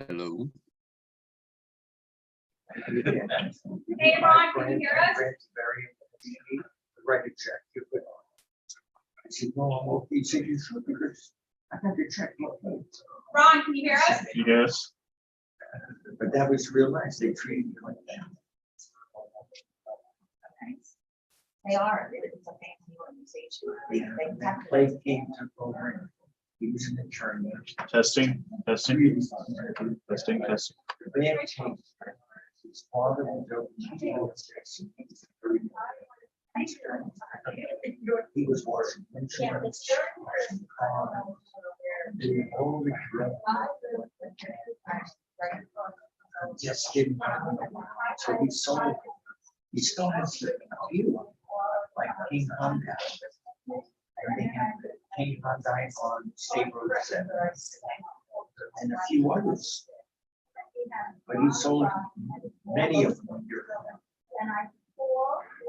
Hello. Hey, Ron, can you hear us? Write a check. You put on. I said, no, I'm okay. He said, you should because I got the check. Ron, can you hear us? Yes. But that was real nice. They treated me like that. They are, it's a family organization. They That have to- Clay King took over. He was an attorney. Testing, testing, Really. testing, testing. They had changed. His father was over. He was washing insurance. The only just didn't. So he still has a few, like King Honda. And they have King Hyundai on State Road 7. And a few others. But he sold many of them. One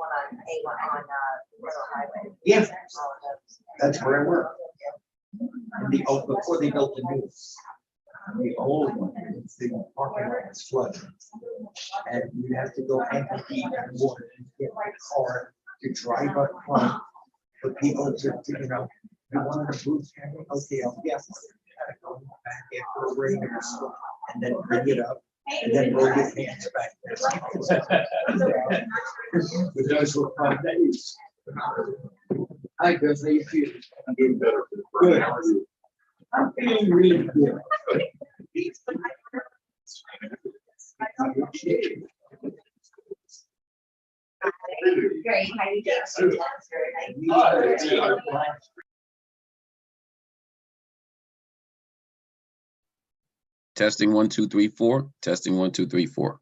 on A1 on River Highway. Yeah, All of those. that's where I work. And before they built the old one, the parking lot was flooded. And you have to go ankle deep in water and get my car to drive up front. But people are just, you want to move, okay, I'll get one. Go back after the rain or so, and then bring it up, and then roll your pants back. But those were fun days. Hi, Gus, how you feel? I'm doing better. Good. I'm feeling really good. Great, how you doing? That's very nice. Testing 1 2 3 4. Testing 1 2 3 4.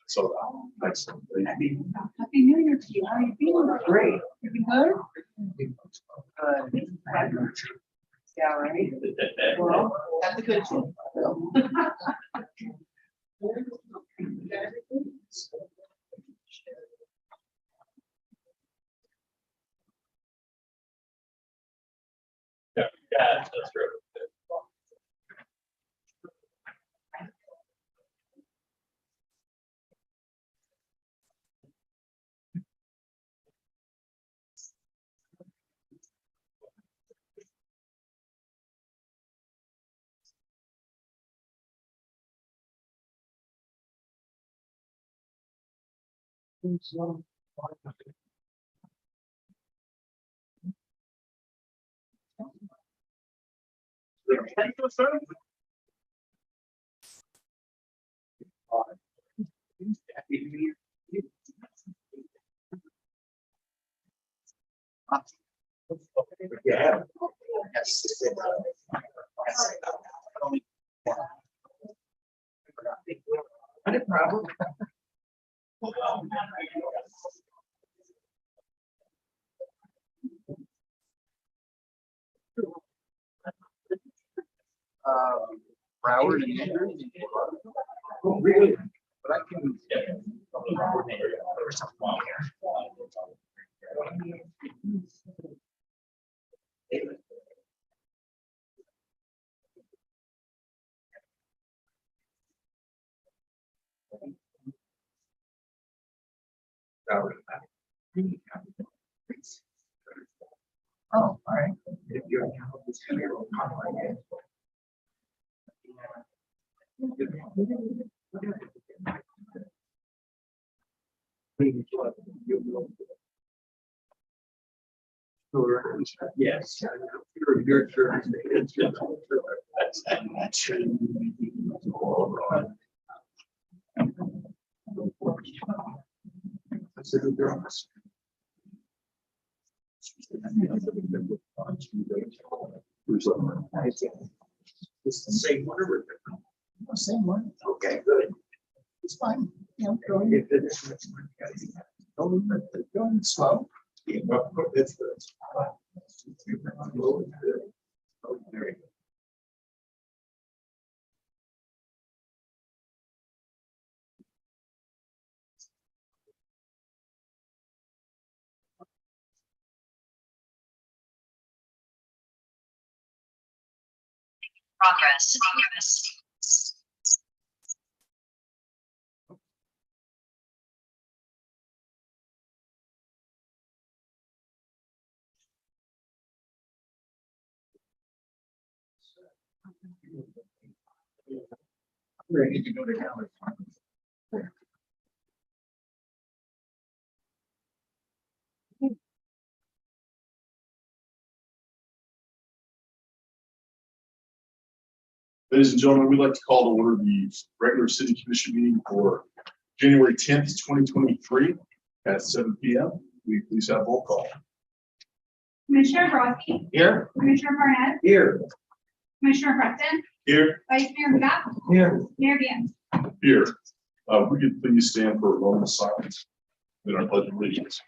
So, excellent. Happy New Year to you. How are you feeling? Great. You been good? Yeah, right. Well, that's a good thing. Yeah, that's true. Happy New Year. Yeah. Yes. Not a problem. Broward and Andrews. Oh, really? But I can. Oh, all right. If you're Sure. Yes. Your church. That's true. It's the same one or different? Same one. Okay, good. It's fine. Yeah, going. Going slow. Yeah, it's good. Oh, there you go. Progress. I'm ready to go to Dallas. Ladies and gentlemen, we'd like to call to order the regular city commission meeting for January 10th, 2023 at 7 p.m. We please have roll call. Commissioner Brodsky, Here. Commissioner Barnett, Here. Commissioner Preston, Here. Vice Mayor Black, Here. Mayor Dan. Here. We could please stand for a moment of silence in our pledge of allegiance.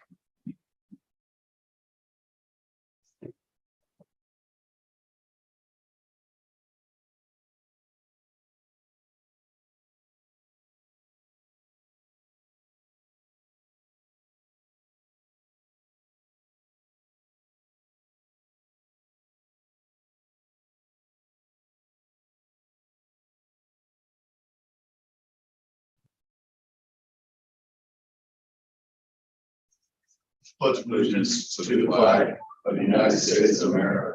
Pledge allegiance to the flag of the United States of America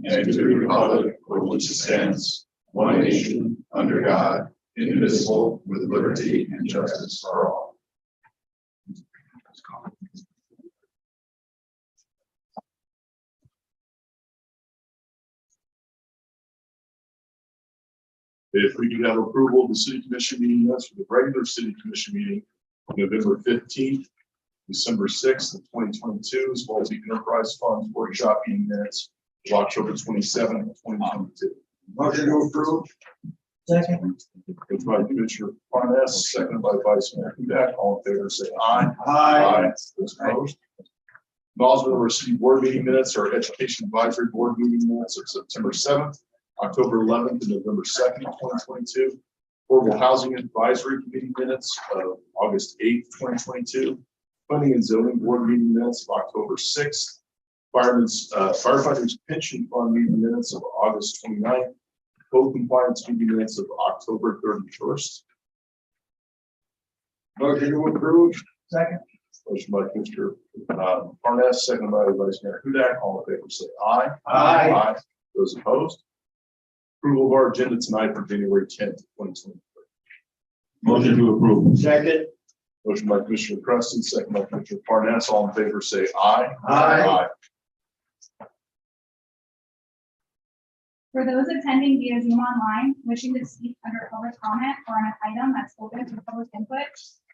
and to the republic for which it stands, one nation, under God, indivisible, with liberty and justice for all. If we could have approval of the city commission meeting minutes for the regular city commission meeting November 15th, December 6th of 2022, as well as the enterprise funds workshop meeting minutes of October 27th, 2022. Motion to approve. Second. Moved by Commissioner Parnas, seconded by Vice Mayor Hudak. All in favor, say aye. Aye. Those opposed? Acknowledgement of received board meeting minutes or education advisory board meeting minutes of September 7th, October 11th, and November 2nd, 2022. Affordable Housing Advisory Committee minutes of August 8th, 2022. Planning and Zoning Board meeting minutes of October 6th. Firefighters Pension Fund meeting minutes of August 29th. Code compliance meeting minutes of October 31st. Motion to approve. Second. Motion by Commissioner Parnas, seconded by Vice Mayor Hudak. All in favor, say aye. Aye. Those opposed? Approval of our agenda tonight for January 10th, 2023. Motion to approve. Second. Motion by Commissioner Preston, second by Commissioner Parnas. All in favor, say aye. Aye. For those attending via Zoom online, wishing to speak under public comment or on an item that's open to public input,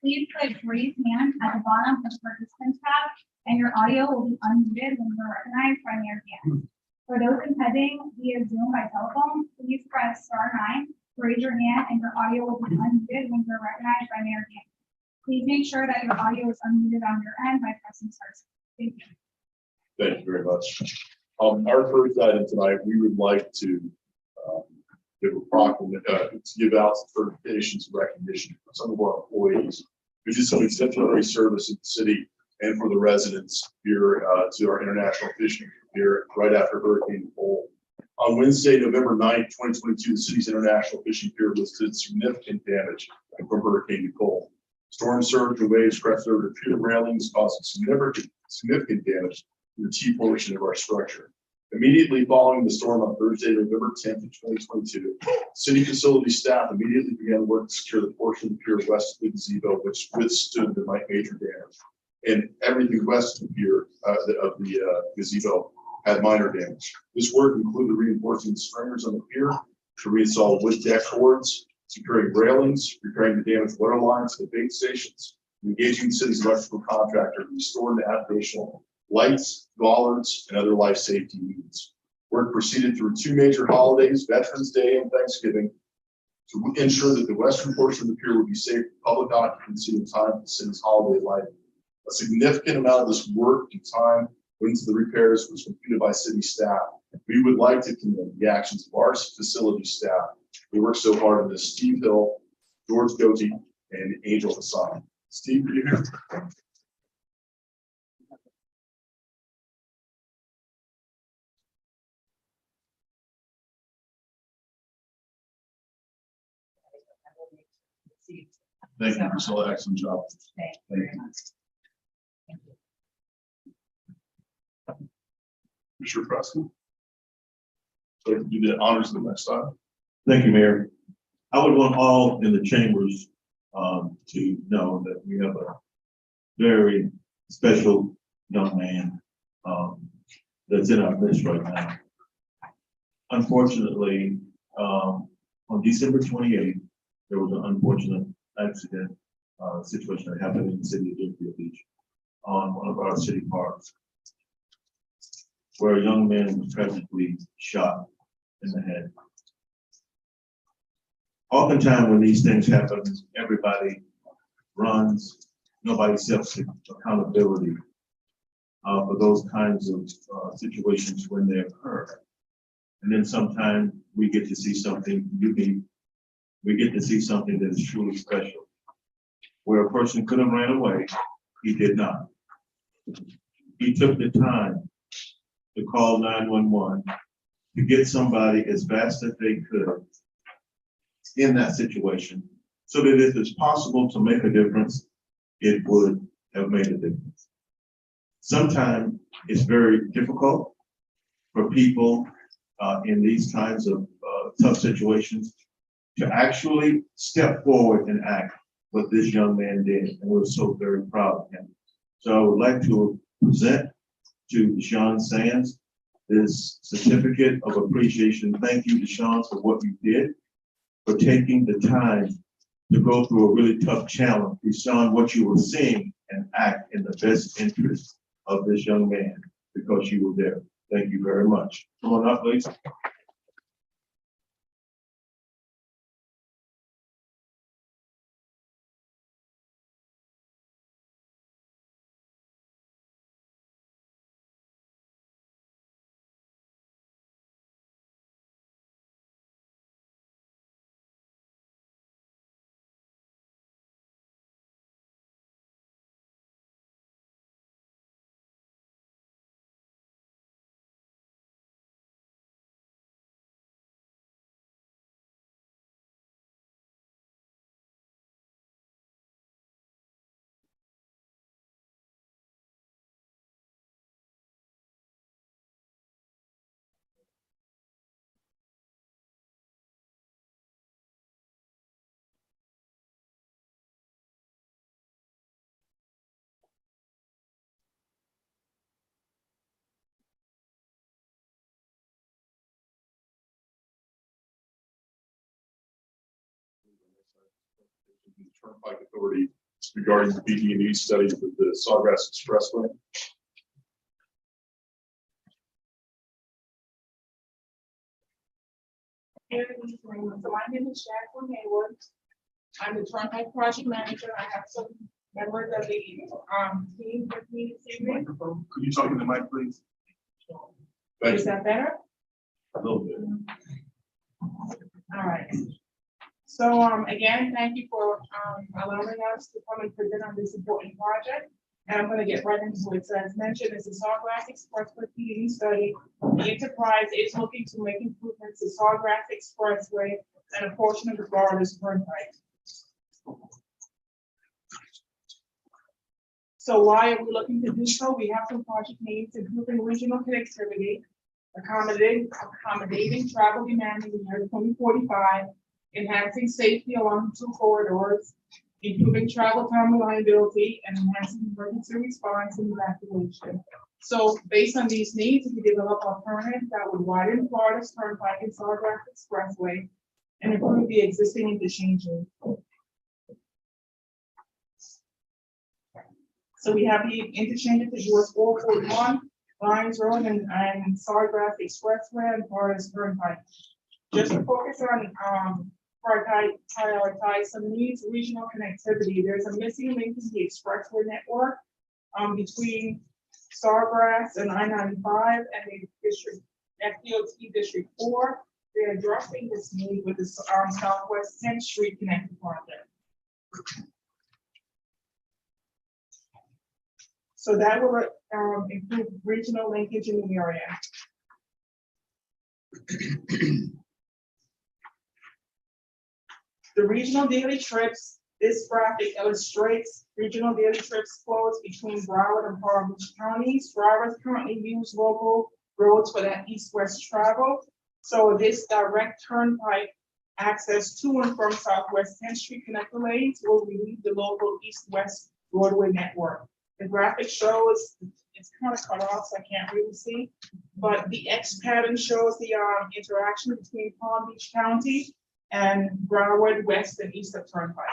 please click raise hand at the bottom of the participants tab, and your audio will be unmuted when you're recognized by Mayor Dan. For those attending via Zoom by telephone, please press *9, raise your hand, and your audio will be unmuted when you're recognized by Mayor Dan. Please make sure that your audio is unmuted on your end by pressing *6. Thank you. Thank you very much. Our first item tonight, we would like to give a proclamation, to give out certifications of recognition for some of our employees who did some exemplary service in the city and for the residents here to our international fishing here right after Hurricane Nicole. On Wednesday, November 9th, 2022, the city's international fishing pier withstood significant damage from Hurricane Nicole. Storm surge and waves crashed over the pier railings, causing significant damage to the T portion of our structure. Immediately following the storm on Thursday, November 10th, 2022, city facility staff immediately began work to secure the portion of the pier west of the gazebo, which withstood the major damage. And everything west of the pier of the gazebo had minor damage. This work included reinforcing the stringers on the pier to reinstall wood deck boards, securing railings, repairing the damaged water lines to the bait stations, engaging the city's electrical contractor to restore the navigational lights, bollards, and other life safety needs. Work proceeded through two major holidays, Veterans Day and Thanksgiving, to ensure that the western portion of the pier would be safe for public occupancy in time for the city's holiday lighting. A significant amount of this work and time went into the repairs was completed by city staff. We would like to commend the actions of our facility staff who worked so hard on this: Steve Hill, George Goethe, and Angel Hassan. Steve, are you here? Thank you, Priscilla. Excellent job. Thank Thank you. Commissioner Preston. So you can do the honors the next time. Thank you, Mayor. I would want all in the chambers to know that we have a very special young man that's in our midst right now. Unfortunately, on December 28th, there was an unfortunate accident situation that happened in the city of Deerfield Beach on one of our city parks, where a young man was tragically shot in the head. Oftentimes when these things happen, everybody runs, nobody accepts accountability for those kinds of situations when they occur. And then sometimes we get to see something unique. We get to see something that is truly special. Where a person could have ran away, he did not. He took the time to call 911 to get somebody as fast as they could in that situation, so that if it's possible to make a difference, it would have made a difference. Sometimes it's very difficult for people in these kinds of tough situations to actually step forward and act what this young man did, and we're so very proud of him. So I would like to present to Deshaun Sands this certificate of appreciation. Thank you, Deshaun, for what you did, for taking the time to go through a really tough challenge. Deshaun, what you were seeing and act in the best interest of this young man because you were there. Thank you very much. Come on up, please. Turnpike Authority regarding the BD&E study with the Sawgrass Expressway. So my name is Jacqueline Hayward. I'm the Turnpike Project Manager. I have some members of the team with me this evening. Could you talk in the mic, please? Is that better? A little bit. All right. So again, thank you for allowing us to come and present on this important project. And I'm going to get right into it. So as mentioned, it's a Sawgrass Expressway PUD study. The enterprise is looking to make improvements to Sawgrass Expressway and a portion of the Florida Turnpike. So why are we looking to do so? We have some project needs, improving regional connectivity, accommodating travel demand in the year 2045, enhancing safety along the two corridors, improving travel time reliability, and enhancing emergency response and evacuation. So based on these needs, we develop alternatives that would widen Florida's Turnpike and Sawgrass Expressway and improve the existing interchanges. So we have the interchanges at US 441, Lions Road, and Sawgrass Expressway and Florida's Turnpike. Just to focus on prioritize some needs, regional connectivity. There's a missing link in the expressway network between Sawgrass and I-95 and the district FDOT District 4. They're addressing this need with the Southwest 10th Street Connector project. So that will improve regional linkage in the area. The regional daily trips, this graphic illustrates regional daily trips flows between Broward and Palm Beach counties. Broward currently use local roads for that east-west travel. So this direct turnpike access to and from Southwest 10th Street connector lanes will relieve the local east-west roadway network. The graphic shows, it's kind of cut off, so I can't really see, but the X pattern shows the interaction between Palm Beach County and Broward West and East of Turnpike.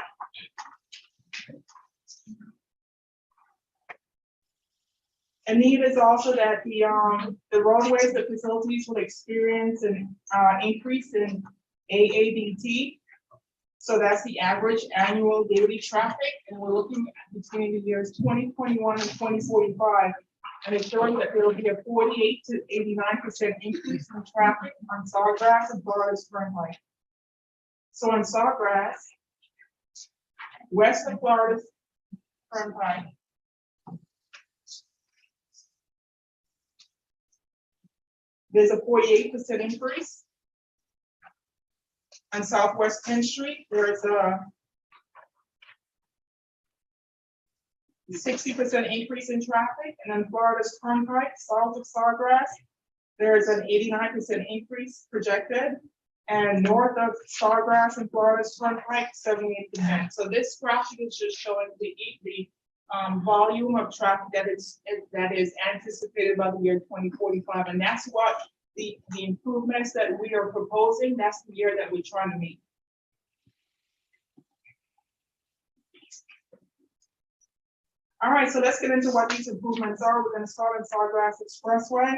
A need is also that the roadways, the facilities will experience an increase in AADT. So that's the average annual daily traffic, and we're looking at between the years 2021 and 2045. And it's showing that there will be a 48 to 89% increase in traffic on Sawgrass and Florida's Turnpike. So on Sawgrass, west of Florida's Turnpike, there's a 48% increase. On Southwest 10th Street, there's a 60% increase in traffic. And on Florida's Turnpike, south of Sawgrass, there's an 89% increase projected. And north of Sawgrass and Florida's Turnpike, 78%. So this graphic is just showing the volume of traffic that is anticipated by the year 2045. And that's what the improvements that we are proposing, that's the year that we're trying to meet. All right, so let's get into what these improvements are. We're gonna start on Sawgrass Expressway.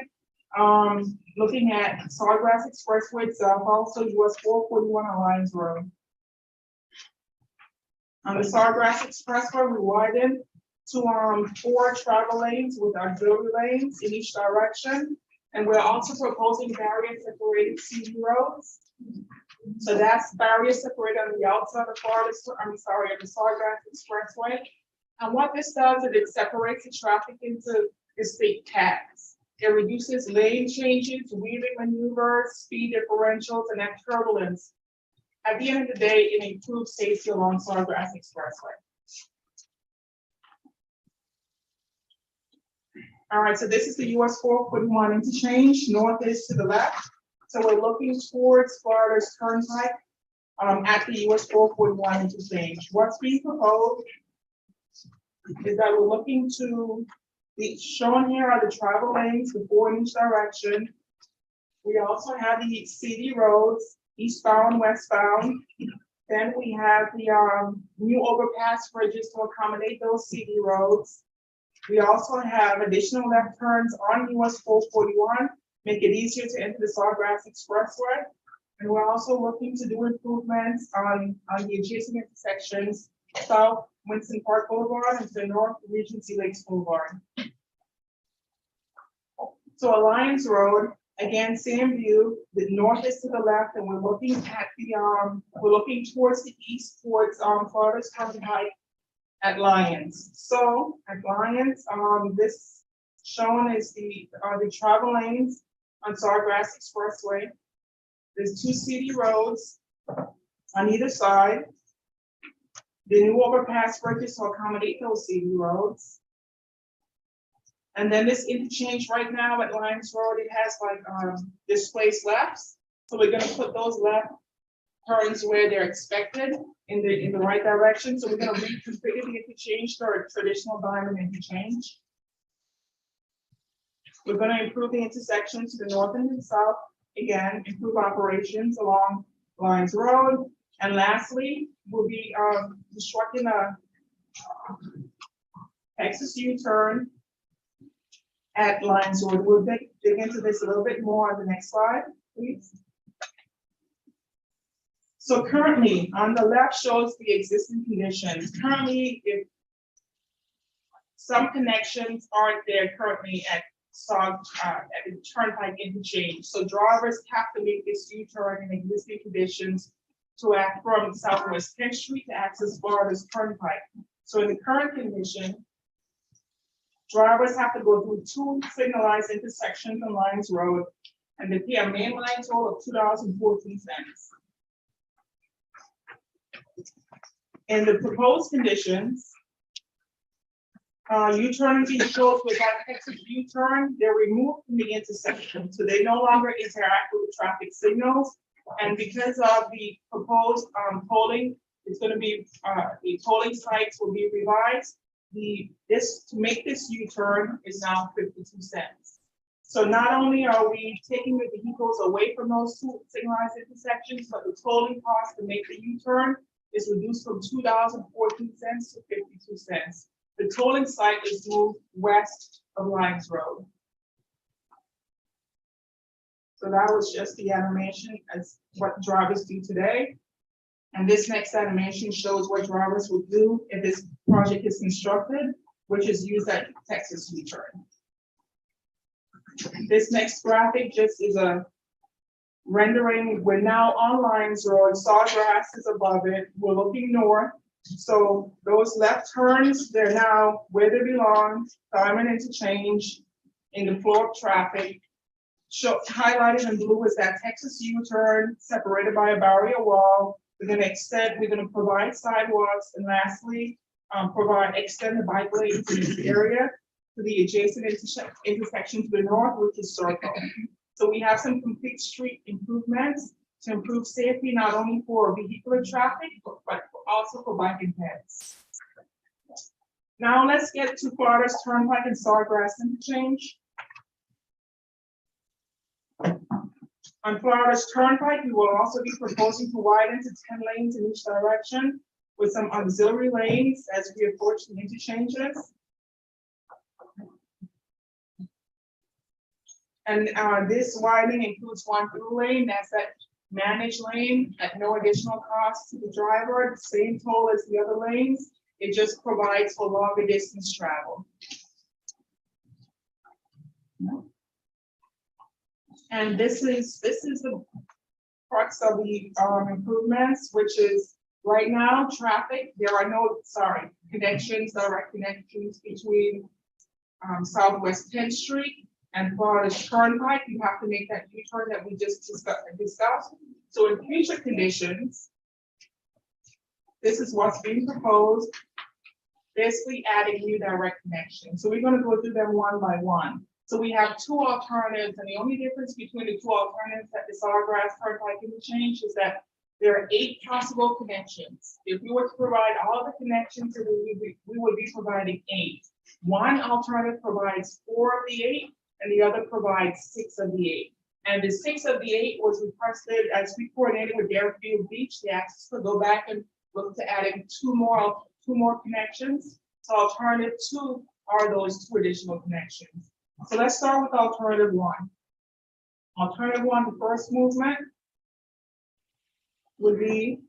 Looking at Sawgrass Expressway itself, also US 441 Alliance Road. On the Sawgrass Expressway, we widen to 4 travel lanes with auxiliary lanes in each direction. And we're also proposing barrier separated CD roads. So that's barrier separated on the outside of the Sawgrass Expressway. And what this does is it separates the traffic into distinct paths. It reduces lane changes, wheeling maneuvers, speed differentials, and that turbulence. At the end of the day, it improves safety along Sawgrass Expressway. All right, so this is the US 441 interchange. North is to the left. So we're looking towards Florida's Turnpike at the US 441 interchange. What's being proposed is that we're looking to be shown here are the travel lanes, the 4 in each direction. We also have the CD roads, eastbound, westbound. Then we have the new overpass bridges to accommodate those CD roads. We also have additional left turns on US 441, make it easier to enter the Sawgrass Expressway. And we're also looking to do improvements on the adjacent intersections, south Winston Park Boulevard and to the north Regency Lakes Boulevard. So Alliance Road, again, same view, the north is to the left, and we're looking at the, we're looking towards the east, towards Florida's Turnpike at Lyons. So at Lyons, this shown is the travel lanes on Sawgrass Expressway. There's 2 CD roads on either side. The new overpass bridges to accommodate those CD roads. And then this interchange right now at Lyons Road, it has like displaced lefts. So we're gonna put those left turns where they're expected in the right direction. So we're gonna reconfigure the interchange to a traditional diamond interchange. We're gonna improve the intersection to the north and the south. Again, improve operations along Lyons Road. And lastly, we'll be constructing a Texas U-turn at Lyons Road. We'll dig into this a little bit more on the next slide, please. So currently, on the left shows the existing conditions. Currently, if some connections aren't there currently at the Turnpike interchange. So drivers have to make this U-turn in existing conditions to act from Southwest 10th Street to access Florida's Turnpike. So in the current condition, drivers have to go through 2 signalized intersections on Lyons Road and they pay a main line toll of $2.14. In the proposed conditions, U-turn vehicles without Texas U-turn, they're removed from the intersection, so they no longer interact with the traffic signals. And because of the proposed tolling, it's going to be the tolling sites will be revised. To make this U-turn is now 52 cents. So not only are we taking the vehicles away from those 2 signalized intersections, but the tolling cost to make the U-turn is reduced from $2.14 to 52 cents. The tolling site is moved west of Lyons Road. So that was just the animation as what drivers do today. And this next animation shows what drivers will do if this project is constructed, which is use that Texas U-turn. This next graphic just is a rendering. We're now on Lyons Road, Sawgrass is above it. We're looking north. So those left turns, they're now where they belong, Diamond interchange in the flow of traffic. Highlighted in blue is that Texas U-turn separated by a barrier wall. We're going to extend, we're going to provide sidewalks, and lastly, extend the bike lanes in this area to the adjacent intersection to the north, which is Circle. So we have some complete street improvements to improve safety, not only for vehicular traffic, but also for biking paths. Now let's get to Florida's Turnpike and Sawgrass interchange. On Florida's Turnpike, we will also be proposing to widen to 10 lanes in each direction with some auxiliary lanes as we approach the interchanges. And this widening includes one through lane, that's that managed lane at no additional cost to the driver, same toll as the other lanes. It just provides for longer distance travel. And this is the crux of the improvements, which is right now, traffic, there are no, direct connections between Southwest 10th Street and Florida Turnpike. You have to make that U-turn that we just discussed. So in future conditions, this is what's being proposed, basically adding new direct connections. So we're going to go through them one by one. So we have two alternatives, and the only difference between the two alternatives at the Sawgrass Turnpike interchange is that there are 8 possible connections. If we were to provide all the connections, we would be providing 8. One alternative provides 4 of the 8, and the other provides 6 of the 8. And the 6 of the 8 was requested as we coordinated with Deerfield Beach. They asked us to go back and look to adding two more connections. So alternative 2 are those 2 additional connections. So let's start with alternative 1. Alternative 1, the first movement would be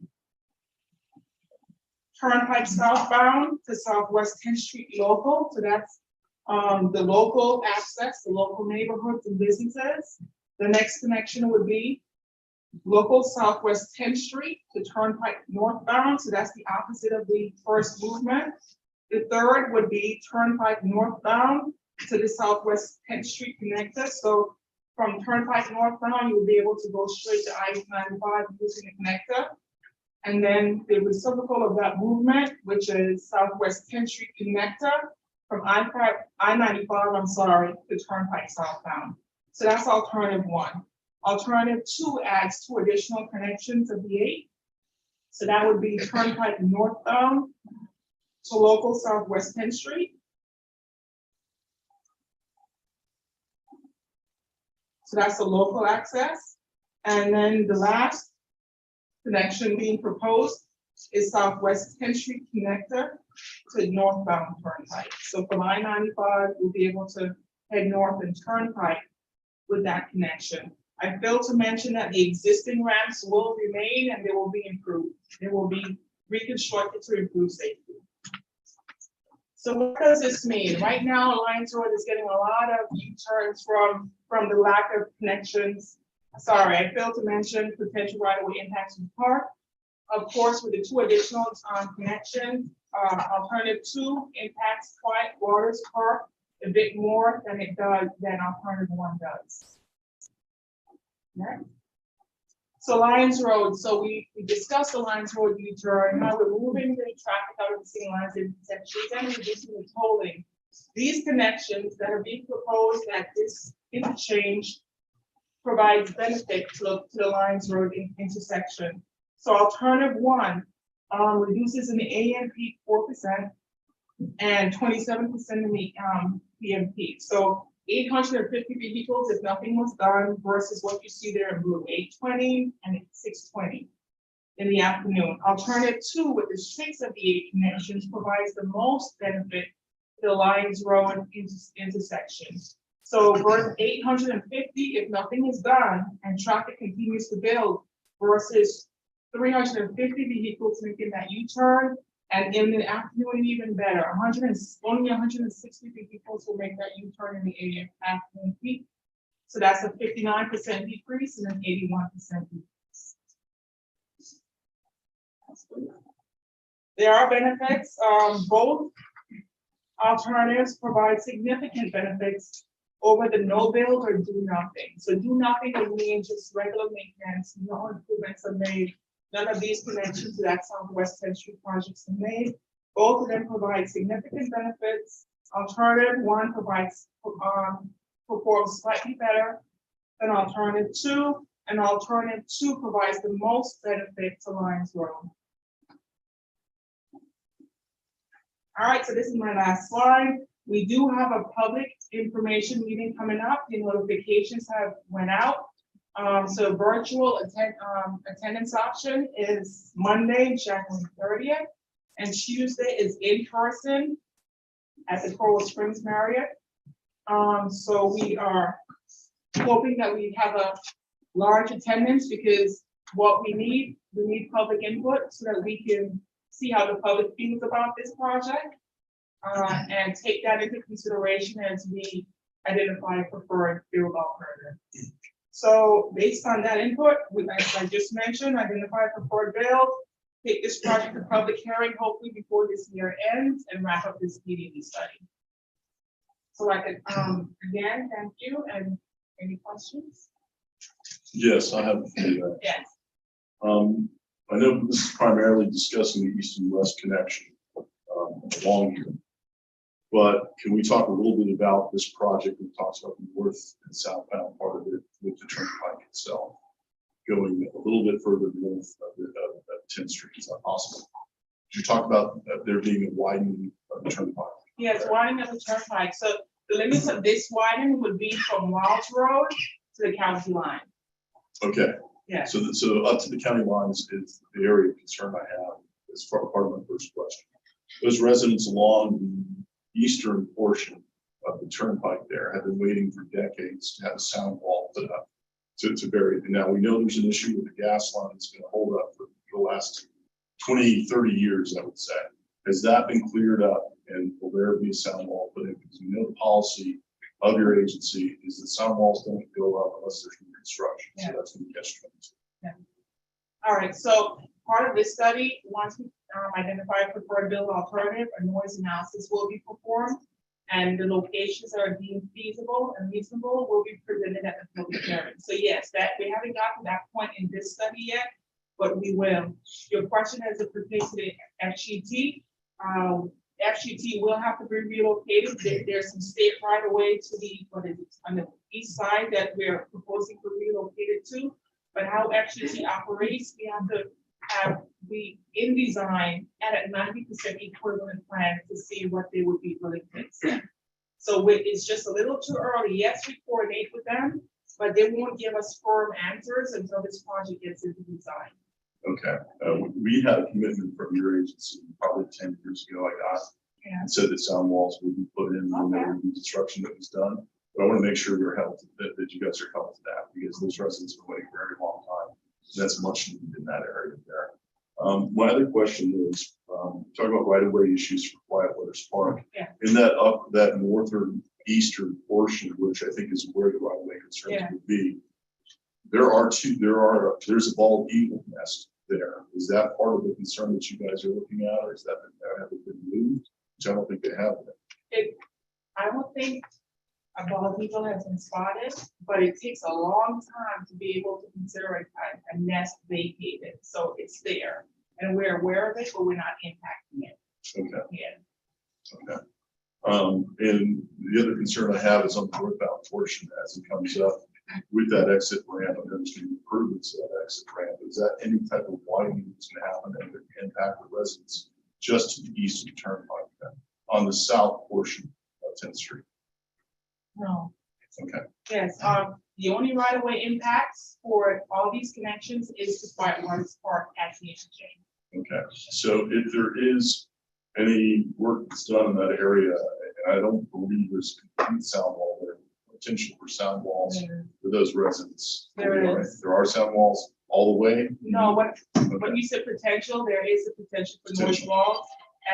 Turnpike southbound to Southwest 10th Street local. So that's the local access, the local neighborhoods and businesses. The next connection would be local Southwest 10th Street to Turnpike northbound. So that's the opposite of the first movement. The third would be Turnpike northbound to the Southwest 10th Street connector. So from Turnpike northbound, you will be able to go straight to I-95 using the connector. And then the reciprocal of that movement, which is Southwest 10th Street connector from I-95, to Turnpike southbound. So that's alternative 1. Alternative 2 adds 2 additional connections of the 8. So that would be Turnpike northbound to local Southwest 10th Street. So that's the local access. And then the last connection being proposed is Southwest 10th Street connector to northbound Turnpike. So from I-95, we'll be able to head north and Turnpike with that connection. I failed to mention that the existing ramps will remain and they will be improved. They will be reconstructed to improve safety. So what does this mean? Right now, Alliance Road is getting a lot of U-turns from the lack of connections. Sorry, I failed to mention potential right-of-way impacts in the park. Of course, with the 2 additional connections, alternative 2 impacts Quiet Waters Park a bit more than alternative 1 does. Next. So Lions Road, so we discussed the Lions Road U-turn, how we're moving the traffic out of the city lines intersections and reducing the tolling. These connections that are being proposed at this interchange provides benefit to the Lions Road intersection. So alternative 1 reduces in the AMP 4% and 27% in the PMP. So 850 vehicles if nothing was done versus what you see there in blue, 820 and 620 in the afternoon. Alternative 2 with the 6 of the 8 connections provides the most benefit to the Lions Road intersection. So versus 850 if nothing is done and traffic continues to build versus 350 vehicles making that U-turn. And in the afternoon, even better, only 160 vehicles will make that U-turn in the afternoon peak. So that's a 59% decrease and an 81% decrease. There are benefits. Both alternatives provide significant benefits over the no build or do nothing. So do nothing would mean just regular maintenance, no improvements are made. None of these connections to that Southwest 10th Street projects are made. Both of them provide significant benefits. Alternative 1 performs slightly better than alternative 2, and alternative 2 provides the most benefit to Lions Road. All right, so this is my last slide. We do have a public information meeting coming up. The notifications have went out. So virtual attendance option is Monday, January 30th, and Tuesday is in person at the Coral Springs Marriott. So we are hoping that we have a large attendance, because what we need public input so that we can see how the public feels about this project. And take that into consideration as we identify a preferred build alternative. So based on that input, as I just mentioned, identify a preferred build, take this project to public hearing, hopefully before this year ends, and wrap up this PDD study. So I could, again, thank you, and any questions? Yes, I have a few. Yes. I know this is primarily discussing the east and west connection along here. But can we talk a little bit about this project that talks about the north and southbound part of it with the turnpike itself? Going a little bit further north of 10th Street, is that possible? You talk about there being a widening of the turnpike. Yes, widening of the turnpike. So the limits of this widening would be from Walsh Road to the county line. Okay. Yeah. So up to the county lines is the area of concern I have as part of my first question. Those residents along the eastern portion of the turnpike there have been waiting for decades to have a sound wall put up to bury it. And now we know there's an issue with the gas line that's going to hold up for the last 20, 30 years, I would say. Has that been cleared up, and will there be a sound wall put in? Because we know the policy of your agency is that sound walls don't go up unless there's new construction. Yeah. So that's going to be catch-22. All right, so part of this study, once we identify a preferred build alternative, a noise analysis will be performed, and the locations that are deemed feasible and reasonable will be presented at the public hearing. So yes, that we haven't gotten to that point in this study yet, but we will. Your question as it pertains to the FGT, FGT will have to be relocated. There's some state right away to the, on the east side that we're proposing to relocate it to. But how FGT operates, we have to have the in design at a 90% equivalent plan to see what they would be willing to accept. So it's just a little too early. Yes, we coordinate with them, but they won't give us firm answers until this project gets into design. Okay, we had a commitment from your agency probably 10 years ago, I got, Yeah. and said that sound walls would be put in when there would be construction that was done. But I want to make sure we're held, that you guys are held to that, because those residents have been waiting for a very long time. That's much needed in that area there. My other question is, talking about right-of-way issues for Quiet Waters Park. Yeah. In that northern eastern portion, which I think is where the right-of-way concerns Yeah. would be, there's a bald eagle nest there. Is that part of the concern that you guys are looking at, or is that have it been moved? Which I don't think they have. I don't think a bald eagle has been spotted, but it takes a long time to be able to consider a nest vacated. So it's there, and we're aware of it, but we're not impacting it. Okay. Yeah. Okay. And the other concern I have is on the northbound portion as it comes up with that exit ramp, and there's going to be improvements to that exit ramp. Is that any type of widening that's going to happen that would impact the residents just to the east of the turnpike then, on the south portion of 10th Street? No. Okay. Yes, the only right of way impacts for all these connections is the Quiet Waters Park at the interchange. Okay. So if there is any work that's done in that area, and I don't believe there's complete sound wall there, potential for sound walls for those residents. There is. There are sound walls all the way? No, when Okay. you said potential, there is a potential for noise Potential. walls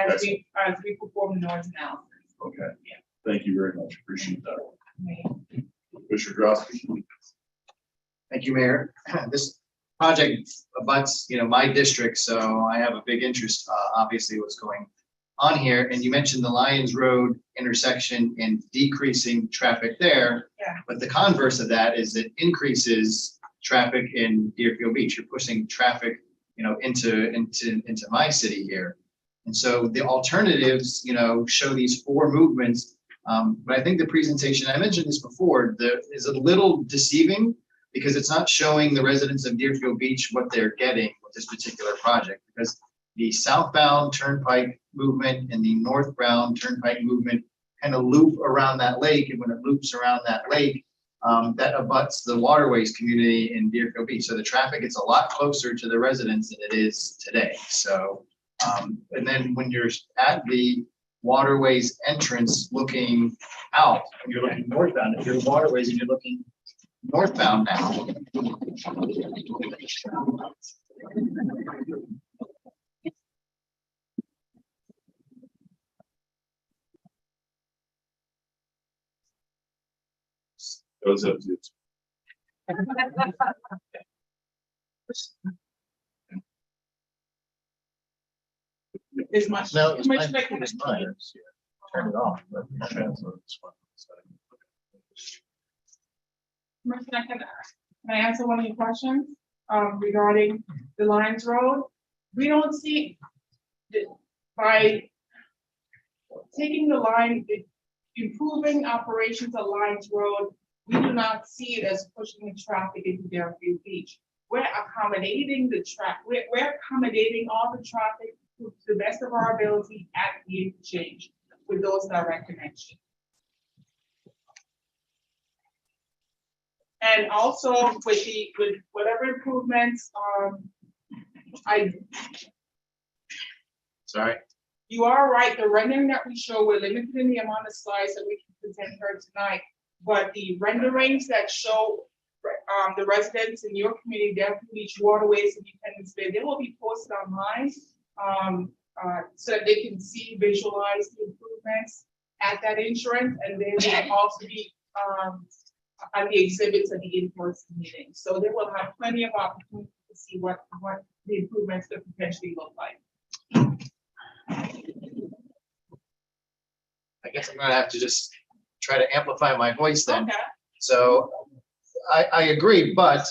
as we perform the noise analysis. Okay. Yeah. Thank you very much. Appreciate that. Okay. Commissioner Drosky. Thank you, Mayor. This project abuts, my district, so I have a big interest, obviously, what's going on here. And you mentioned the Lyons Road intersection and decreasing traffic there. Yeah. But the converse of that is it increases traffic in Deerfield Beach. You're pushing traffic, into my city here. And so the alternatives, show these four movements. But I think the presentation, I mentioned this before, is a little deceiving because it's not showing the residents of Deerfield Beach what they're getting with this particular project. Because the southbound turnpike movement and the northbound turnpike movement kind of loop around that lake. And when it loops around that lake, that abuts the waterways community in Deerfield Beach. So the traffic gets a lot closer to the residents than it is today. So, and then when you're at the waterways entrance looking out, and you're looking northbound, if you're waterways and you're looking northbound now. Those of you. Is my, No, it's Commissioner mine. Kennedy? It's mine. Turn it off. Commissioner Kennedy, can I answer one of your questions, regarding the Lions Road? We don't see, by taking the line, improving operations of Lions Road, we do not see it as pushing the traffic into Deerfield Beach. We're accommodating we're accommodating all the traffic to the best of our ability at the interchange with those direct connections. And also with whatever improvements, Sorry. you are right, the rendering that we show, we're limited in the amount of slides that we can present here tonight. But the renderings that show the residents in your community, Deerfield Beach waterways, Independence Bay, they will be posted online, so that they can see, visualize the improvements at that entrance, and they will also be at the exhibits at the in-person meeting. So they will have plenty of opportunity to see what the improvements could potentially look like. I guess I'm gonna have to just try to amplify my voice then. Okay. So I agree, but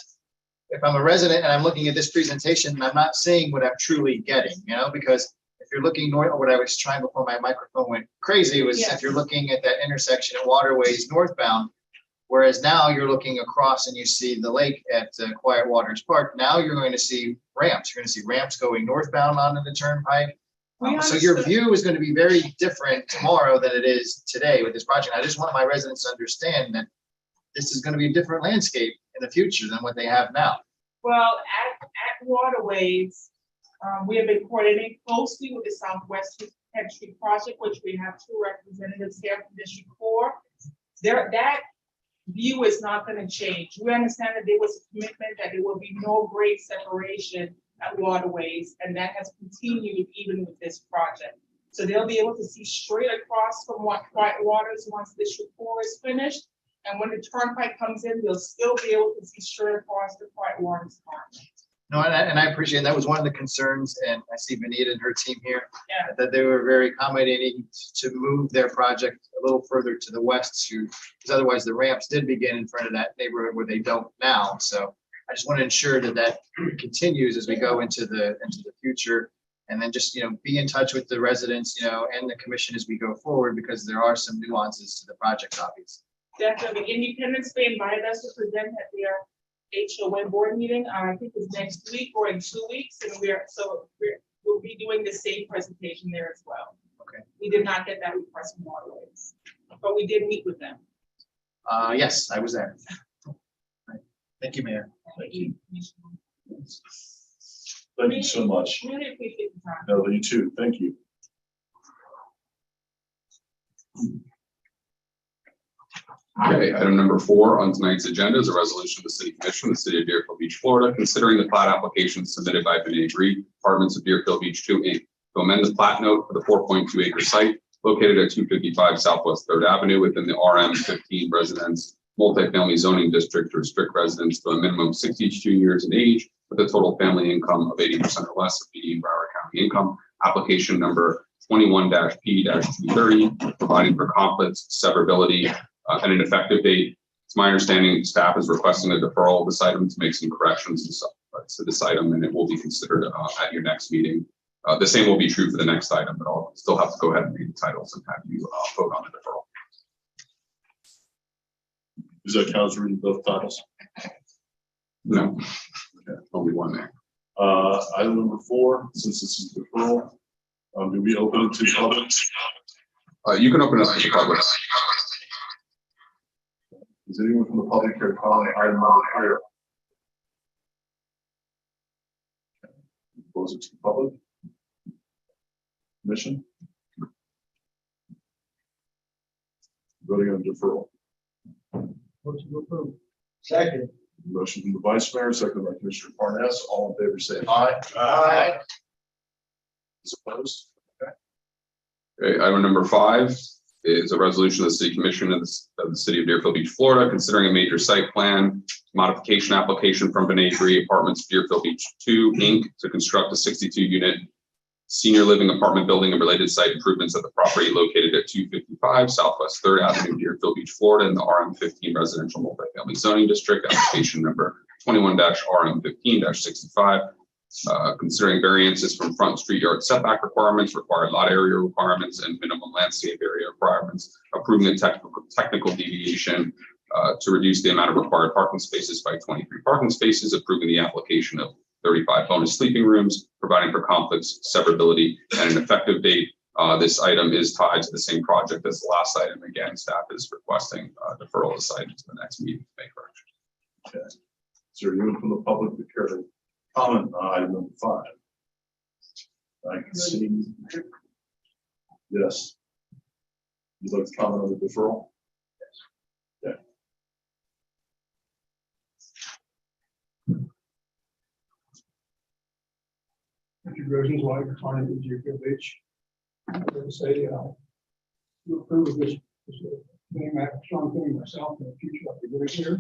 if I'm a resident and I'm looking at this presentation, I'm not seeing what I'm truly getting, because if you're looking north, or what I was trying before my microphone went crazy was Yes. if you're looking at that intersection at Waterways northbound, whereas now you're looking across and you see the lake at Quiet Waters Park, now you're going to see ramps. You're going to see ramps going northbound onto the turnpike. So your understood. view is going to be very different tomorrow than it is today with this project. I just want my residents to understand that this is going to be a different landscape in the future than what they have now. Well, at Waterways, we have been coordinating closely with the Southwest Head Street Project, which we have 2 representatives here from District 4. That view is not going to change. We understand that there was a commitment that there will be no grade separation at Waterways, and that has continued even with this project. So they'll be able to see straight across from Quiet Waters once District 4 is finished. And when the turnpike comes in, they'll still be able to see straight across the Quiet Waters Park. No, and I appreciate that was one of the concerns, and I see Benita and her team here, Yeah. that they were very accommodating to move their project a little further to the west because otherwise the ramps did begin in front of that neighborhood where they don't now. So I just want to ensure that continues as we go into the future, and then just, be in touch with the residents, and the commission as we go forward, because there are some nuances to the project, obviously. Definitely. Independence Bay invited us to present at their HOA board meeting, I think it's next week or in 2 weeks, and we'll be doing the same presentation there as well. Okay. We did not get that request from Waterways, but we did meet with them. Yes, I was there. Right. Thank you, Mayor. Thank you. Thank you so much. Really appreciate the time. No, you too. Thank you. Okay, item number 4 on tonight's agenda is a resolution of the City Commission of the City of Deerfield Beach, Florida, considering the plat application submitted by Vinay Reed, Apartments of Deerfield Beach 2 Inc. to amend the plat note for the 4.2 acre site located at 255 Southwest 3rd Avenue within the RM 15 residence multifamily zoning district to restrict residents to a minimum of 62 years in age with a total family income of 80% or less of median Broward County income. Application number 21-P-230, providing for conflicts, severability, and an effective date. It's my understanding staff is requesting a deferral of this item to make some corrections to this item, and it will be considered at your next meeting. The same will be true for the next item, but I'll still have to go ahead and read the titles and have you vote on the deferral. Is that council reading both titles? No, okay, only one there. Item number 4, since this is deferral, do we open it to the public? You can open it up to the public. Is anyone from the public here calling item number 4? Close it to the public. Commission? Voting on deferral. Motion to approve. Second. Motion from the Vice Mayor, second by Commissioner Parnas. All in favor, say aye. Aye. Those opposed? Okay, item number 5 is a resolution of the City Commission of the City of Deerfield Beach, Florida, considering a major site plan modification application from B'nai B'rie Apartments Deerfield Beach 2, Inc. to construct a 62-unit senior living apartment building and related site improvements at the property located at 255 Southwest 3rd Avenue, Deerfield Beach, Florida, in the RM15 residential multifamily zoning district, application number 21-RM15-65. Considering variances from front street yard setback requirements, required lot area requirements, and minimum landscape area requirements, approving a technical deviation to reduce the amount of required parking spaces by 23 parking spaces, approving the application of 35 bonus sleeping rooms, providing for conflicts, severability, and an effective date. This item is tied to the same project as the last item. Again, staff is requesting deferral of this item to the next meeting to make correction. Okay. Is there anyone from the public that care to comment on item number 5? I can see. Yes. You'd like to comment on the deferral? Yeah. Richard Rosenzweig, client of Deerfield Beach. I would say, to approve of this strong thing myself in the future, I'll be doing here.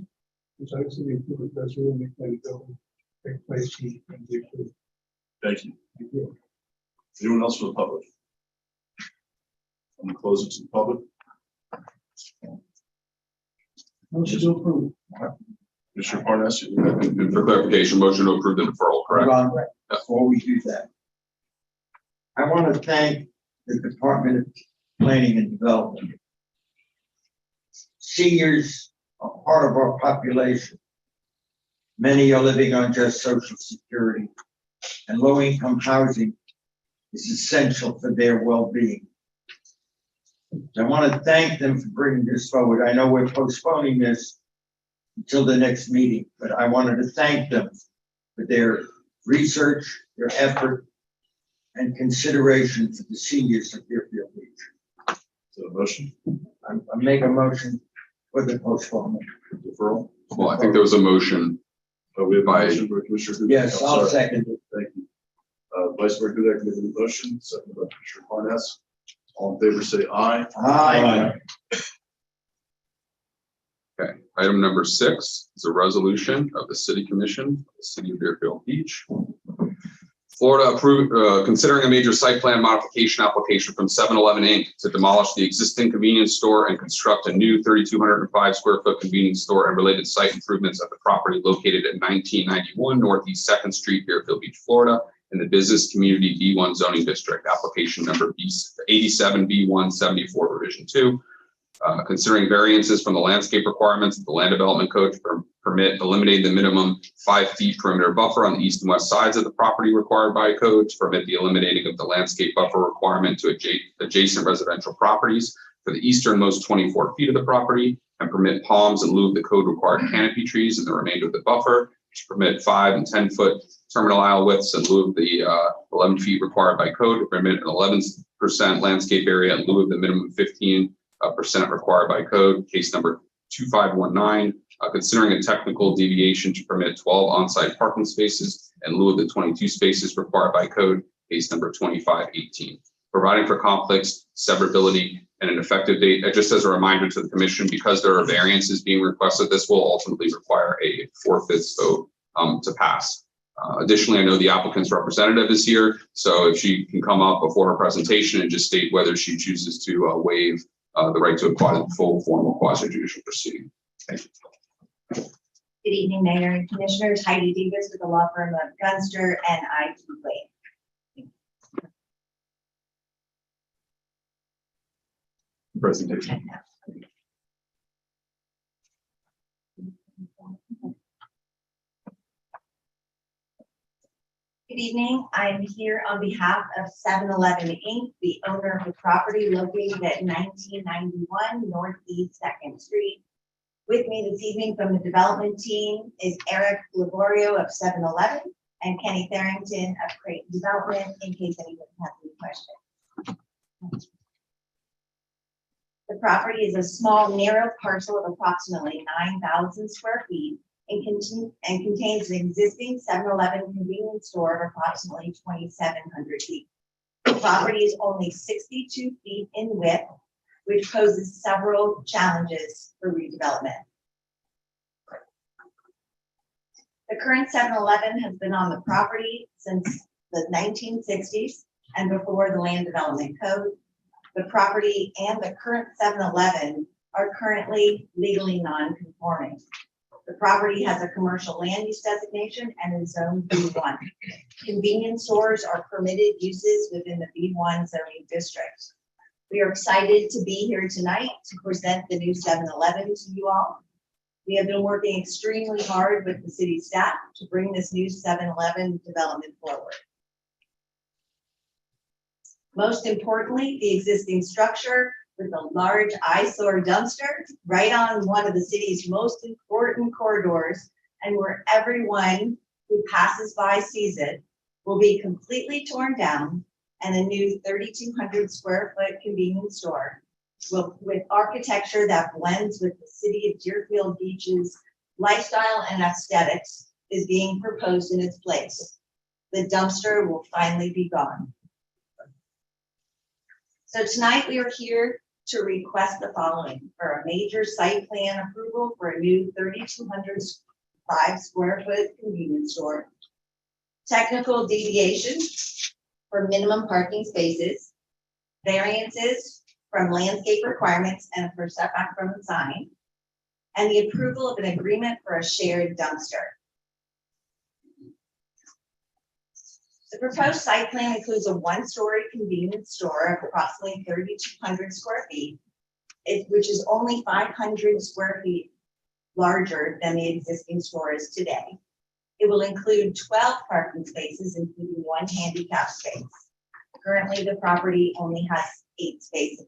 Because I see the improvement goes through and the building take place in Deerfield. Thank you. Thank you. Anyone else from the public? I'm going to close it to the public. Motion to approve. Commissioner Parnas, you have And for clarification, motion to approve the deferral, correct? Hold on, before we do that. I want to thank the Department of Planning and Development. Seniors are part of our population. Many are living on just Social Security, and low-income housing is essential for their well-being. So I want to thank them for bringing this forward. I know we're postponing this until the next meeting, but I wanted to thank them for their research, their effort, and consideration for the seniors of Deerfield Beach. the motion, I make a motion for the postponement. deferral. Well, I think there was a motion. We have a By- motion by Commissioner Hudak. Yes, I'm I'll sorry. second it. Thank you. Vice Mayor Hudak made the motion, second by Commissioner Parnas. All in favor, say aye. Aye. Okay, item number 6 is a resolution of the City Commission of the City of Deerfield Beach, Florida, considering a major site plan modification application from 7-Eleven Inc. to demolish the existing convenience store and construct a new 3,205 square foot convenience store and related site improvements at the property located at 1991 Northeast 2nd Street, Deerfield Beach, Florida, in the Business Community B1 zoning district, application number 87B174 revision 2. Considering variances from the landscape requirements of the land development code to permit eliminating the minimum 5 feet perimeter buffer on the east and west sides of the property required by code, to permit the eliminating of the landscape buffer requirement to adjacent residential properties for the easternmost 24 feet of the property, and permit palms in lieu of the code required canopy trees in the remainder of the buffer, to permit 5 and 10 foot terminal aisle widths in lieu of the 11 feet required by code, to permit an 11% landscape area in lieu of the minimum 15% required by code, case number 2519, considering a technical deviation to permit 12 on-site parking spaces in lieu of the 22 spaces required by code, case number 2518, providing for conflicts, severability, and an effective date. Just as a reminder to the commission, because there are variances being requested, this will ultimately require a 4/5 vote to pass. Additionally, I know the applicant's representative is here, so if she can come up before her presentation and just state whether she chooses to waive the right to a full formal quasi-judicial proceeding. Thank you. Good evening, Mayor and Commissioners. Heidi Davis with the law firm of Gunster and I.T. Wade. Presentation. Good evening. I'm here on behalf of 7-Eleven Inc., the owner of the property located at 1991 Northeast 2nd Street. With me this evening from the development team is Eric Laborio of 7-Eleven and Kenny Tharrington of Creighton Development, in case anyone has any questions. The property is a small, narrow parcel of approximately 9,000 square feet and contains an existing 7-Eleven convenience store of approximately 2,700 feet. The property is only 62 feet in width, which poses several challenges for redevelopment. The current 7-Eleven has been on the property since the 1960s and before the Land Development Code. The property and the current 7-Eleven are currently legally non-conforming. The property has a commercial land use designation and is zoned B1. Convenience stores are permitted uses within the B1 zoning district. We are excited to be here tonight to present the new 7-Eleven to you all. We have been working extremely hard with the city staff to bring this new 7-Eleven development forward. Most importantly, the existing structure with a large eyesore dumpster right on one of the city's most important corridors, and where everyone who passes by sees it, will be completely torn down, and a new 3,200 square foot convenience store with architecture that blends with the city of Deerfield Beach's lifestyle and aesthetics is being proposed in its place. The dumpster will finally be gone. So tonight we are here to request the following: for a major site plan approval for a new 3,205 square foot convenience store, technical deviation for minimum parking spaces, variances from landscape requirements and for setback from the sign, and the approval of an agreement for a shared dumpster. The proposed site plan includes a one-story convenience store of approximately 3,200 square feet, which is only 500 square feet larger than the existing store is today. It will include 12 parking spaces, including one handicap space. Currently, the property only has 8 spaces.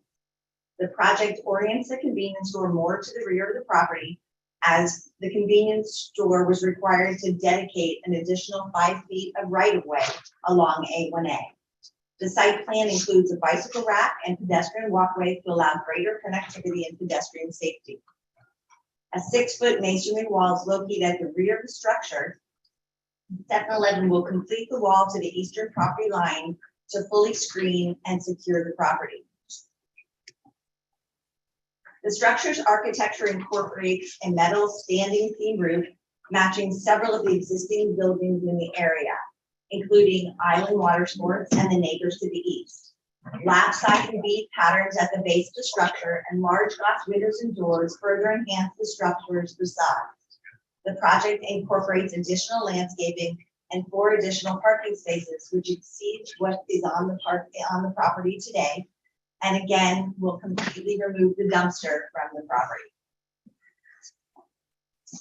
The project orients the convenience store more to the rear of the property, as the convenience store was required to dedicate an additional 5 feet of right-of-way along A1A. The site plan includes a bicycle rack and pedestrian walkway to allow greater connectivity and pedestrian safety. A 6-foot masonry wall is located at the rear of the structure. 7-Eleven will complete the wall to the eastern property line to fully screen and secure the property. The structure's architecture incorporates a metal standing seam roof matching several of the existing buildings in the area, including Island Water Sports and the neighbors to the east. Lap siding bead patterns at the base of the structure and large glass windows and doors further enhance the structure's facade. The project incorporates additional landscaping and 4 additional parking spaces, which exceeds what is on the property today, and again, will completely remove the dumpster from the property.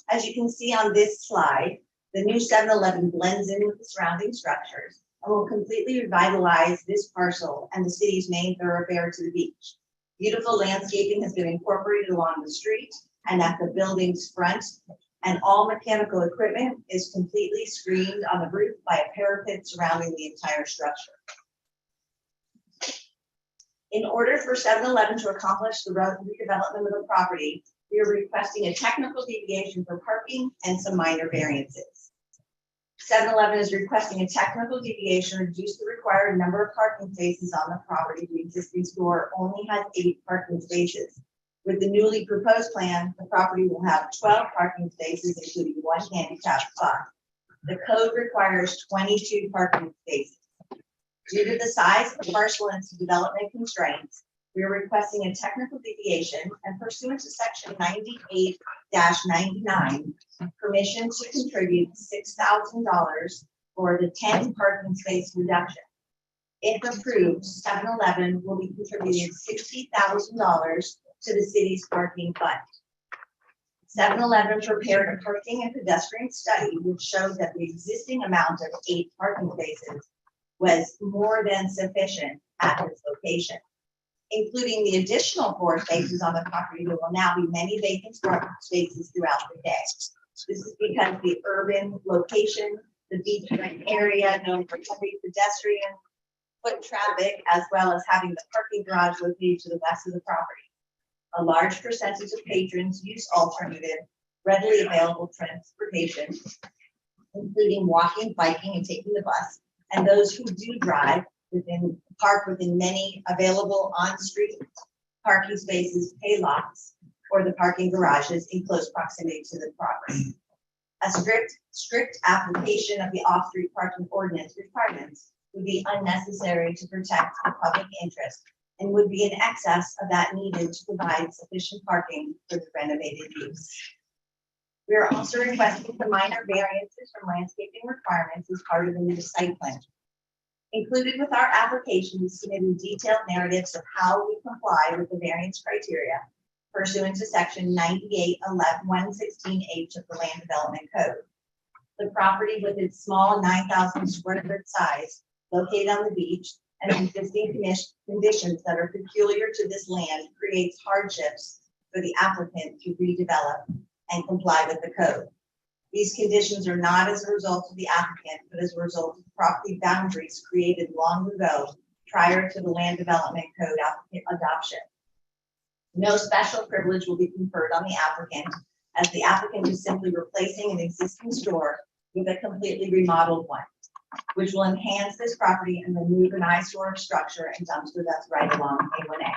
As you can see on this slide, the new 7-Eleven blends in with the surrounding structures and will completely revitalize this parcel and the city's main thoroughfare to the beach. Beautiful landscaping has been incorporated along the street and at the building's front, and all mechanical equipment is completely screened on the roof by a parapet surrounding the entire structure. In order for 7-Eleven to accomplish the redevelopment of the property, we are requesting a technical deviation for parking and some minor variances. 7-Eleven is requesting a technical deviation to reduce the required number of parking spaces on the property. The existing store only has 8 parking spaces. With the newly proposed plan, the property will have 12 parking spaces, including 1 handicap spot. The code requires 22 parking spaces. Due to the size of the parcel and its development constraints, we are requesting a technical deviation and pursuant to section 98-99, permission to contribute $6,000 for the 10 parking space reduction. If approved, 7-Eleven will be contributing $60,000 to the city's parking fund. 7-Eleven prepared a parking and pedestrian study which showed that the existing amount of 8 parking spaces was more than sufficient at this location. Including the additional 4 spaces on the property, there will now be many vacant parking spaces throughout the day. This is because the urban location, the beachfront area known for heavy pedestrian foot traffic, as well as having the parking garage located to the west of the property. A large percentage of patrons use alternative, readily available transportation, including walking, biking, and taking the bus. And those who do drive park within many available on-street parking spaces, pay lots, or the parking garages in close proximity to the property. A strict application of the off-street parking ordinance requirements would be unnecessary to protect the public interest and would be in excess of that needed to provide sufficient parking for the renovated use. We are also requesting some minor variances from landscaping requirements as part of the new site plan. Included with our application, we submitted detailed narratives of how we comply with the variance criteria pursuant to section 98-116H of the Land Development Code. The property with its small 9,000 square foot size located on the beach and existing conditions that are peculiar to this land creates hardships for the applicant to redevelop and comply with the code. These conditions are not as a result of the applicant, but as a result of property boundaries created long ago prior to the Land Development Code adoption. No special privilege will be conferred on the applicant, as the applicant is simply replacing an existing store with a completely remodeled one, which will enhance this property and remove an eyesore structure and dumpster that's right along A1A.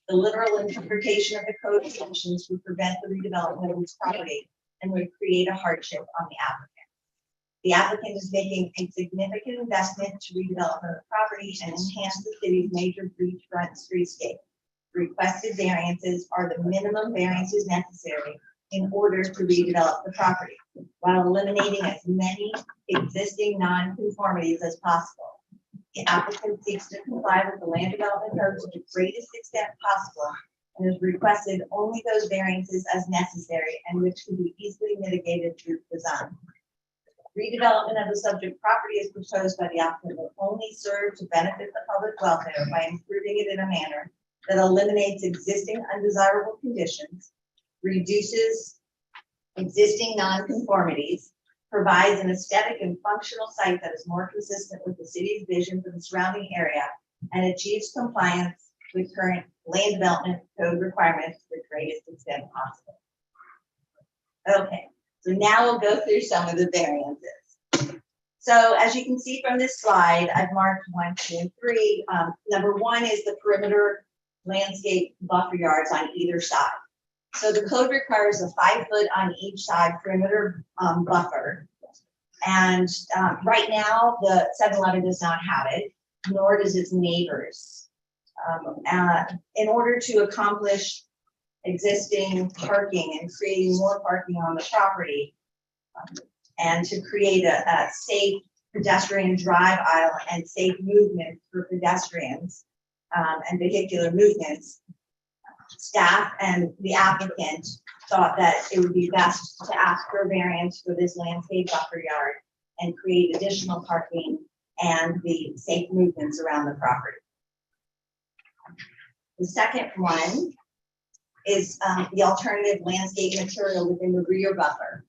The literal interpretation of the code conditions would prevent the redevelopment of this property and would create a hardship on the applicant. The applicant is making a significant investment to redevelop the property and enhance the city's major beachfront streetscape. Requested variances are the minimum variances necessary in order to redevelop the property, while eliminating as many existing non-conformities as possible. The applicant seeks to comply with the Land Development Code to the greatest extent possible and has requested only those variances as necessary and which can be easily mitigated through design. Redevelopment of the subject property is proposed by the applicant will only serve to benefit the public welfare by improving it in a manner that eliminates existing undesirable conditions, reduces existing nonconformities, provides an aesthetic and functional site that is more consistent with the city's vision for the surrounding area, and achieves compliance with current Land Development Code requirements to the greatest extent possible. Okay, so now we'll go through some of the variances. So as you can see from this slide, I've marked 1, 2, and 3. Number 1 is the perimeter landscape buffer yards on either side. So the code requires a 5 foot on each side perimeter buffer. And right now, the 7-Eleven does not have it, nor does its neighbors. In order to accomplish existing parking and creating more parking on the property, and to create a safe pedestrian drive aisle and safe movement for pedestrians and vehicular movements, staff and the applicant thought that it would be best to ask for a variance for this landscape buffer yard and create additional parking and the safe movements around the property. The second one is the alternative landscape material within the rear buffer.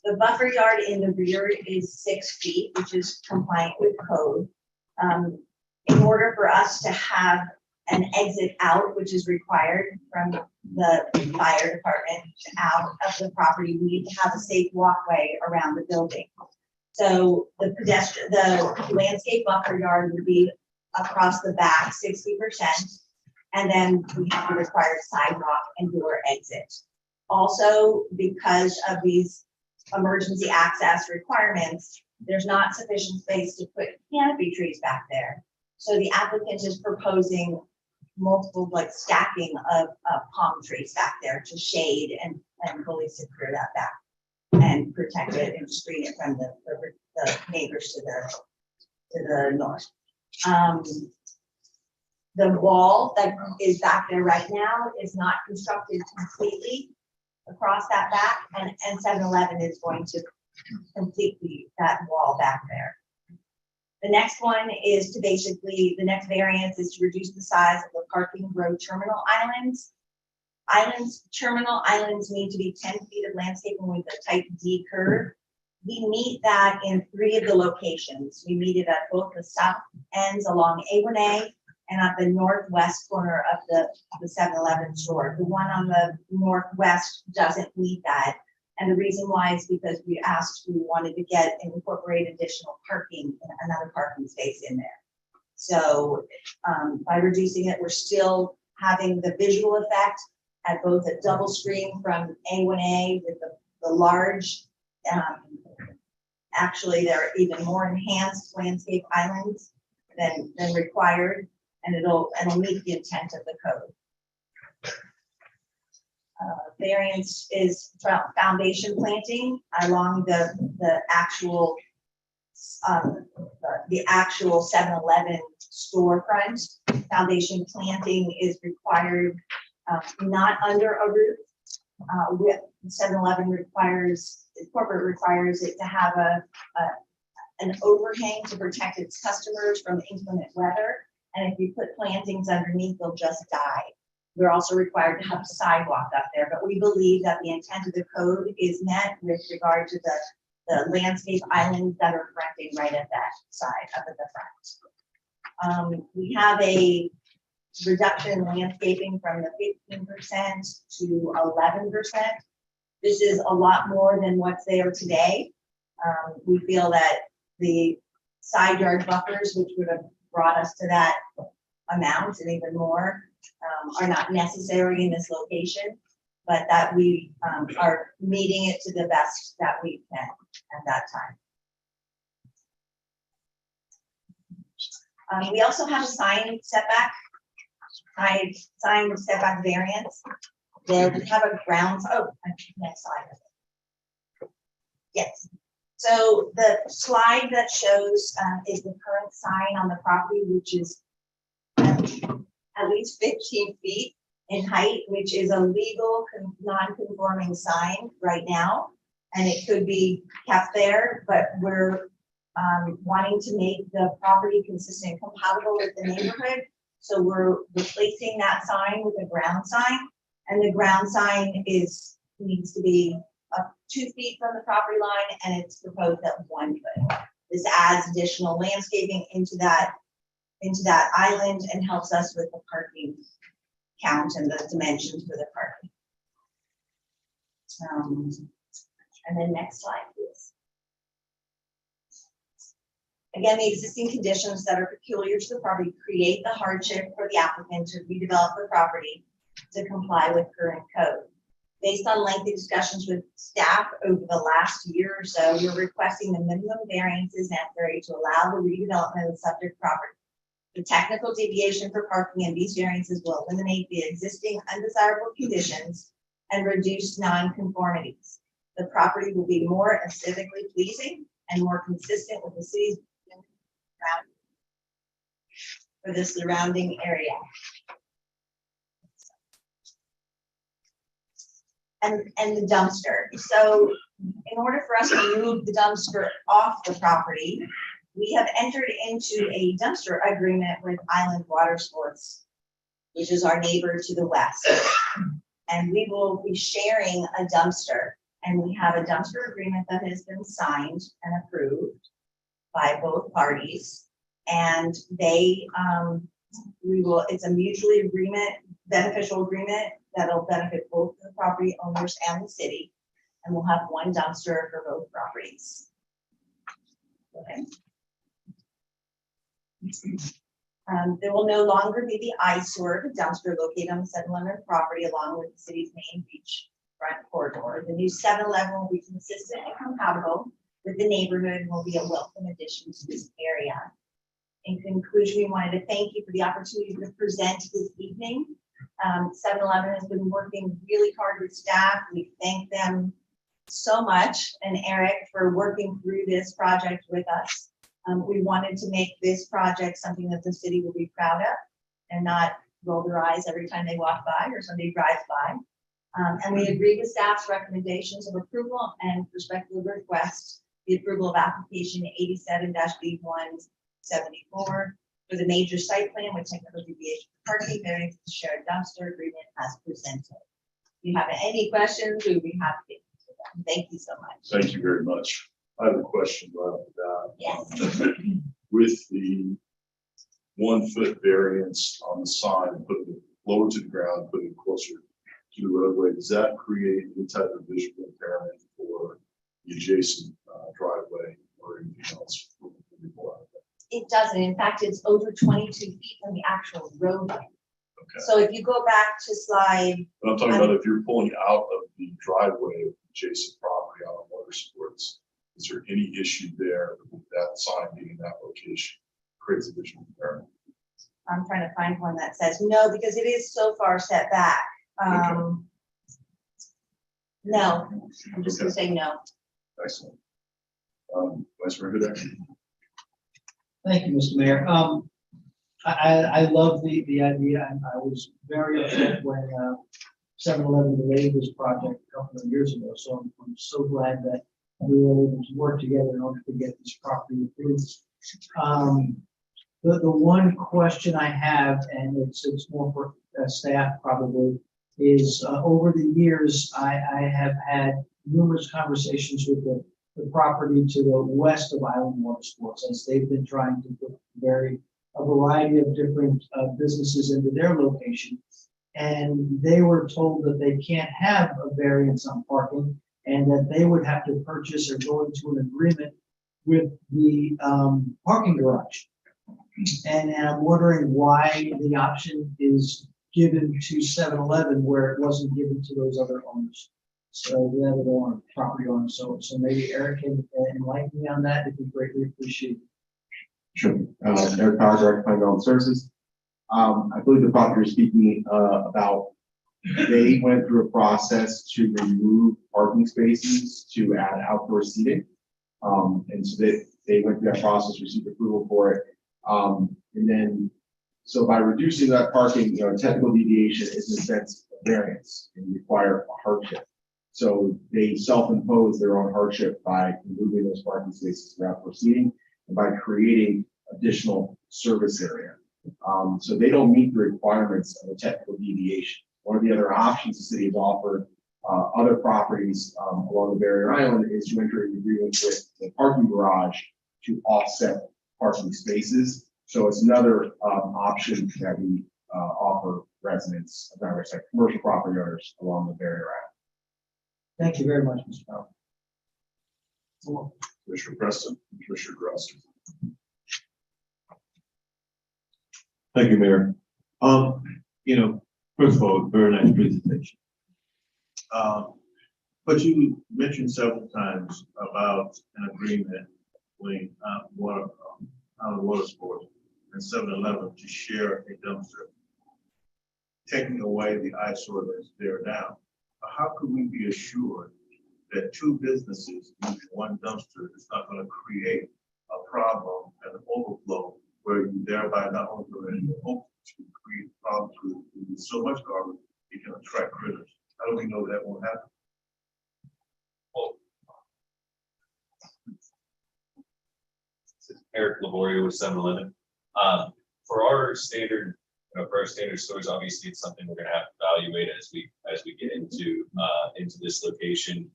The buffer yard in the rear is 6 feet, which is compliant with code. In order for us to have an exit out, which is required from the fire department out of the property, we need to have a safe walkway around the building. So the landscape buffer yard would be across the back 60%, and then we have the required sidewalk and door exit. Also, because of these emergency access requirements, there's not sufficient space to put canopy trees back there. So the applicant is proposing multiple stacking of palm trees back there to shade and fully secure that back and protect it and screen it from the neighbors to the north. The wall that is back there right now is not constructed completely across that back, and 7-Eleven is going to complete that wall back there. The next one is to the next variance is to reduce the size of the parking road terminal islands. Terminal islands need to be 10 feet of landscaping with a type D curve. We meet that in 3 of the locations. We meet it at both the south ends along A1A and at the northwest corner of the 7-Eleven store. The one on the northwest doesn't meet that. And the reason why is because we wanted to get and incorporate additional parking, another parking space in there. So by reducing it, we're still having the visual effect at both a double screen from A1A with the large, actually there are even more enhanced landscape islands than required, and it'll meet the intent of the code. Variance is foundation planting along the actual 7-Eleven storefront. Foundation planting is required, not under a roof. 7-Eleven corporate requires it to have an overhang to protect its customers from inclement weather. And if you put plantings underneath, they'll just die. We're also required to have a sidewalk up there, but we believe that the intent of the code is met with regard to the landscape islands that are fronting right at that side, up at the front. We have a reduction in landscaping from the 15% to 11%. This is a lot more than what's there today. We feel that the side yard buffers, which would have brought us to that amount and even more, are not necessary in this location, but that we are meeting it to the best that we can at that time. We also have a sign setback variance. There we have a grounds. Oh, next slide. Yes. So the slide that shows is the current sign on the property, which is at least 15 feet in height, which is a legal non-conforming sign right now. And it could be kept there, but we're wanting to make the property consistent and compatible with the neighborhood. So we're replacing that sign with a ground sign. And the ground sign needs to be up 2 feet from the property line, and it's proposed at 1 foot. This adds additional landscaping into that island and helps us with the parking count and the dimensions for the parking. And then next slide, please. Again, the existing conditions that are peculiar to the property create the hardship for the applicant to redevelop the property to comply with current code. Based on lengthy discussions with staff over the last year or so, we're requesting the minimum variances necessary to allow the redevelopment of the subject property. The technical deviation for parking and these variances will eliminate the existing undesirable conditions and reduce non-conformities. The property will be more aesthetically pleasing and more consistent with the city's for the surrounding area. And the dumpster. So in order for us to move the dumpster off the property, we have entered into a dumpster agreement with Island Water Sports, which is our neighbor to the west. And we will be sharing a dumpster. And we have a dumpster agreement that has been signed and approved by both parties. And it's a mutually beneficial agreement that'll benefit both the property owners and the city. And we'll have one dumpster for both properties. Okay. There will no longer be the eyesore of a dumpster located on the 7-Eleven property along with the city's main beach front corridor. The new 7-Eleven will be consistent and compatible with the neighborhood and will be a welcome addition to this area. In conclusion, we wanted to thank you for the opportunity to present this evening. 7-Eleven has been working really hard with staff. We thank them so much, and Eric for working through this project with us. We wanted to make this project something that the city will be proud of and not roll their eyes every time they walk by or somebody drives by. And we agree with staff's recommendations of approval and prospective request, the approval of application 87-B174 for the major site plan with technical deviation parking variance to shared dumpster agreement as presented. If you have any questions, we would be happy to answer them. Thank you so much. Thank you very much. I have a question right off the bat. Yes. With the 1 foot variance on the sign and put it lower to the ground, put it closer to the roadway, does that create any type of visual impairment for the adjacent driveway or anything else? It doesn't. In fact, it's over 22 feet from the actual roadway. Okay, So if you go back to slide, but I'm talking about if you're pulling out of the driveway of adjacent property on water sports, is there any issue there with that sign being in that location? Creates a visual impairment. I'm trying to find one that says no, because it is so far set back. No, I'm just gonna say no. Excellent. Vice Mayor Hudak. Thank you, Mr. Mayor. I love the idea, and I was very upset when 7-Eleven delayed this project a couple of years ago. So I'm so glad that we were able to work together in order to get this property approved. The one question I have, and it's more for staff probably, is over the years, I have had numerous conversations with the property to the west of Island Water Sports, as they've been trying to put a variety of different businesses into their location. And they were told that they can't have a variance on parking and that they would have to purchase or go into an agreement with the parking garage. And I'm wondering why the option is given to 7-Eleven where it wasn't given to those other owners. So the other owner, property owner. So maybe Eric can enlighten me on that. It'd be greatly appreciated. Sure. Eric Powers, Director of Planning Development Services. I believe the property you're speaking about, they went through a process to remove parking spaces to add outdoor seating. And so they went through that process, received approval for it. And then, so by reducing that parking, technical deviation is in a sense a variance and require a hardship. So they self-impose their own hardship by removing those parking spaces for outdoor seating and by creating additional service area. So they don't meet the requirements of a technical deviation. One of the other options the city has offered other properties along the barrier island is to enter an agreement with the parking garage to offset parking spaces. So it's another option that we offer residents, commercial property owners along the barrier island. Thank you very much, Mr. Powell. Commissioner Preston, Commissioner Gross. Thank you, Mayor. First of all, very nice presentation. But you mentioned several times about an agreement between Water Sports and 7-Eleven to share a dumpster, taking away the eyesore that's there now. How could we be assured that two businesses using one dumpster is not going to create a problem and an overflow where you thereby not only going to create problems with so much garbage, it can attract critters? How do we know that won't happen? Eric Laborio with 7-Eleven. For our standard, for our standard stores, obviously it's something we're going to have to evaluate as we get into this location.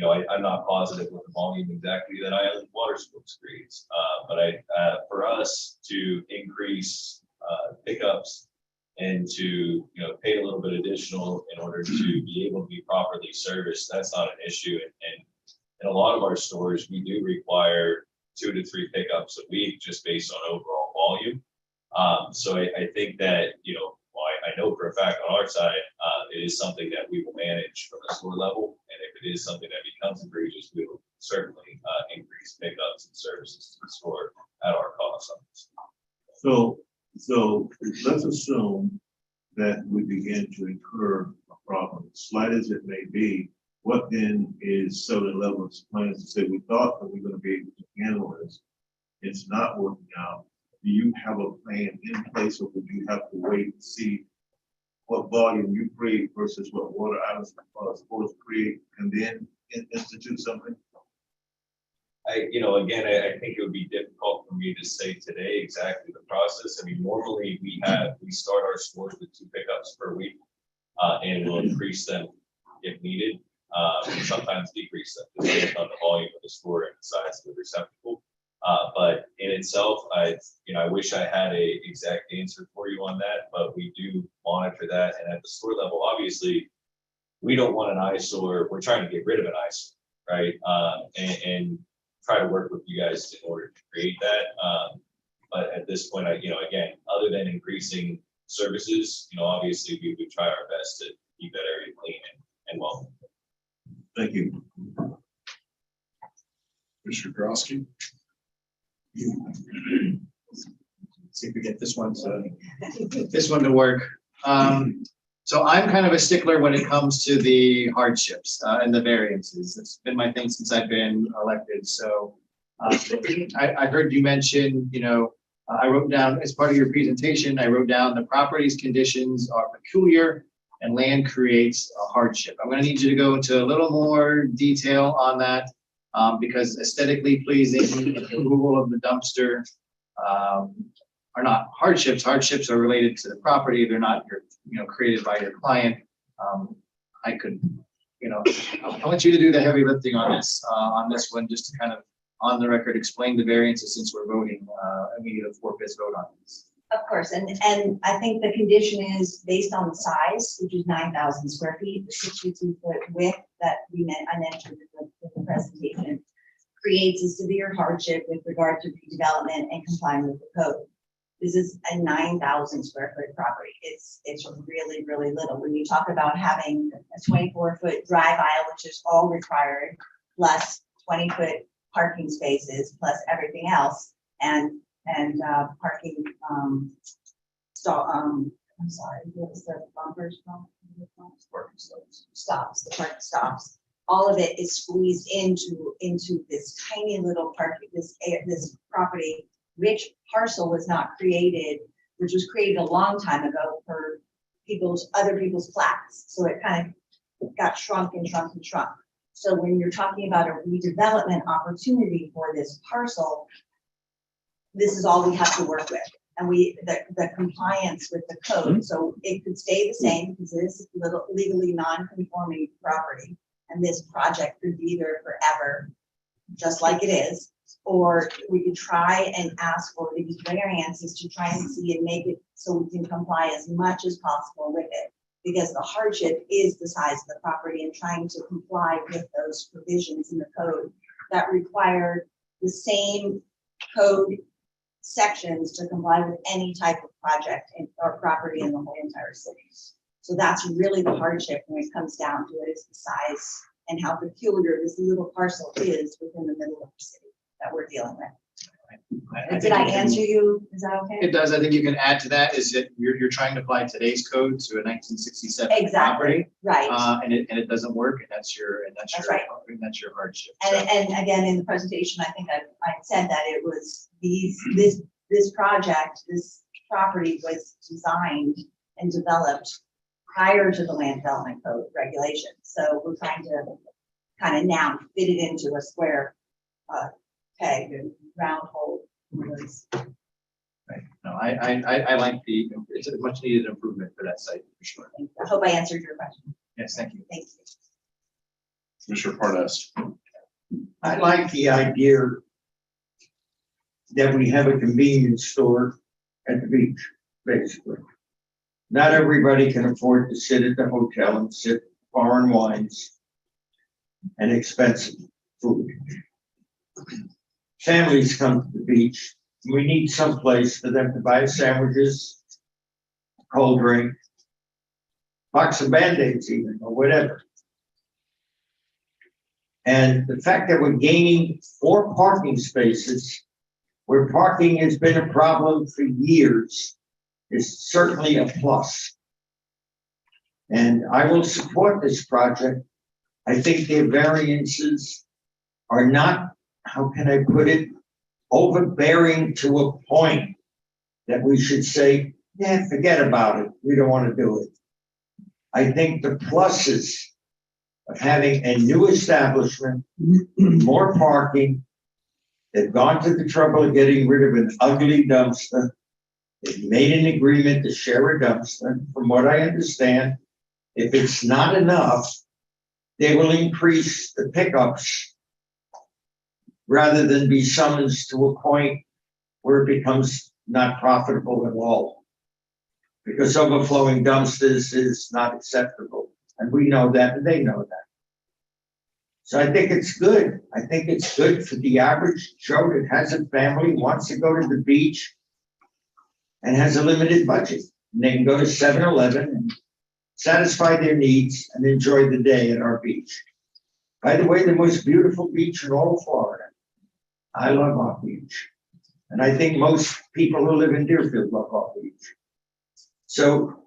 I'm not positive what the volume exactly that Island Water Sports creates, but for us to increase pickups and to pay a little bit additional in order to be able to be properly serviced, that's not an issue. And in a lot of our stores, we do require 2 to 3 pickups a week just based on overall volume. So I think that, I know for a fact on our side, it is something that we will manage from the store level. And if it is something that becomes egregious, we will certainly increase pickups and services to the store at our cost. So let's assume that we begin to incur a problem, slight as it may be. What then is 7-Eleven's plans to say, we thought that we were going to be able to handle this? It's not working out. Do you have a plan in place, or would you have to wait and see what volume you create versus what Water Island Sports create and then institute something? Again, I think it would be difficult for me to say today exactly the process. I mean, normally we start our stores with 2 pickups per week, and we'll increase them if needed. Sometimes decrease them depending on the volume of the store and the size of the receptacle. But in itself, I wish I had a exact answer for you on that, but we do monitor that. And at the store level, obviously, we don't want an eyesore. We're trying to get rid of an eyesore, right? And try to work with you guys in order to create that. But at this point, again, other than increasing services, obviously we would try our best to keep that area clean and well. Thank you. Commissioner Grosky? See if we get this one to work. So I'm kind of a stickler when it comes to the hardships and the variances. It's been my thing since I've been elected. So I heard you mention, I wrote down as part of your presentation, I wrote down the property's conditions are peculiar and land creates a hardship. I'm going to need you to go into a little more detail on that because aesthetically pleasing, the removal of the dumpster are not hardships. Hardships are related to the property. They're not created by your client. I want you to do the heavy lifting on this one, just to kind of on the record explain the variances since we're voting. And we need a 4/5 vote on this. Of course, and I think the condition is based on the size, which is 9,000 square feet, the 62-foot width that I mentioned in the presentation creates a severe hardship with regard to redevelopment and complying with the code. This is a 9,000 square foot property. It's really, really little. When you talk about having a 24-foot drive aisle, which is all required, plus 20-foot parking spaces, plus everything else, and parking I'm sorry, what was the bumpers from? Parking stops. Stops, the parking stops. All of it is squeezed into this tiny little this property, which parcel was not created, which was created a long time ago for other people's flats. So it kind of got shrunk and shrunk and shrunk. So when you're talking about a redevelopment opportunity for this parcel, this is all we have to work with. And the compliance with the code. So it could stay the same because it is legally non-conforming property. And this project could be there forever, just like it is. Or we could try and ask for these variances to try and see and make it so we can comply as much as possible with it. Because the hardship is the size of the property and trying to comply with those provisions in the code that require the same code sections to comply with any type of project or property in the whole entire city. So that's really the hardship when it comes down to it, is the size and how peculiar this little parcel is within the middle of the city that we're dealing with. Did I answer you? Is that okay? It does. I think you can add to that is that you're trying to apply today's code to a 1967 property. Exactly, right. And it doesn't work, and that's your right. hardship. And again, in the presentation, I think I said that it was this project, this property was designed and developed prior to the land development code regulations. So we're trying to kind of now fit it into a square peg and round hole. Right. No, I like it's a much needed improvement for that site for sure. I hope I answered your question. Yes, thank you. Thank you. Commissioner Parnas? I like the idea that we have a convenience store at the beach, basically. Not everybody can afford to sit at the hotel and sip foreign wines and expensive food. Families come to the beach. We need some place for them to buy sandwiches, cold drink, box of Band-Aids even, or whatever. And the fact that we're gaining 4 parking spaces where parking has been a problem for years is certainly a plus. And I will support this project. I think their variances are not, how can I put it, overbearing to a point that we should say, yeah, forget about it. We don't want to do it. I think the pluses of having a new establishment, more parking, they've gone to the trouble of getting rid of an ugly dumpster. They've made an agreement to share a dumpster. From what I understand, if it's not enough, they will increase the pickups rather than be summoned to a point where it becomes not profitable at all. Because overflowing dumpsters is not acceptable, and we know that, and they know that. So I think it's good. I think it's good for the average Joe that has a family, wants to go to the beach, and has a limited budget. And they can go to 7-Eleven and satisfy their needs and enjoy the day at our beach. By the way, the most beautiful beach in all of Florida. I love our beach. And I think most people who live in Deerfield love our beach. So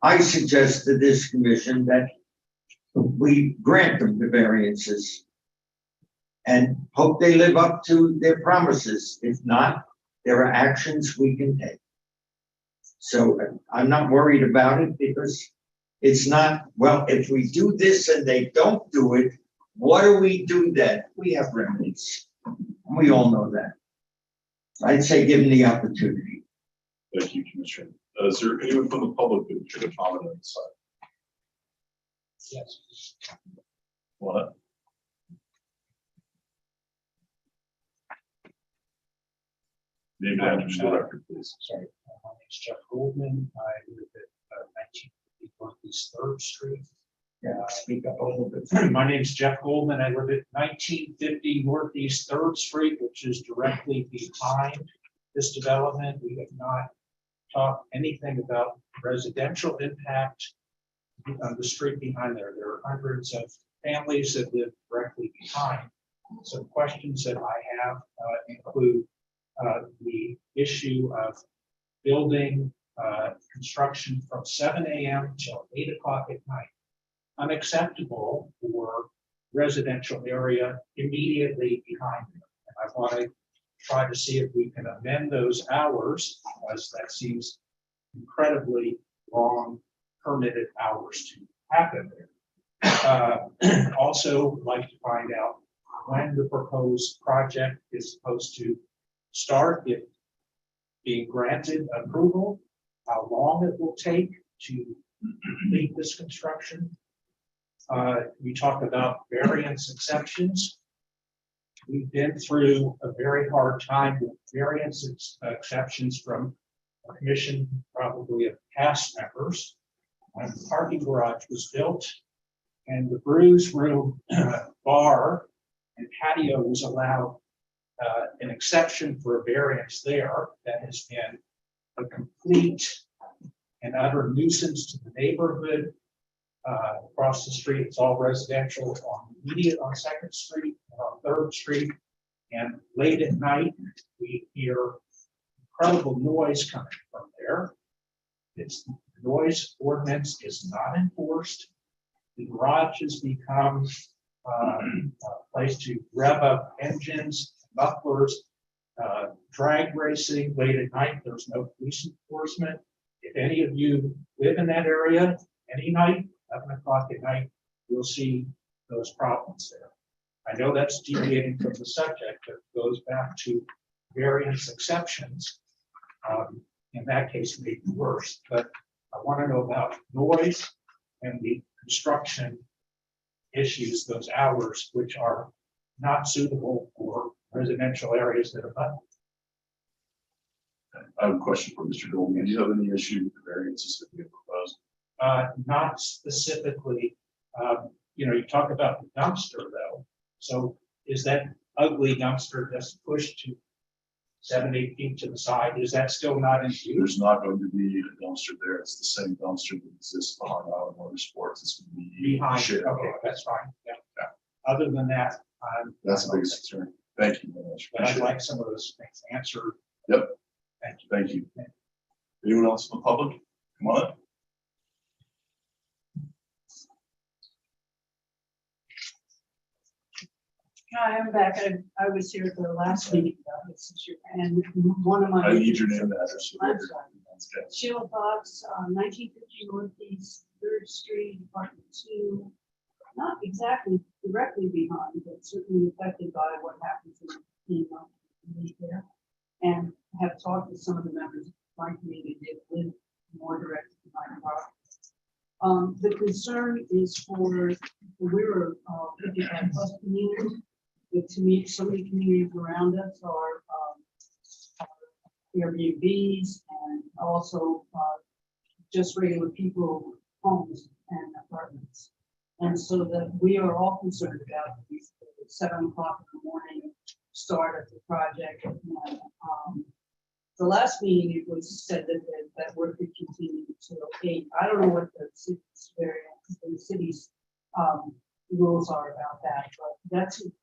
I suggest to this commission that we grant them the variances and hope they live up to their promises. If not, there are actions we can take. So I'm not worried about it because it's not, well, if we do this and they don't do it, what do we do then? We have remedies. We all know that. I'd say give them the opportunity. Thank you, Commissioner. Is there anyone from the public who should comment on this side? Yes. What? Name and address for the record, please. Sorry, my name's Jeff Goldman. I live at 1950 Northeast 3rd Street. Speak up a little bit. My name's Jeff Goldman. I live at 1950 Northeast 3rd Street, which is directly behind this development. We have not talked anything about residential impact on the street behind there. There are hundreds of families that live directly behind. Some questions that I have include the issue of building construction from 7 a.m. till 8 o'clock at night. Unacceptable for residential area immediately behind them. And I want to try to see if we can amend those hours, because that seems incredibly long permitted hours to happen there. Also like to find out when the proposed project is supposed to start, if being granted approval, how long it will take to complete this construction. We talk about variance exceptions. We've been through a very hard time with variance exceptions from a commission, probably of past members. When the parking garage was built and the Brews Room bar and patio was allowed an exception for a variance there, that has been a complete and utter nuisance to the neighborhood. Across the street, it's all residential on immediate on 2nd Street and on 3rd Street. And late at night, we hear incredible noise coming from there. Its noise ordinance is not enforced. The garage has become a place to rev up engines, mufflers, drag racing late at night. There's no police enforcement. If any of you live in that area, any night, 11 o'clock at night, you'll see those problems there. I know that's deviating from the subject, but it goes back to variance exceptions. In that case, maybe worse, but I want to know about noise and the construction issues, those hours, which are not suitable for residential areas that are abundant. I have a question for Mr. Goldman. Do you have any issue with the variances that we have proposed? Not specifically. You talk about the dumpster though. So is that ugly dumpster just pushed to 7-8 feet to the side? Is that still not in use? There's not going to be a dumpster there. It's the same dumpster that exists behind Island Motorsports. It's going to be Behind, shared. okay, that's fine. Yeah. Other than that, That's the biggest concern. Thank you very much. but I'd Appreciate it. like some of those things answered. Yep. Thank you. Thank you. Anyone else in the public? Come on up. Hi, I'm back. I was here for the last meeting, and one of my. I need your name and address. for the I'm record. sorry. Okay. Sheila Fox, 1950 Northeast 3rd Street, Apartment 2. Not exactly directly behind, but certainly affected by what happens in there. And have talked to some of the members of my community that live more directly behind the property. The concern is for, we're a 55+ community. so many communities around us are Airbnbs and also just regular people, homes and apartments. And so that we are all concerned about these 7 o'clock in the morning start of the project. And, the last meeting, it was said that work could continue until 8. I don't know what the city's rules are about that, but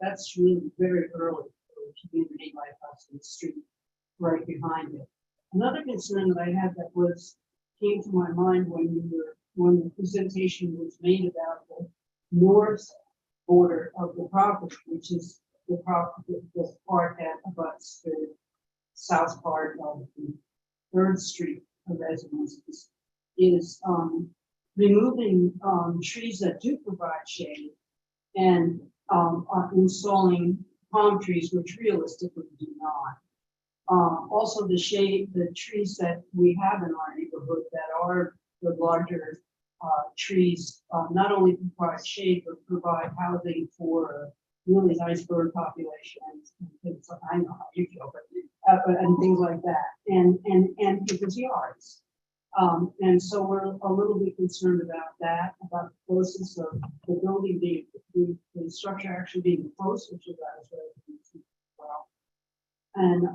that's really very early for a community like us in the street right behind it. Another concern that I had that came to my mind when the presentation was made about the north border of the property, which is the part that abuts the south part of the 3rd Street residences, is removing trees that do provide shade and installing palm trees, which realistically do not. Also, the trees that we have in our neighborhood that are the larger trees, not only provide shade, but provide housing for a really nice bird population and things. I know how you feel, but and things like that, and people's yards. And so we're a little bit concerned about that, about the closeness of the building being, the structure actually being close, which is well. And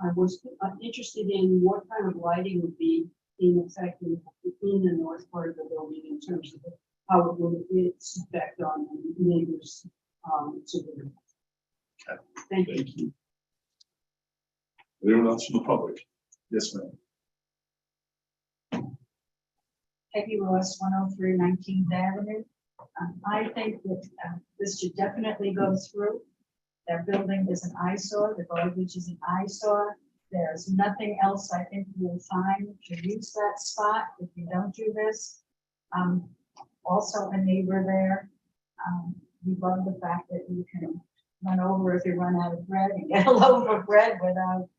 I was interested in what kind of lighting would be in effect in the north part of the building in terms of how it would its effect on the neighbors to the north. Thank you. Thank you. Anyone else from the public? Yes, ma'am. Peggy Ross, 103 19th Avenue. I think that this should definitely go through. That building is an eyesore, the garbage is an eyesore. There's nothing else I think you'll find to use that spot if you don't do this. Also a neighbor there. We love the fact that you can run over if you run out of bread and get a loaf of bread without,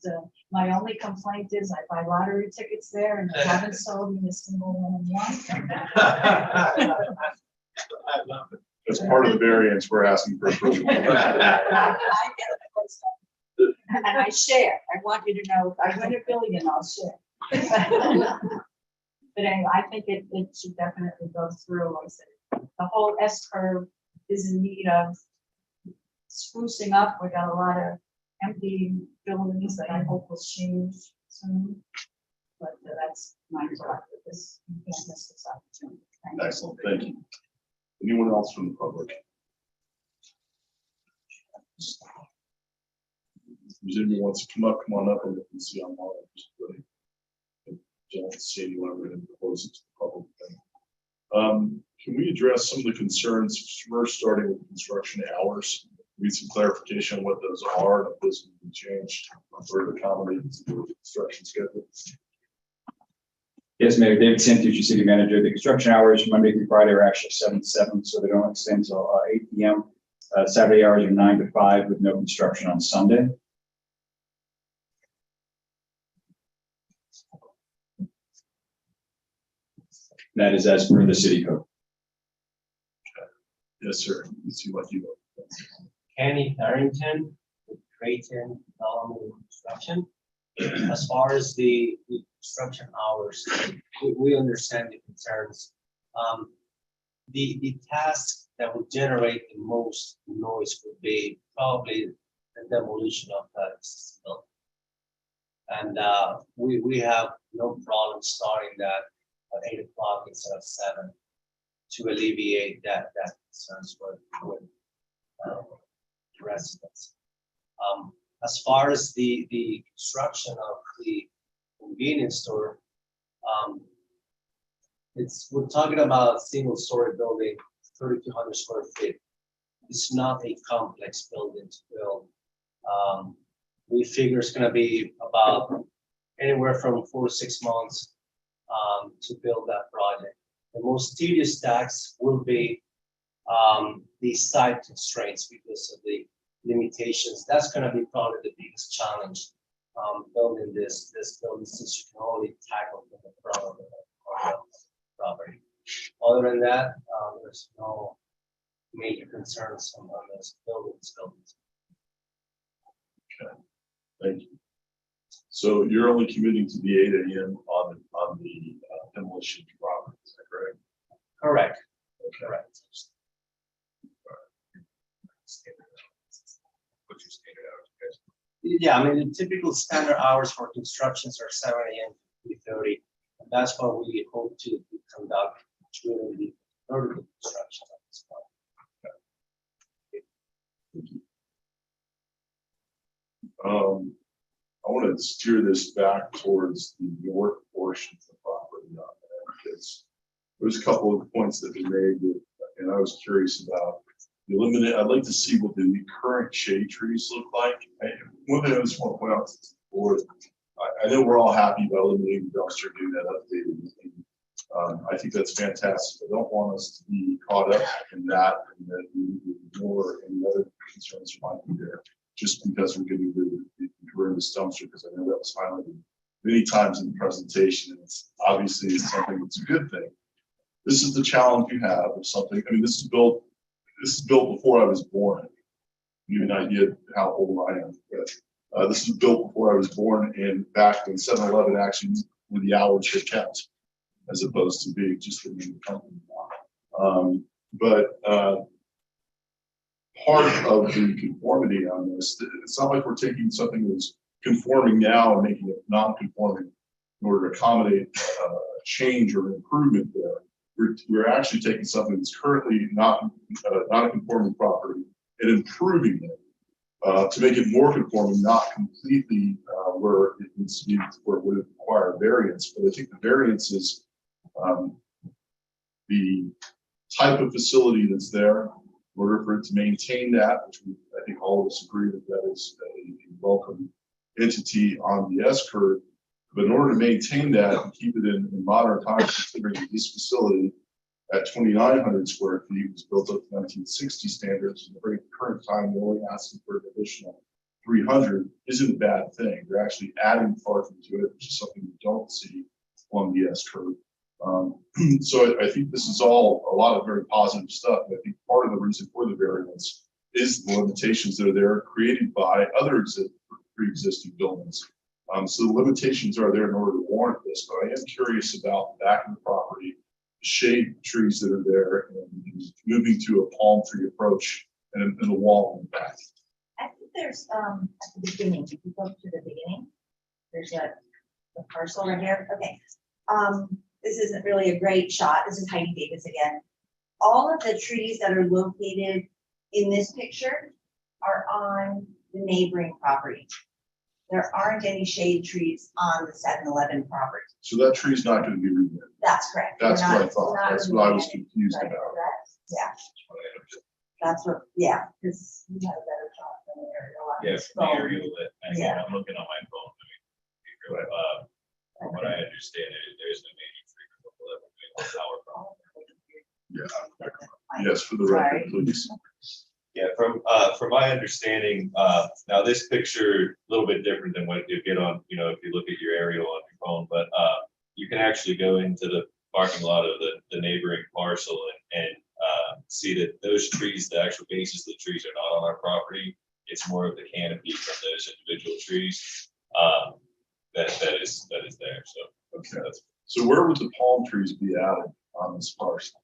my only complaint is I buy lottery tickets there and they haven't sold me a single one in one. As part of the variance, we're asking for approval. I get it. And I share. I want you to know, if I win $1 billion, I'll share. But anyway, I think it should definitely go through. Like I said, the whole S curve is in need of sprucing up. We got a lot of empty buildings that I hope will change soon. But that's my thought with this. You can't miss this opportunity. Thank you. Excellent, thank you. Anyone else from the public? If anyone wants to come on up and we can see online. Just really, don't see anyone we're going to close it to the public. Can we address some of the concerns first, starting with construction hours? We need some clarification on what those are and if this can be changed for the accommodate the construction schedule. Yes, Mayor David Santucci, City Manager. The construction hours Monday through Friday are actually 7 to 7, so they don't extend until 8 p.m. Saturday hours are 9 to 5 with no construction on Sunday. That is as per the city code. Yes, sir. Let's see what you know. Kenny Darrington with Creighton Development and Construction. As far as the construction hours, we understand the concerns. The task that would generate the most noise would be probably the demolition of that building. And we have no problem starting that at 8 o'clock instead of 7 to alleviate that concerns with residents. As far as the construction of the convenience store, we're talking about a single-story building, 3,200 square feet. It's not a complex building to build. We figure it's going to be about anywhere from 4 to 6 months to build that project. The most tedious task will be the site constraints because of the limitations. That's going to be probably the biggest challenge building this building, since you can only tackle from the front of the property. Other than that, there's no major concerns on this building. Thank you. So you're only committing to the 8 AM on the demolition property, is that correct? Correct. Correct. What's your standard hours, guys? Yeah, I mean, the typical standard hours for constructions are 7 AM to 3:30. And that's what we hope to conduct during the vertical construction at this point. I want to steer this back towards the north portion of the property on there, because there's a couple of points that we made that, and I was curious about. I'd like to see what the current shade trees look like. One thing I just want to point out to the board, I know we're all happy about eliminating the dumpster, doing that updated. I think that's fantastic. I don't want us to be caught up in that, and that we ignore any other concerns might be there, just because we're getting rid of the horrendous dumpster, because I know that was highlighted many times in the presentation. And it's obviously something that's a good thing. This is the challenge you have of something. I mean, this is built before I was born. You have an idea how old I am. But, this was built before I was born, and back when 7-Eleven actually were the hours they kept, as opposed to being just the main company. Part of the conformity on this, it's not like we're taking something that's conforming now and making it non-conforming in order to accommodate change or improvement there. We're actually taking something that's currently not a conforming property and improving it to make it more conforming, not completely where it needs to be, where it would require variance. But I think the variance is the type of facility that's there. In order for it to maintain that, which I think all of us agree that is a welcome entity on the S curve. But in order to maintain that and keep it in modern times, considering that this facility at 2,900 square feet was built up to 1960 standards, and the current time we're only asking for an additional 300 isn't a bad thing. They're actually adding parking to it, which is something you don't see on the S curve. So I think this is all a lot of very positive stuff. I think part of the reason for the variance is the limitations that are there created by other pre-existing buildings. So the limitations are there in order to warrant this, but I am curious about the back of the property, the shade trees that are there, and moving to a palm tree approach and a wall in the back. I think there's, at the beginning, if you go to the beginning, there's a parcel right here. Okay. This isn't really a great shot. This is Heidi Davis again. All of the trees that are located in this picture are on the neighboring property. There aren't any shade trees on the 7-Eleven property. So that tree's not going to be removed. That's correct. That's We're what I not- thought. we're not That's what I was removing confused it. about. Correct. Yeah, that's what, yeah, because we had a better shot than the aerial. on Yes, this the phone. aerial that, I mean, Yeah. I'm looking on my phone. I mean, from what I understand, there's no major tree removal that would be on power problem. Yes, for the record, please. Yeah, from my understanding, now this picture, a little bit different than what you get on, if you look at your aerial on your phone, but, you can actually go into the parking lot of the neighboring parcel and see that those trees, the actual bases of the trees are not on our property. It's more of the canopy from those individual trees, that is there, so. Okay. So where would the palm trees be added on this parcel?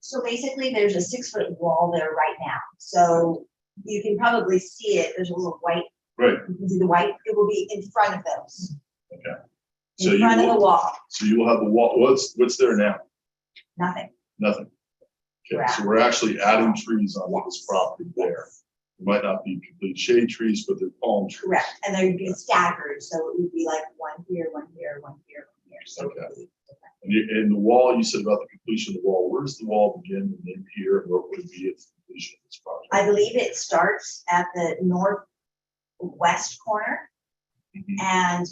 So basically, there's a 6-foot wall there right now. So you can probably see it. There's a little white. Right. You can see the white. It will be in front of those. Okay. So In you front of the will, wall. so you will have the wall. What's there now? Nothing. Nothing. Okay, Correct. so we're actually adding trees on this property there. It might not be complete shade trees, but they're palm trees. Correct. And they'd be staggered. So it would be like one here, one here, one here, one here. So it would be- And the wall, you said about the completion of the wall, where does the wall begin and end here, and what would it be at the completion of this project? I believe it starts at the northwest corner. And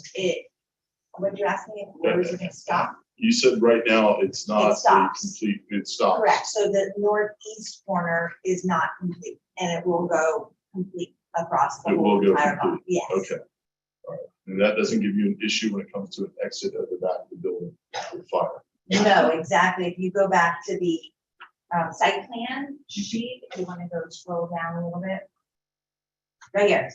what did you ask me? Where is it going to stop? You said right now it's not It a stops. complete, it stops. Correct. So the northeast corner is not complete and it will go complete across the It will whole go entire complete. block. Yes. Okay. All right. And that doesn't give you an issue when it comes to an exit at the back of the building with fire. No, exactly. If you go back to the site plan sheet, if you want to go scroll down a little bit. Right here.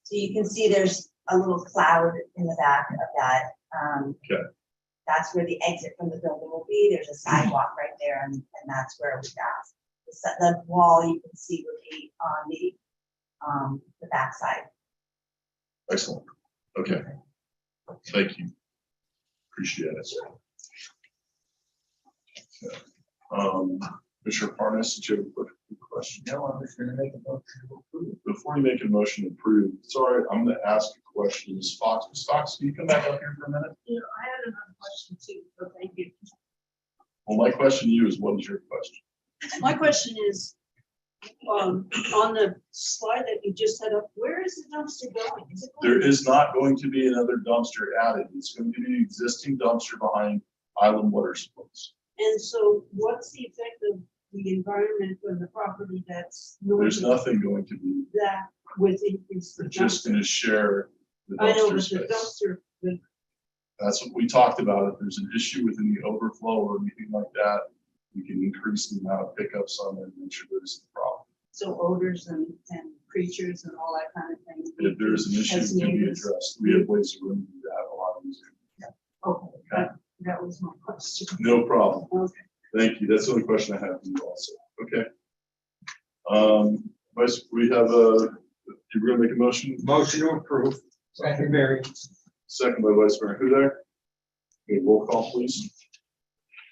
So you can see there's a little cloud in the back of that. Okay. That's where the exit from the building will be. There's a sidewalk right there, and that's where we got. The wall you can see would be on the backside. Excellent. Okay. Thank you. Appreciate it. Okay. Commissioner Parnas, did you have a quick question? No, I'm just gonna make a motion to approve. Before you make a motion to approve, sorry, I'm gonna ask a question. Ms. Fox, can you come back up here for a minute? You know, I had another question too, so thank you. Well, my question to you is, what is your question? My question is, on the slide that you just set up, where is the dumpster going? Is it going? There is not going to be another dumpster added. It's going to be an existing dumpster behind Island Water Sports. And so what's the effect of the environment or the property that's north There's of nothing going to be, that with increased? we're just going to share the I know, dumpster but the space. dumpster, the That's what we talked about. If there's an issue with any overflow or anything like that, we can increase the amount of pickups on there and make sure there isn't a problem. so odors and creatures and all that kind of thing. If there is an issue, As it can be neighbors. addressed. We have ways to remedy that a lot easier. Okay, that was my question. No problem. Okay. Thank you. That's the only question I have for you also. Okay. We have you're gonna make a motion? Motion to approve. Second, Mary. Second by Vice Mayor Hudak. Okay, roll call, please.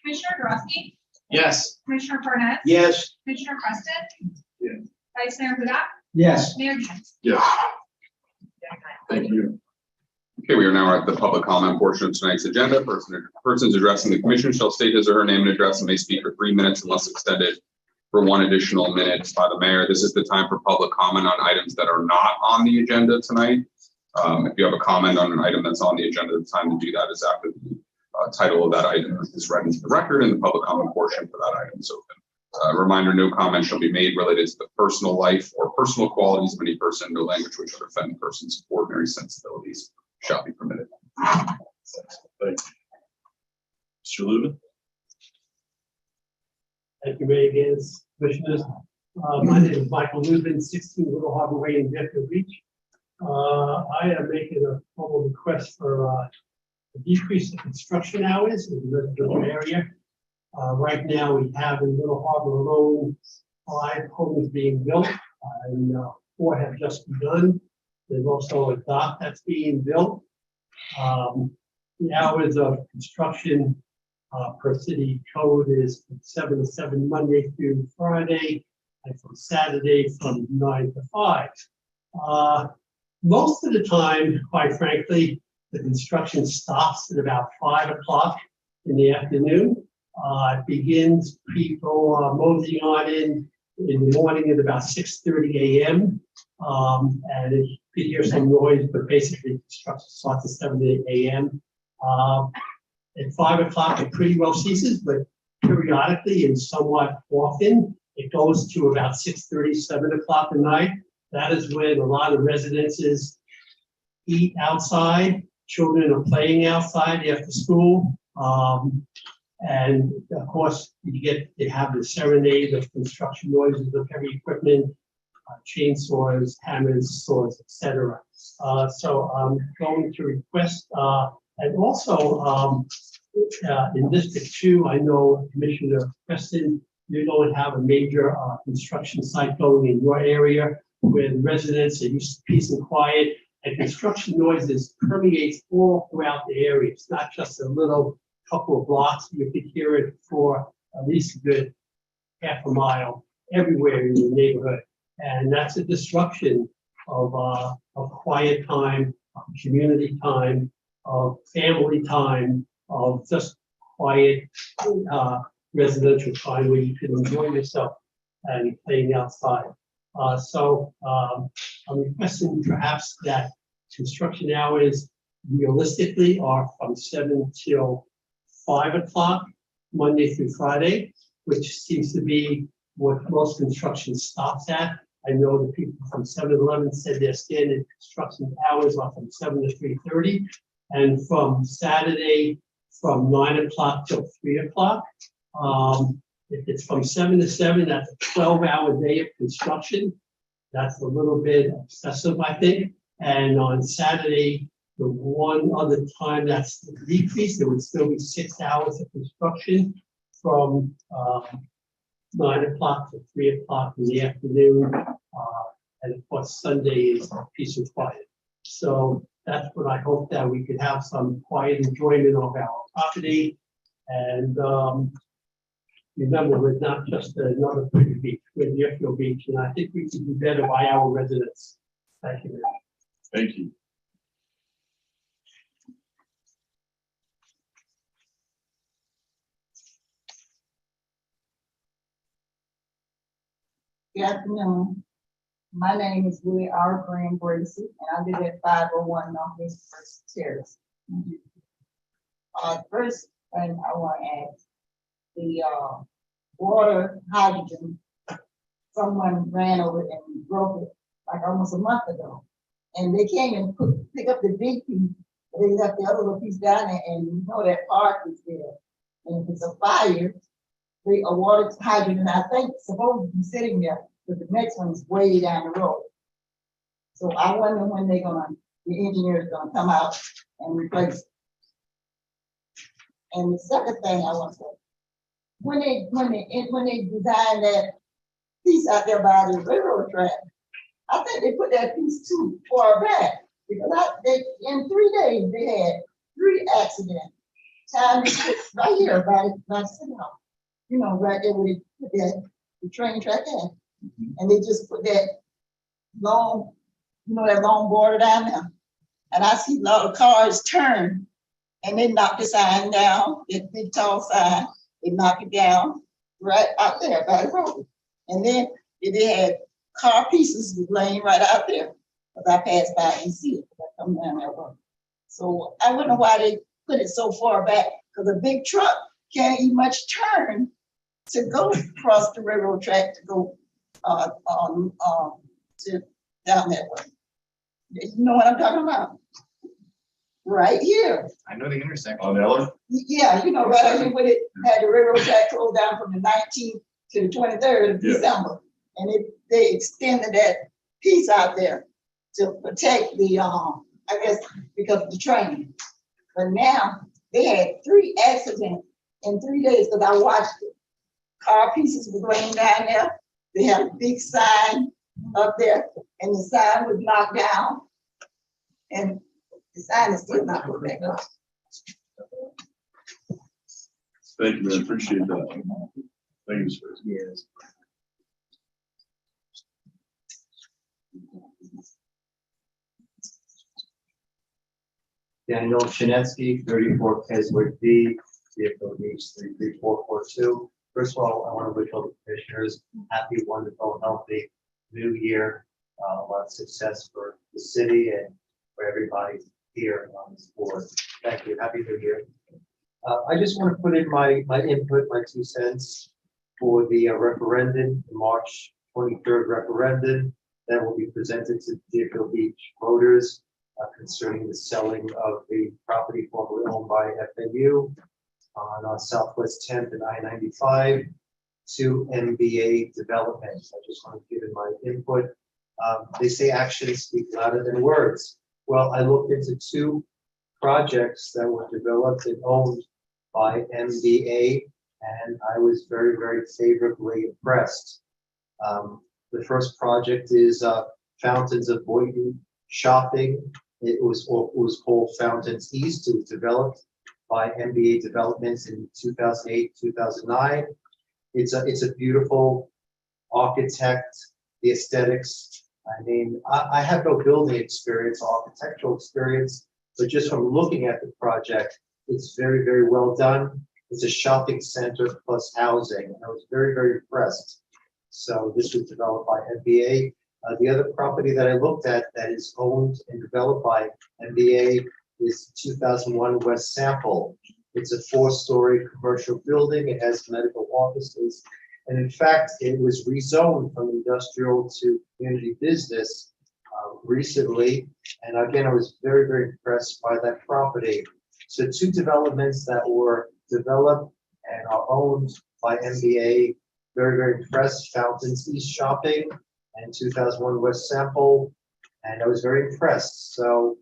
Commissioner Drosky, Yes. Commissioner Parnas, Yes. Commissioner Preston. Yeah. Vice Mayor Huda, Yes. Mayor Gant. Yes. Thank you. Okay, we are now at the public comment portion of tonight's agenda. Persons addressing the commission shall state his or her name and address and may speak for 3 minutes unless extended for 1 additional minute by the mayor. This is the time for public comment on items that are not on the agenda tonight. If you have a comment on an item that's on the agenda, the time to do that is after the title of that item is read into the record and the public comment portion for that item is open. Reminder, no comment shall be made related to the personal life or personal qualities of any person. No language which would offend persons' ordinary sensibilities shall be permitted. Thank you. Mr. Lubin? Thank you, Mayor Gans, Commissioners. My name is Michael Lubin, 16 Little Harbor Way in Deerfield Beach. I am making a formal request for a decrease in construction hours in the residential area. Right now, we have in Little Harbor alone 5 homes being built, and 4 have just begun. There's also a dock that's being built. The hours of construction per city code is from 7 to 7 Monday through Friday, and from Saturday from 9 to 5. Most of the time, quite frankly, the construction stops at about 5 o'clock in the afternoon. It begins, people moseying on in the morning at about 6:30 a.m. And you could hear some noise, but basically construction starts at 7 a.m. At 5 o'clock, it pretty well ceases, but periodically and somewhat often, it goes to about 6:30, 7 o'clock at night. That is when a lot of residences eat outside. Children are playing outside after school. And of course, you have the serenade of construction noises of heavy equipment, chainsaws, hammers, saws, etc. So I'm going to request, and also in District 2, I know Commissioner Preston, you don't have a major construction site going in your area where the residents are used to peace and quiet, and construction noises permeates all throughout the area. It's not just a little couple of blocks. You could hear it for at least a good half a mile everywhere in the neighborhood. And that's a disruption of quiet time, of community time, of family time, of just quiet residential time where you can enjoy yourself and playing outside. So I'm requesting perhaps that construction hours realistically are from 7 till 5 o'clock, Monday through Friday, which seems to be what most construction stops at. I know the people from 7-Eleven said their standard construction hours are from 7 to 3:30, and from Saturday from 9 o'clock till 3 o'clock. If it's from 7 to 7, that's a 12-hour day of construction. That's a little bit excessive, I think. And on Saturday, the one other time that's decreased, there would still be 6 hours of construction from 9 o'clock to 3 o'clock in the afternoon. And of course, Sunday is peace and quiet. So that's what I hope, that we could have some quiet enjoyment of our property. And remember, we're not just another pretty beach, we're Deerfield Beach, and I think we can do better by our residents. Thank you. Thank you. Good afternoon. My name is Louis R. Graham Bracy, and I live at 501 Northeast First Terrace. First thing I want to ask, the water hydrogen, someone ran over it and broke it like almost a month ago. And they came and pick up the big piece, but they left the other little piece down there, and you know that part is there. And if it's a fire, a water hydrant, I think, supposed to be sitting there, but the next one is way down the road. So I wonder when the engineer's gonna come out and replace it. And the second thing I want to say, when they designed that piece out there by the railroad track, I think they put that piece too far back, because in 3 days they had 3 accidents. Time right here by the city hall. You know, right there where they put the train track in. And they just put that long, that long border down there. And I see a lot of cars turn, and they knock the sign down, that big tall sign, they knock it down right out there by the road. And then they had car pieces laying right out there. But I passed by and see it, because I come down that road. So I wonder why they put it so far back, because a big truck can't even much turn to go across the railroad track to go to down that way. You know what I'm talking about? Right here. I know the intersection. On Eller? Yeah, you know, right here when it had the railroad track closed down from the 19th to the 23rd of Yeah. December. And they extended that piece out there to protect the, I guess, because of the train. But now they had 3 accidents in 3 days, because I watched it. Car pieces were laying down there. They had a big sign up there, and the sign was knocked down. And the sign is still not put back up. Thank you, man. Appreciate that. Thank you, sir. Yes. Daniel Shinetsky, 34 Keswick B, Deerfield Beach 33442. First of all, I want to wish all the commissioners happy, wonderful, healthy new year. A lot of success for the city and for everybody here on this board. Thank you. Happy New Year. I just want to put in my input, my 2 cents for the referendum, the March 23rd referendum that will be presented to Deerfield Beach voters concerning the selling of the property formerly owned by FAU on Southwest 10th and I-95 to MBA Development. I just want to give in my input. They say actions speak louder than words. Well, I looked into 2 projects that were developed and owned by MBA, and I was very, very favorably impressed. The first project is Fountains of Boynton Shopping. It was called Fountains East. It was developed by MBA Developments in 2008, 2009. It's a beautiful architect, the aesthetics. I mean, I have no building experience, architectural experience, but just from looking at the project, it's very, very well done. It's a shopping center plus housing, and I was very, very impressed. So this was developed by MBA. The other property that I looked at that is owned and developed by MBA is 2001 West Sample. It's a 4-story commercial building. It has medical offices. And in fact, it was rezoned from industrial to community business recently. And again, I was very, very impressed by that property. So 2 developments that were developed and are owned by MBA. Very, very impressed. Fountains East Shopping and 2001 West Sample. And I was very impressed. So,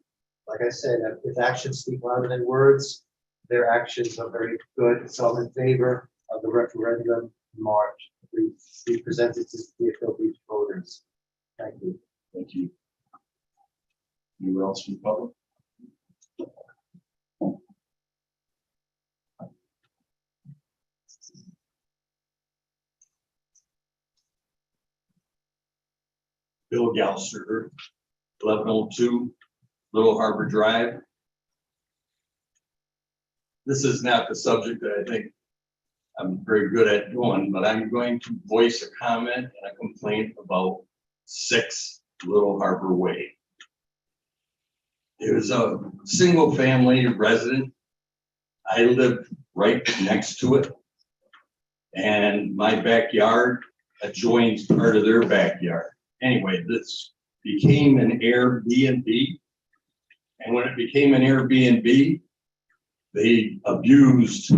like I said, if actions speak louder than words, their actions are very good. So I'm in favor of the referendum in March. We presented to Deerfield Beach voters. Thank you. Thank you. Anyone else from the public? Bill Galster, 1102 Little Harbor Drive. This is not the subject that I think I'm very good at doing, but I'm going to voice a comment and a complaint about 6 Little Harbor Way. It was a single family resident. I lived right next to it. And my backyard adjoins part of their backyard. Anyway, this became an Airbnb. And when it became an Airbnb, they abused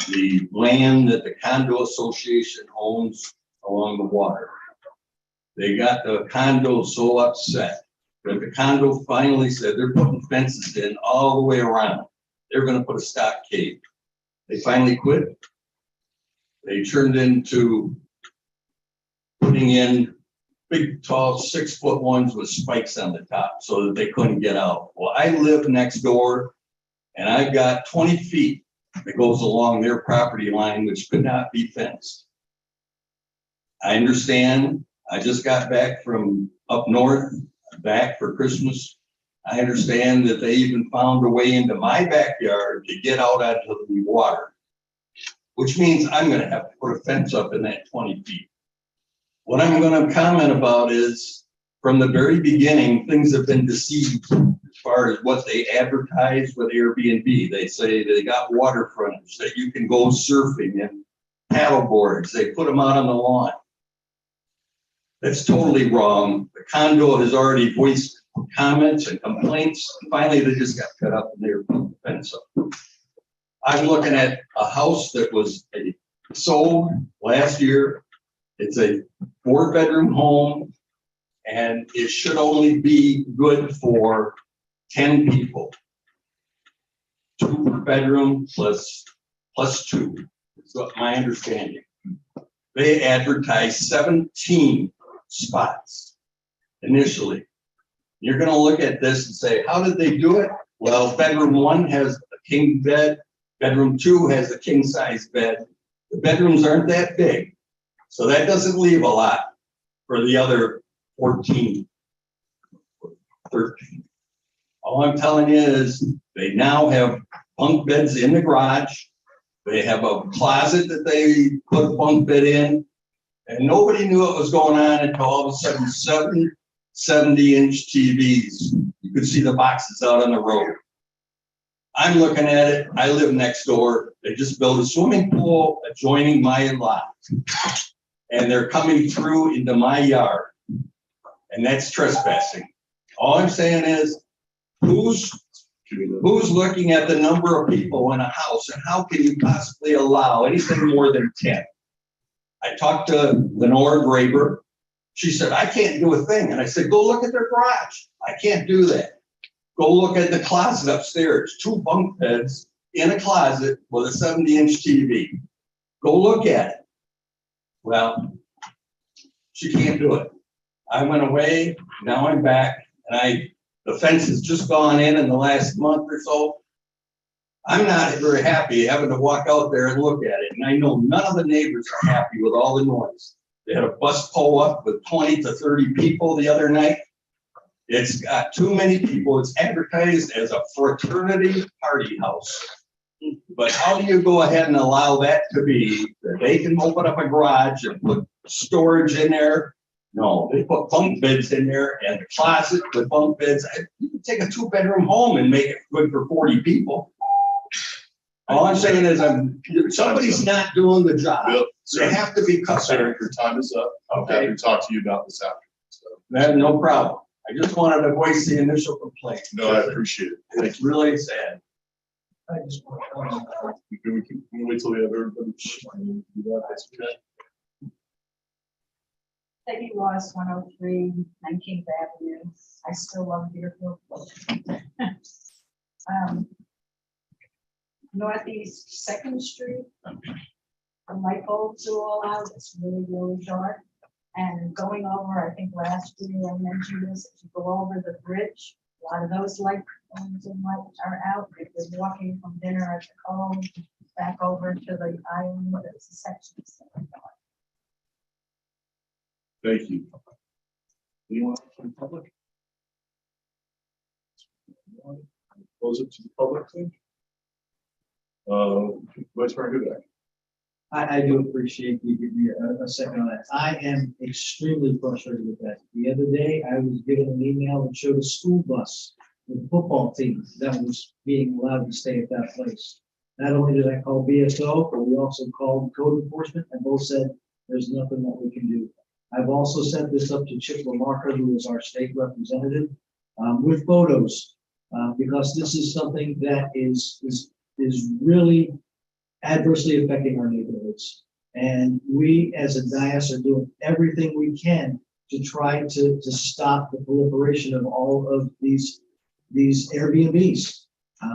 the land that the condo association owns along the water. They got the condo so upset that the condo finally said they're putting fences in all the way around. They're gonna put a stockade. They finally quit. They turned into putting in big, tall, 6-foot ones with spikes on the top so that they couldn't get out. Well, I live next door and I've got 20 feet that goes along their property line, which could not be fenced. I understand. I just got back from up north, back for Christmas. I understand that they even found a way into my backyard to get out onto the water, which means I'm gonna have to put a fence up in that 20 feet. What I'm gonna comment about is, from the very beginning, things have been deceived as far as what they advertise with Airbnb. They say they got water frontage, that you can go surfing and paddle boards. They put them out on the lawn. That's totally wrong. The condo has already voiced comments and complaints. Finally, they just got cut up and they were putting the fence up. I'm looking at a house that was sold last year. It's a 4-bedroom home and it should only be good for 10 people. 2 per bedroom plus 2. That's what my understanding. They advertised 17 spots initially. You're gonna look at this and say, how did they do it? Well, bedroom 1 has a king bed. Bedroom 2 has a king size bed. The bedrooms aren't that big. So that doesn't leave a lot for the other 14, 13. All I'm telling you is they now have bunk beds in the garage. They have a closet that they put a bunk bed in. And nobody knew what was going on until all of a sudden 7 70-inch TVs. You could see the boxes out on the road. I'm looking at it. I live next door. They just built a swimming pool adjoining my lot. And they're coming through into my yard. And that's trespassing. All I'm saying is, who's looking at the number of people in a house and how can you possibly allow anything more than 10? I talked to Lenore Graber. She said, I can't do a thing. And I said, go look at their garage. I can't do that. Go look at the closet upstairs, 2 bunk beds in a closet with a 70-inch TV. Go look at it. Well, she can't do it. I went away, now I'm back, and the fence has just gone in the last month or so. I'm not very happy having to walk out there and look at it, and I know none of the neighbors are happy with all the noise. They had a bus pull up with 20 to 30 people the other night. It's got too many people. It's advertised as a fraternity party house. But how do you go ahead and allow that to be, that they can open up a garage and put storage in there? No, they put bunk beds in there and a closet with bunk beds. You can take a 2-bedroom home and make it good for 40 people. All I'm saying is somebody's not doing the job. Bill, They have to be cut. Sir, your time is up. I'm happy to talk to you about this after. So. That's no problem. I just wanted to voice the initial complaint. No, I appreciate it. Thank It's really sad. I just want to Can we wait till we have everybody? Do that? That's okay. Peggy Ross, 103 19th Avenue. I still love Deerfield. Northeast Second Street. The light bulbs are all out. It's really, really dark. And going over, I think last year I mentioned this, if you go over the bridge, a lot of those light bulbs and lights are out. If you're walking from dinner at the Cove back over to the island, there's a section. Thank you. Anyone from the public? Close it to the public, please. Vice Mayor Hudak. I do appreciate you giving me a second on that. I am extremely frustrated with that. The other day, I was given an email that showed a school bus with a football team that was being allowed to stay at that place. Not only did I call BSO, but we also called code enforcement, and both said there's nothing that we can do. I've also sent this up to Chip Lamarca, who is our state representative, with photos, because this is something that is really adversely affecting our neighborhoods. And we as a dais are doing everything we can to try to stop the proliferation of all of these Airbnbs.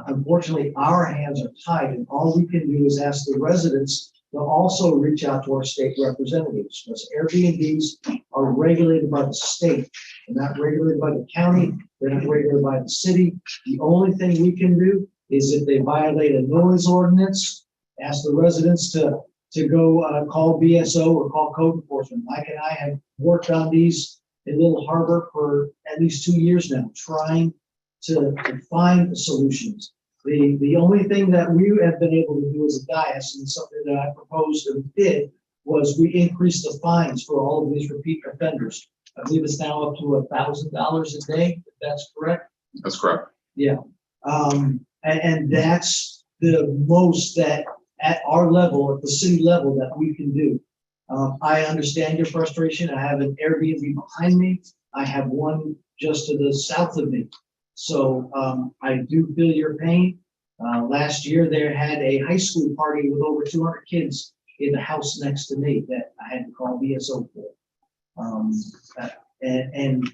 Unfortunately, our hands are tied, and all we can do is ask the residents to also reach out to our state representatives, because Airbnbs are regulated by the state. They're not regulated by the county. They're not regulated by the city. The only thing we can do is if they violate a noise ordinance, ask the residents to go call BSO or call code enforcement. Mike and I have worked on these in Little Harbor for at least 2 years now, trying to find solutions. The only thing that we have been able to do as a dais, and something that I proposed and did, was we increased the fines for all of these repeat offenders. I believe it's now up to $1,000 a day, if that's correct. That's correct. Yeah. And that's the most that at our level, at the city level, that we can do. I understand your frustration. I have an Airbnb behind me. I have one just to the south of me. So I do feel your pain. Last year, there had a high school party with over 200 kids in the house next to me that I had to call BSO for. And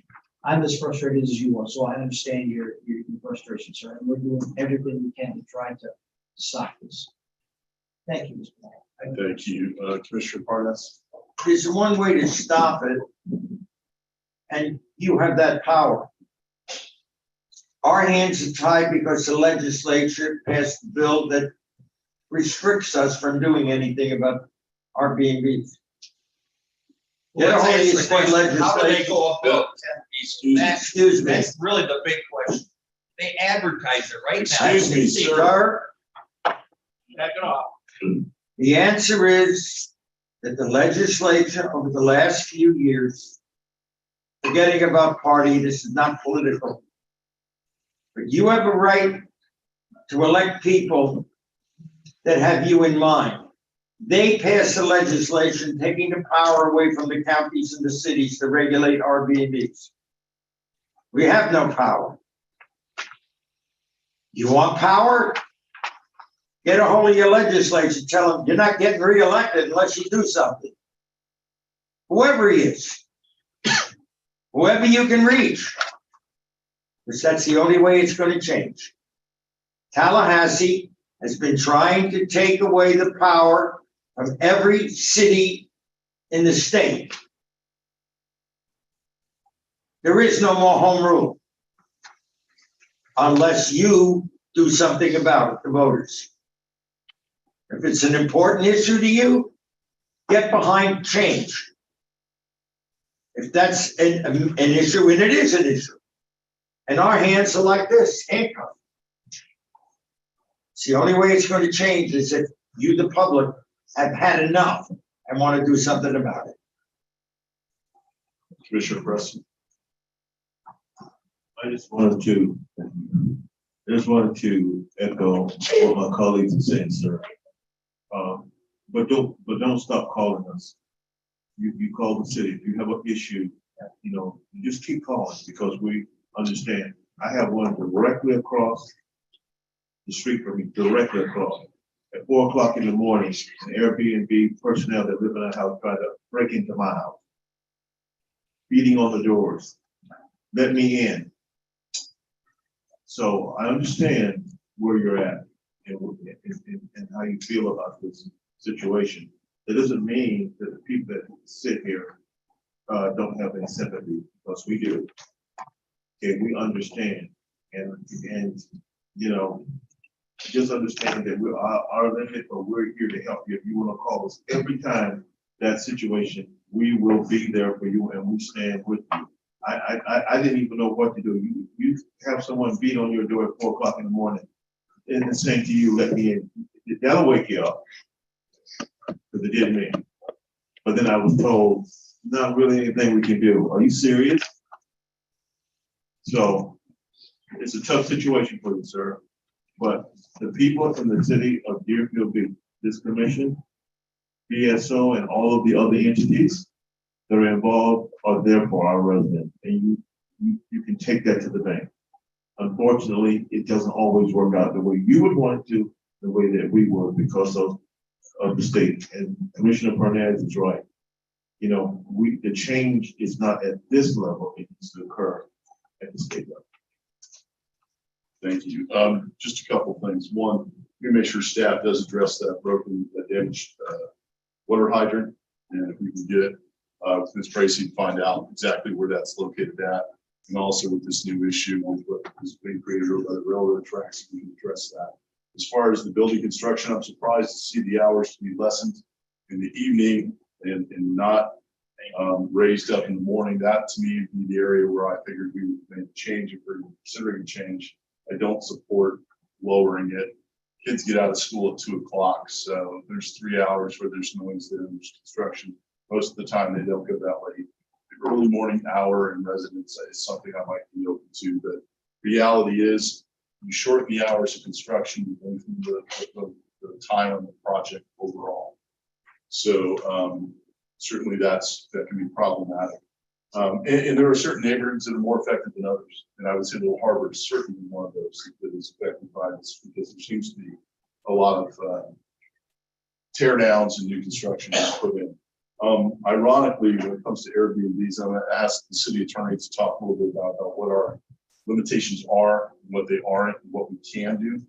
I'm as frustrated as you are, so I understand your frustration, sir. And we're doing everything we can to try to stop this. Thank you, Mr. Mayor. Thank you, Commissioner Parnas. There's one way to stop it, and you have that power. Our hands are tied because the legislature passed a bill that restricts us from doing anything about Airbnbs. Well, How do they legislation? go about Excuse me. That's really the big question. They advertise it right now. Excuse me, sir. Back it off. The answer is that the legislature over the last few years, forgetting about party, this is not political, but you have a right to elect people that have you in mind. They pass the legislation taking the power away from the counties and the cities to regulate Airbnbs. We have no power. You want power? Get a hold of your legislature, tell them you're not getting reelected unless you do something. Whoever he is, whoever you can reach, because that's the only way it's going to change. Tallahassee has been trying to take away the power from every city in the state. There is no more home rule unless you do something about it, the voters. If it's an important issue to you, get behind change. If that's an issue, and it is an issue, and our hands are like this, handcuffed. It's the only way it's going to change is if you, the public, have had enough and want to do something about it. Commissioner Preston. I just wanted to echo what my colleagues are saying, sir. But don't stop calling us. You call the city. If you have an issue, you just keep calling because we understand. I have one directly across the street from me, directly across. At 4 o'clock in the morning, an Airbnb personnel that live in a house try to break into my house. beating on the doors. Let me in. So I understand where you're at and how you feel about this situation. It doesn't mean that the people that sit here don't have any sympathy, because we do. Okay, we understand, and you know, just understand that we are our limit, but we're here to help you. If you want to call us every time that situation, we will be there for you, and we stand with you. I didn't even know what to do. You have someone beat on your door at 4 o'clock in the morning, and saying to you, "Let me in." That'll wake you up, because it did me. But then I was told, not really anything we can do. Are you serious? So it's a tough situation for you, sir. But the people from the city of Deerfield Beach, this commission, BSO, and all of the other entities that are involved are there for our residents. And you can take that to the bank. Unfortunately, it doesn't always work out the way you would want it to, the way that we would, because of the state. And Commissioner Parnas is right. You know, the change is not at this level, it needs to occur at the state level. Thank you. Just a couple of things. One, we make sure staff does address that damaged water hydrant, and if we can get with Ms. Tracy, find out exactly where that's located at, and also with this new issue with what is being created over by the railroad tracks, we can address that. As far as the building construction, I'm surprised to see the hours to be lessened in the evening and not raised up in the morning. That to me would be the area where I figured we would make a change if we're considering a change. I don't support lowering it. Kids get out of school at 2 o'clock, so there's 3 hours where there's noise there, there's construction. Most of the time they don't go that late. The early morning hour in residence is something I might be open to, but reality is you shorten the hours of construction, you lengthen the time on the project overall. So certainly that can be problematic. And there are certain neighborhoods that are more affected than others. And I would say Little Harbor is certainly one of those that is affected by this, because there seems to be a lot of tear downs and new construction put in. Ironically, when it comes to Airbnbs, I'm going to ask the city attorney to talk a little bit about what our limitations are, what they aren't, and what we can do.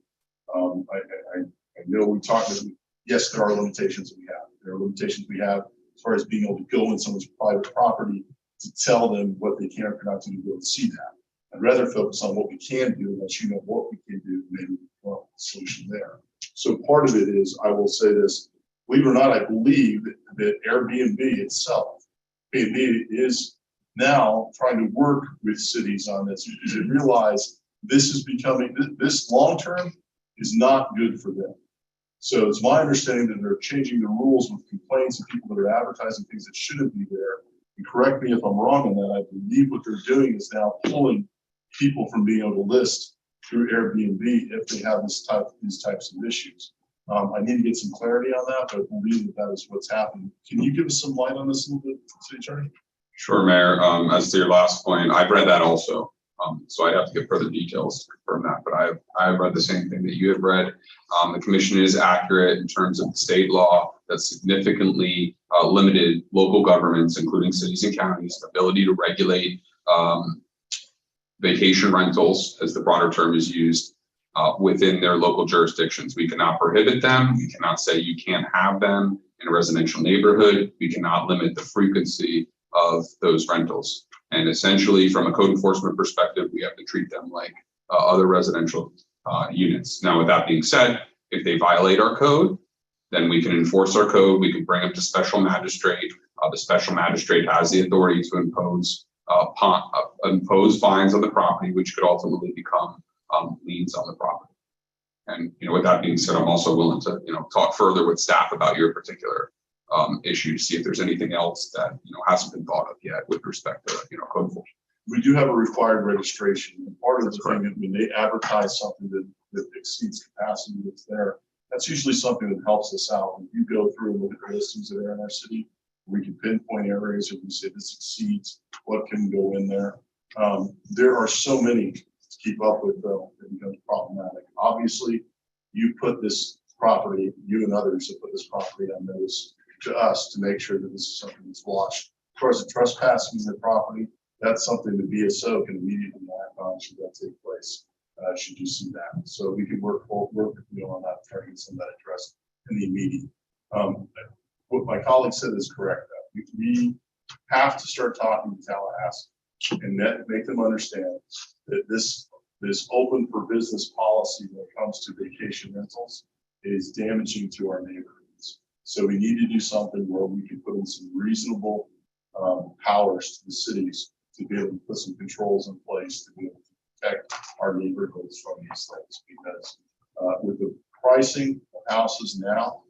I know we talked about, yes, there are limitations that we have. There are limitations we have as far as being able to go in someone's private property to tell them what they can or cannot do to go and see that. I'd rather focus on what we can do, and let you know what we can do, maybe the solution there. So part of it is, I will say this, believe it or not, I believe that Airbnb itself, Airbnb is now trying to work with cities on this, because they realize this is becoming, this long-term is not good for them. So it's my understanding that they're changing the rules with complaints and people that are advertising things that shouldn't be there. And correct me if I'm wrong on that, I believe what they're doing is now pulling people from being able to list through Airbnb if they have these types of issues. I need to get some clarity on that, but I believe that is what's happening. Can you give us some light on this a little bit, City Attorney? Sure, Mayor. As to your last point, I've read that also. So I'd have to get further details to confirm that, but I've read the same thing that you have read. The commission is accurate in terms of the state law that significantly limited local governments, including cities and counties, ability to regulate vacation rentals, as the broader term is used, within their local jurisdictions. We cannot prohibit them. We cannot say you can't have them in a residential neighborhood. We cannot limit the frequency of those rentals. And essentially, from a code enforcement perspective, we have to treat them like other residential units. Now, with that being said, if they violate our code, then we can enforce our code. We can bring them to special magistrate. The special magistrate has the authority to impose fines on the property, which could ultimately become liens on the property. And with that being said, I'm also willing to talk further with staff about your particular issue to see if there's anything else that hasn't been thought of yet with respect to code enforcement. We do have a required registration, and part of the thing is when they advertise something that exceeds capacity that's there, that's usually something that helps us out. When you go through and look at the listings that are in our city, we can pinpoint areas if we say this exceeds what can go in there. There are so many to keep up with, though, it becomes problematic. Obviously, you put this property, you and others have put this property on notice to us to make sure that this is something that's watched far as the trespassing their property, that's something the BSO can immediately act on should that take place. Should you see that. So we can work on that, try to get some of that addressed in the immediate. What my colleague said is correct. We have to start talking to Tallahassee and make them understand that this open for business policy when it comes to vacation rentals is damaging to our neighborhoods. So we need to do something where we can put in some reasonable powers to the cities to be able to put some controls in place to be able to protect our neighborhoods from these things. Because with the pricing of houses now,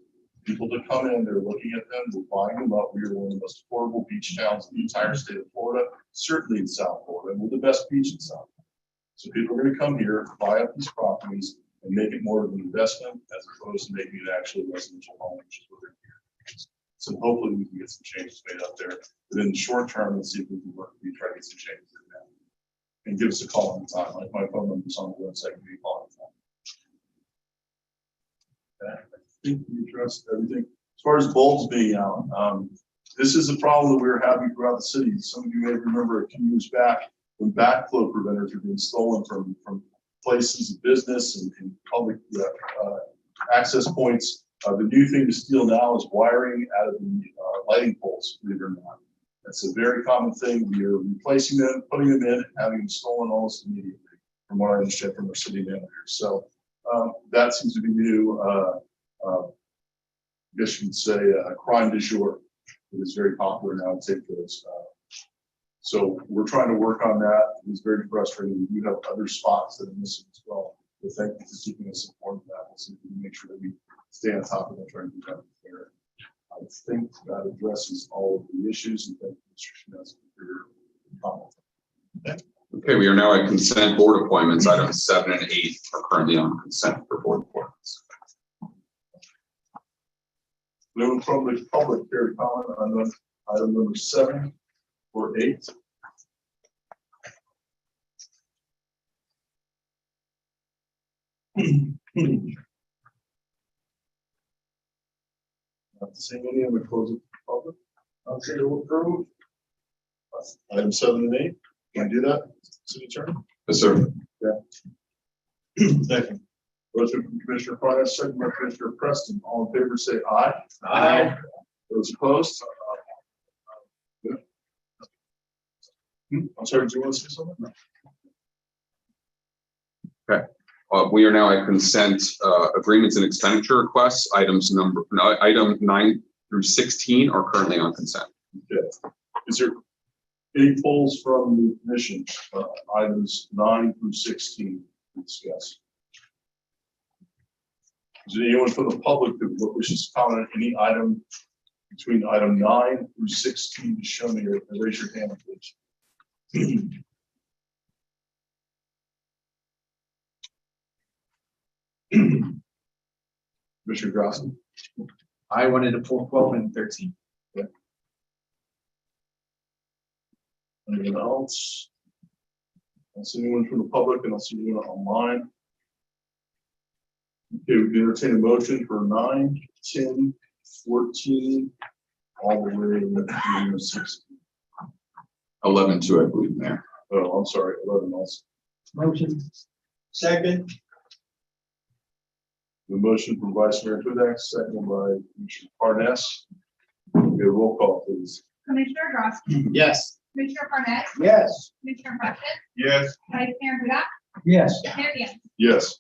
people that come in, they're looking at them, we're buying them up. We are one of the most affordable beach towns in the entire state of Florida, certainly in South Florida, and we're the best beach in South Florida. So people are going to come here, buy up these properties, and make it more of an investment as opposed to making it actually a residential home, which is what they're here. So hopefully we can get some changes made up there. But in the short term, let's see if we can work, we try to get some changes in that. And give us a call anytime. Like my phone number's on the website, give me a call anytime. I think we addressed everything. As far as bulbs being out, this is a problem that we're having throughout the city. Some of you may remember a few years back when backflow preventers were being stolen from places of business and public access points. The new thing to steal now is wiring out of the lighting poles, believe it or not. That's a very common thing. We are replacing them, putting them in, and having them stolen almost immediately, from what I understand from our city manager. So that seems to be new. I guess you could say a crime du jour. It is very popular now to take those. So we're trying to work on that. It's very frustrating. We do have other spots that are missing as well. But thank you for keeping us informed of that. We'll see if we can make sure that we stay on top of that, trying to do that there. I think that addresses all of the issues, and thank you, Mr. Shinesky, for your comment. Okay, we are now at consent board appointments. Items 7 and 8 are currently on consent for board appointments. No public care comment on item number 7 or 8. Not seeing any, I'm going to close it to the public. I'll say to approve. Item 7 and 8. Can I do that, City Attorney? Yes, sir. Yeah. Thank you. Motion from Commissioner Fryas, second by Commissioner Preston. All in favor, say aye. Aye. Those opposed? I'm sorry, do you want to say something? Okay. We are now at consent agreements and expenditure requests. Item 9 through 16 are currently on consent. Okay. Is there any polls from the commission? Items 9 through 16 to discuss. Is there anyone from the public that wishes to comment on any item between item 9 through 16 to show me or raise your hand, please? Commissioner Grossi. I wanted to pull 12 and 13. Okay. Anyone else? I don't see anyone from the public, and I don't see anyone online. Okay, we can entertain a motion for 9, 10, 14, all the way to 16. 11 too, I believe, Mayor. Oh, I'm sorry, 11 also. Motion. Second. The motion from Vice Mayor Hudak, second by Commissioner Parnas. Get a roll call, please. Commissioner Grosky. Yes. Commissioner Parnas. Yes. Commissioner Preston. Yes. Vice Mayor Huda. Yes. Mayor Dan. Yes.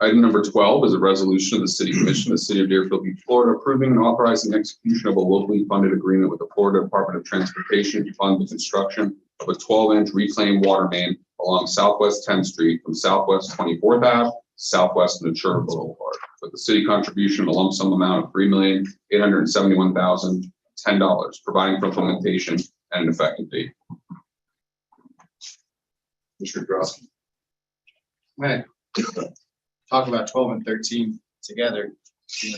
Item number 12 is a resolution of the City Commission of the City of Deerfield Beach, Florida, approving and authorizing execution of a locally funded agreement with the Florida Department of Transportation to fund the construction of a 12-inch reclaimed water main along Southwest 10th Street from Southwest 24th Ave, Southwest Natura Boulevard, with the city contribution of a lump sum amount of $3,871,010, providing for implementation and an effective date. Mr. Grosky. I'm gonna talk about 12 and 13 together. Can you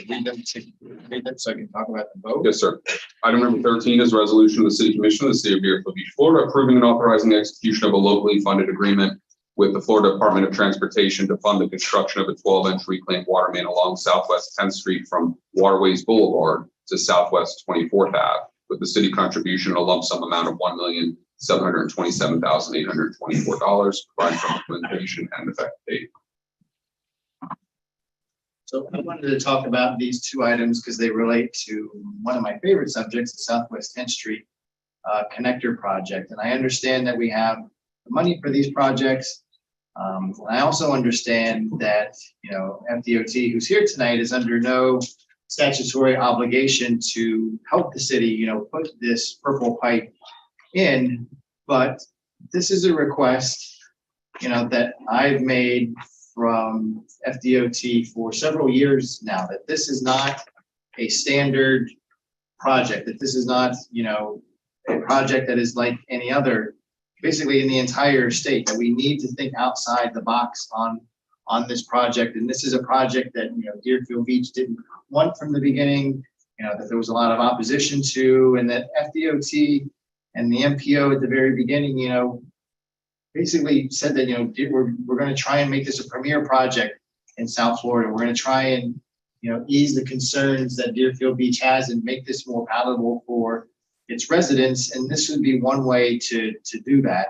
read them so I can talk about them both? Yes, sir. Item number 13 is a resolution of the City Commission of the City of Deerfield Beach, Florida, approving and authorizing the execution of a locally funded agreement with the Florida Department of Transportation to fund the construction of a 12-inch reclaimed water main along Southwest 10th Street from Waterways Boulevard to Southwest 24th Ave, with the city contribution a lump sum amount of $1,727,824, providing for implementation and effective date. So I wanted to talk about these two items because they relate to one of my favorite subjects, the Southwest 10th Street connector project. And I understand that we have the money for these projects. And I also understand that, FDOT, who's here tonight, is under no statutory obligation to help the city, put this purple pipe in. But this is a request, that I've made from FDOT for several years now, that this is not a standard project, that this is not, a project that is like any other, basically in the entire state, that we need to think outside the box on this project. And this is a project that, Deerfield Beach didn't want from the beginning, that there was a lot of opposition to, and that FDOT and the MPO at the very beginning, basically said that, we're going to try and make this a premier project in South Florida. We're going to try and, ease the concerns that Deerfield Beach has and make this more palatable for its residents. And this would be one way to do that.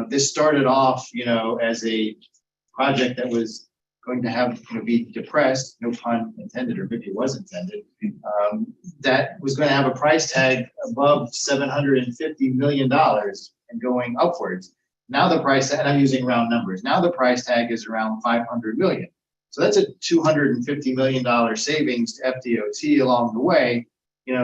This started off, as a project that was going to have, be depressed, no pun intended, or maybe it was intended, that was going to have a price tag above $750 million and going upwards. Now the price, and I'm using round numbers, now the price tag is around $500 million. So that's a $250 million savings to FDOT along the way.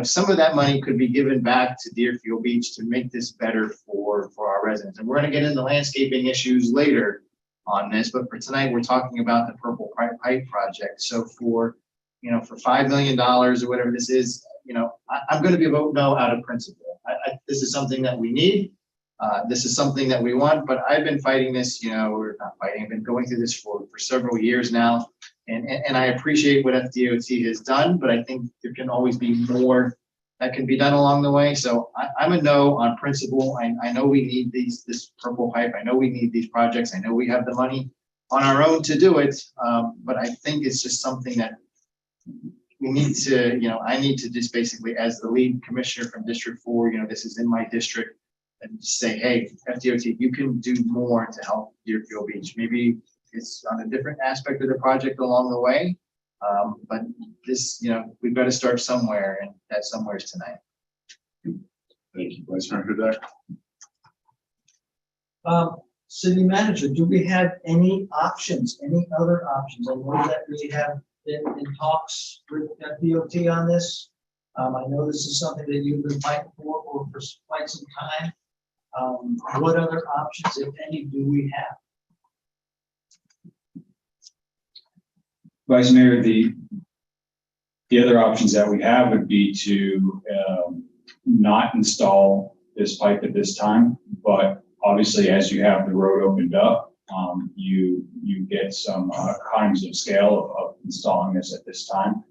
Some of that money could be given back to Deerfield Beach to make this better for our residents. And we're going to get into landscaping issues later on this, but for tonight, we're talking about the Purple Pipe project. So for $5 million or whatever this is, I'm going to be a vote no out of principle. This is something that we need. This is something that we want, but I've been fighting this, we're not fighting, I've been going through this for several years now. And I appreciate what FDOT has done, but I think there can always be more that can be done along the way. So I'm a no on principle. I know we need this purple pipe. I know we need these projects. I know we have the money on our own to do it. But I think it's just something that we need to, I need to just basically, as the lead commissioner from District 4, this is in my district, and just say, hey, FDOT, you can do more to help Deerfield Beach. Maybe it's on a different aspect of the project along the way. But this, we've got to start somewhere, and that somewhere is tonight. Thank you, Vice Mayor Hudak. City manager, do we have any options, any other options? I know that we have been in talks with FDOT on this. I know this is something that you've been fighting for quite some time. What other options, if any, do we have? Vice Mayor, the other options that we have would be to not install this pipe at this time, but obviously as you have the road opened up, you get some economies of scale of installing this at this time.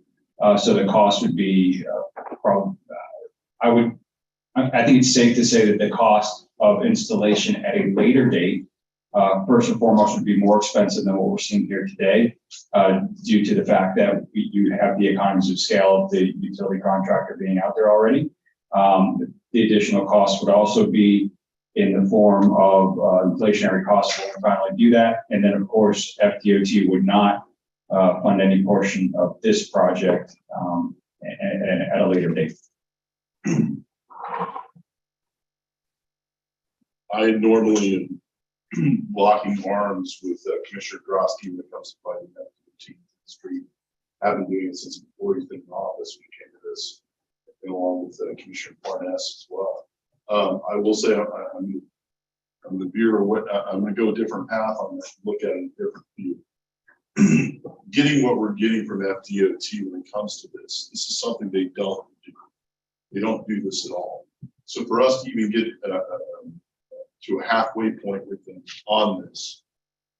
So the cost would be I think it's safe to say that the cost of installation at a later date, first and foremost, would be more expensive than what we're seeing here today, due to the fact that you have the economies of scale of the utility contractor being out there already. The additional cost would also be in the form of inflationary costs when we finally do that. And then, of course, FDOT would not fund any portion of this project at a later date. I normally am locking arms with Commissioner Grosky when it comes to fighting FDOT street. I've been doing it since before he's been in office when it came to this, and along with Commissioner Parnas as well. I will say I'm the viewer. I'm going to go a different path on this. Look at it in a different view. Getting what we're getting from FDOT when it comes to this is something they don't do. They don't do this at all. So for us to even get to a halfway point with them on this,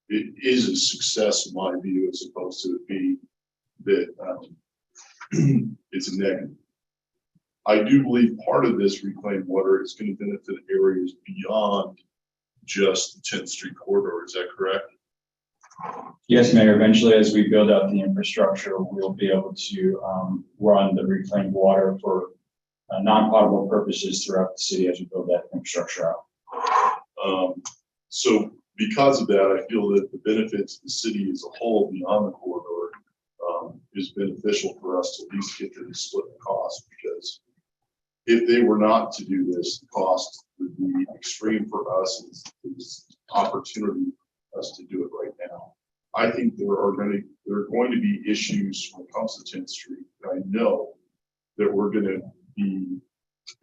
it is a success in my view, as opposed to it being that it's a negative. I do believe part of this reclaimed water is going to benefit areas beyond just the 10th Street corridor. Is that correct? Yes, Mayor. Eventually, as we build out the infrastructure, we'll be able to run the reclaimed water for non-potable purposes throughout the city as we build that infrastructure out. So because of that, I feel that the benefits to the city as a whole beyond the corridor is beneficial for us to at least get to the split the cost, because if they were not to do this, the cost would be extreme for us. It's opportunity for us to do it right now. I think there are going to be issues when it comes to 10th Street. I know that we're going to be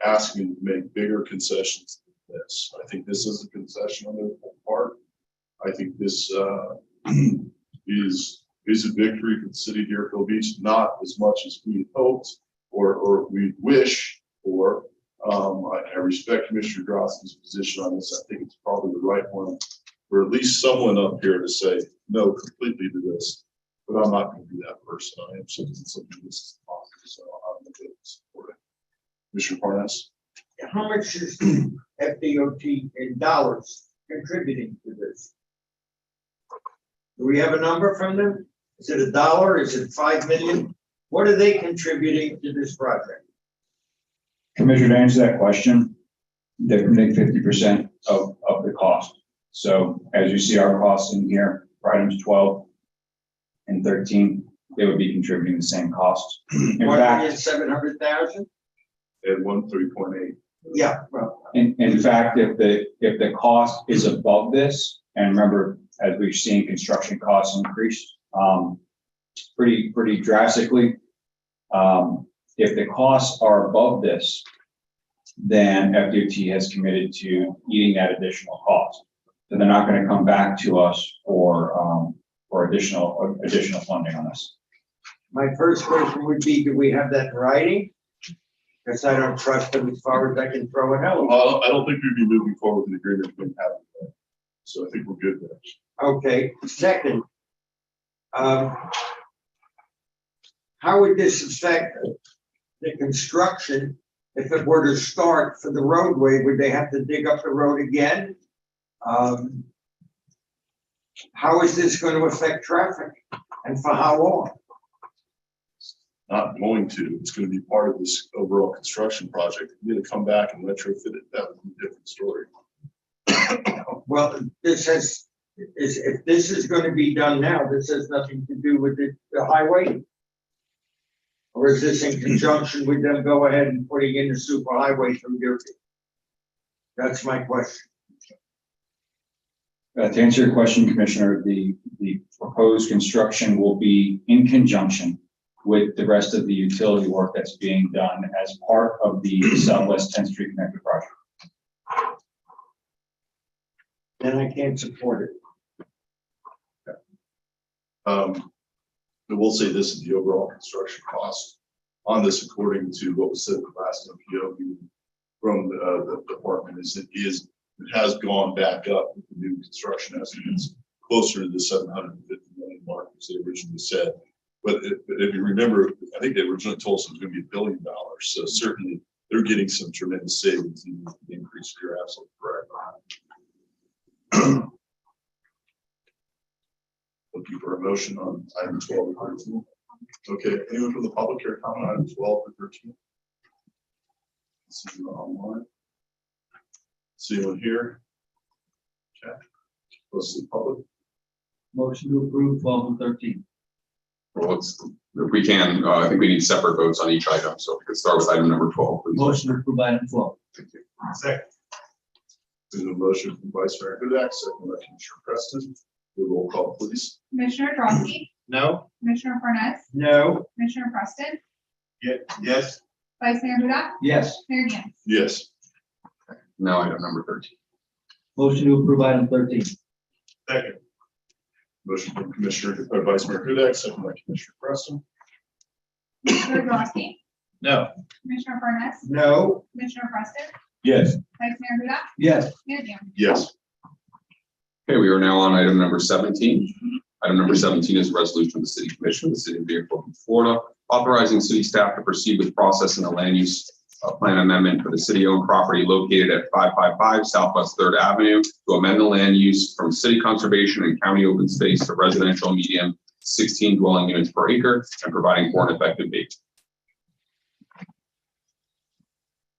asking to make bigger concessions than this. I think this is a concession on their part. I think this is a victory for the city of Deerfield Beach, not as much as we hoped or we wish for. I respect Commissioner Drossky's position on this. I think it's probably the right one for at least someone up here to say no completely to this, but I'm not going to be that person. I am something this is possible, so I'm going to support it. Commissioner Parnas? How much is FDOT in dollars contributing to this? Do we have a number from them? Is it $1? Is it 5 million? What are they contributing to this project? Commissioner, to answer that question, they're committing 50% of the cost. So as you see our costs in here, for items 12 and 13, they would be contributing the same cost. In fact, 1,700,000? At 3.8. Yeah, well, in fact, if the cost is above this, and remember, as we've seen construction costs increase pretty drastically, if the costs are above this, then FDOT has committed to eating that additional cost. So they're not going to come back to us for additional funding on this. my first question would be, do we have that in writing? Because I don't trust them as far as I can throw it out. Well, I don't think we'd be moving forward with the agreement if we didn't have it. So I think we're good there. Okay, second, how would this affect the construction if it were to start for the roadway? Would they have to dig up the road again? How is this going to affect traffic and for how long? Not going to, it's going to be part of this overall construction project. You're going to come back and retrofit it, that would be a different story. Well, this has, if this is going to be done now, this has nothing to do with the highway? Or is this in conjunction with them go ahead and putting in the super highway through Deerfield? That's my question. To answer your question, Commissioner, the proposed construction will be in conjunction with the rest of the utility work that's being done as part of the Southwest 10th Street Connector project. Then I can't support it. But we'll say this is the overall construction cost on this, according to what was said at the last MPO meeting from the department, it has gone back up with the new construction estimates closer to the 750 million mark, as they originally said. But if you remember, I think they originally told us it was going to be $1 billion. So certainly they're getting some tremendous savings in the increase. You're absolutely correct. Looking for a motion on item 12 and 13. Okay, anyone from the public care comment on item 12 or 13? See you online. See anyone here? Okay. Close to the public. Motion to approve 12 and 13. Well, if we can, I think we need separate votes on each item. So if we could start with item number 12, please. Motion to approve item 12. Thank you. Second. There's a motion from Vice Mayor Hudak, second by Commissioner Preston. The roll call, please. Commissioner Drosky, No. Commissioner Fernez, No. Commissioner Preston, Yes. Vice Mayor Huda, Yes. Mayor Dan. Yes. Now item number 13. Motion to approve item 13. Second. Motion from Vice Mayor Hudak, second by Commissioner Preston. Commissioner Drosky, No. Commissioner Fernez, No. Commissioner Preston, Yes. Vice Mayor Huda, Yes. Mayor Dan. Yes. Okay, we are now on item number 17. Item number 17 is a resolution of the City Commission of the City of Deerfield, Florida, authorizing city staff to proceed with processing a land use plan amendment for the city-owned property located at 555 Southwest 3rd Avenue to amend the land use from city conservation and county open space to residential medium 16 dwelling units per acre and providing for an effective date.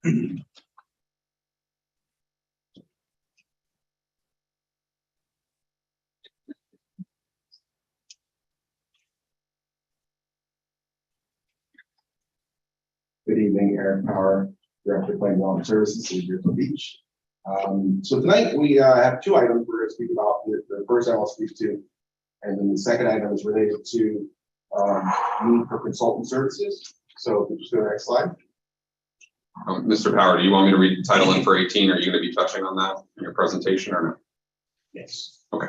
Good evening, Eric Power, Director of Planning and Development Services, City of Deerfield Beach. So tonight we have two items we're going to speak about. The first I will speak to, and then the second item is related to need for consultant services. So if we just go to the next slide. Mr. Power, do you want me to read the title in for 18? Are you going to be touching on that in your presentation or no? Yes. Okay.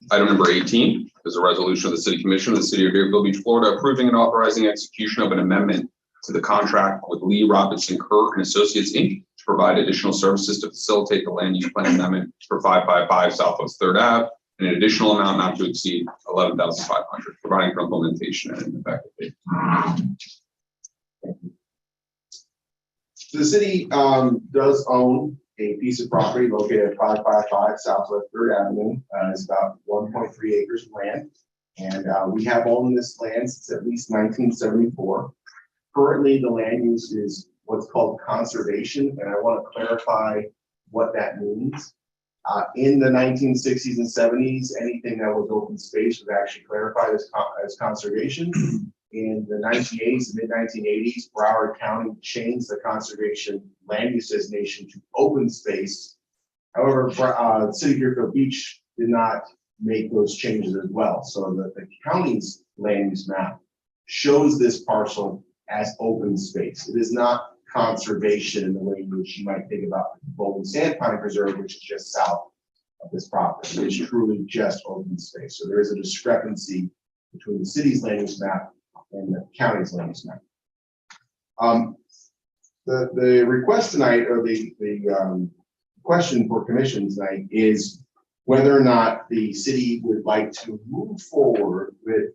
Item number 18 is a resolution of the City Commission of the City of Deerfield Beach, Florida, approving and authorizing execution of an amendment to the contract with Lee Robinson Kirk and Associates, Inc. to provide additional services to facilitate the land use plan amendment for 555 Southwest 3rd Ave, and an additional amount not to exceed $11,500, providing for implementation and an effective date. So the city does own a piece of property located at 555 Southwest 3rd Avenue. It's about 1.3 acres of land. And we have owned this land since at least 1974. Currently, the land use is what's called conservation, and I want to clarify what that means. In the 1960s and 70s, anything that was open space was actually clarified as conservation. In the 1980s, mid-1980s, Broward County changed the conservation land use designation to open space. However, the City of Deerfield Beach did not make those changes as well. So the county's land use map shows this parcel as open space. It is not conservation in the way in which you might think about the Golden Sandpine Preserve, which is just south of this property. It is truly just open space. So there is a discrepancy between the city's land use map and the county's land use map. The request tonight, or the question for commission tonight, is whether or not the city would like to move forward with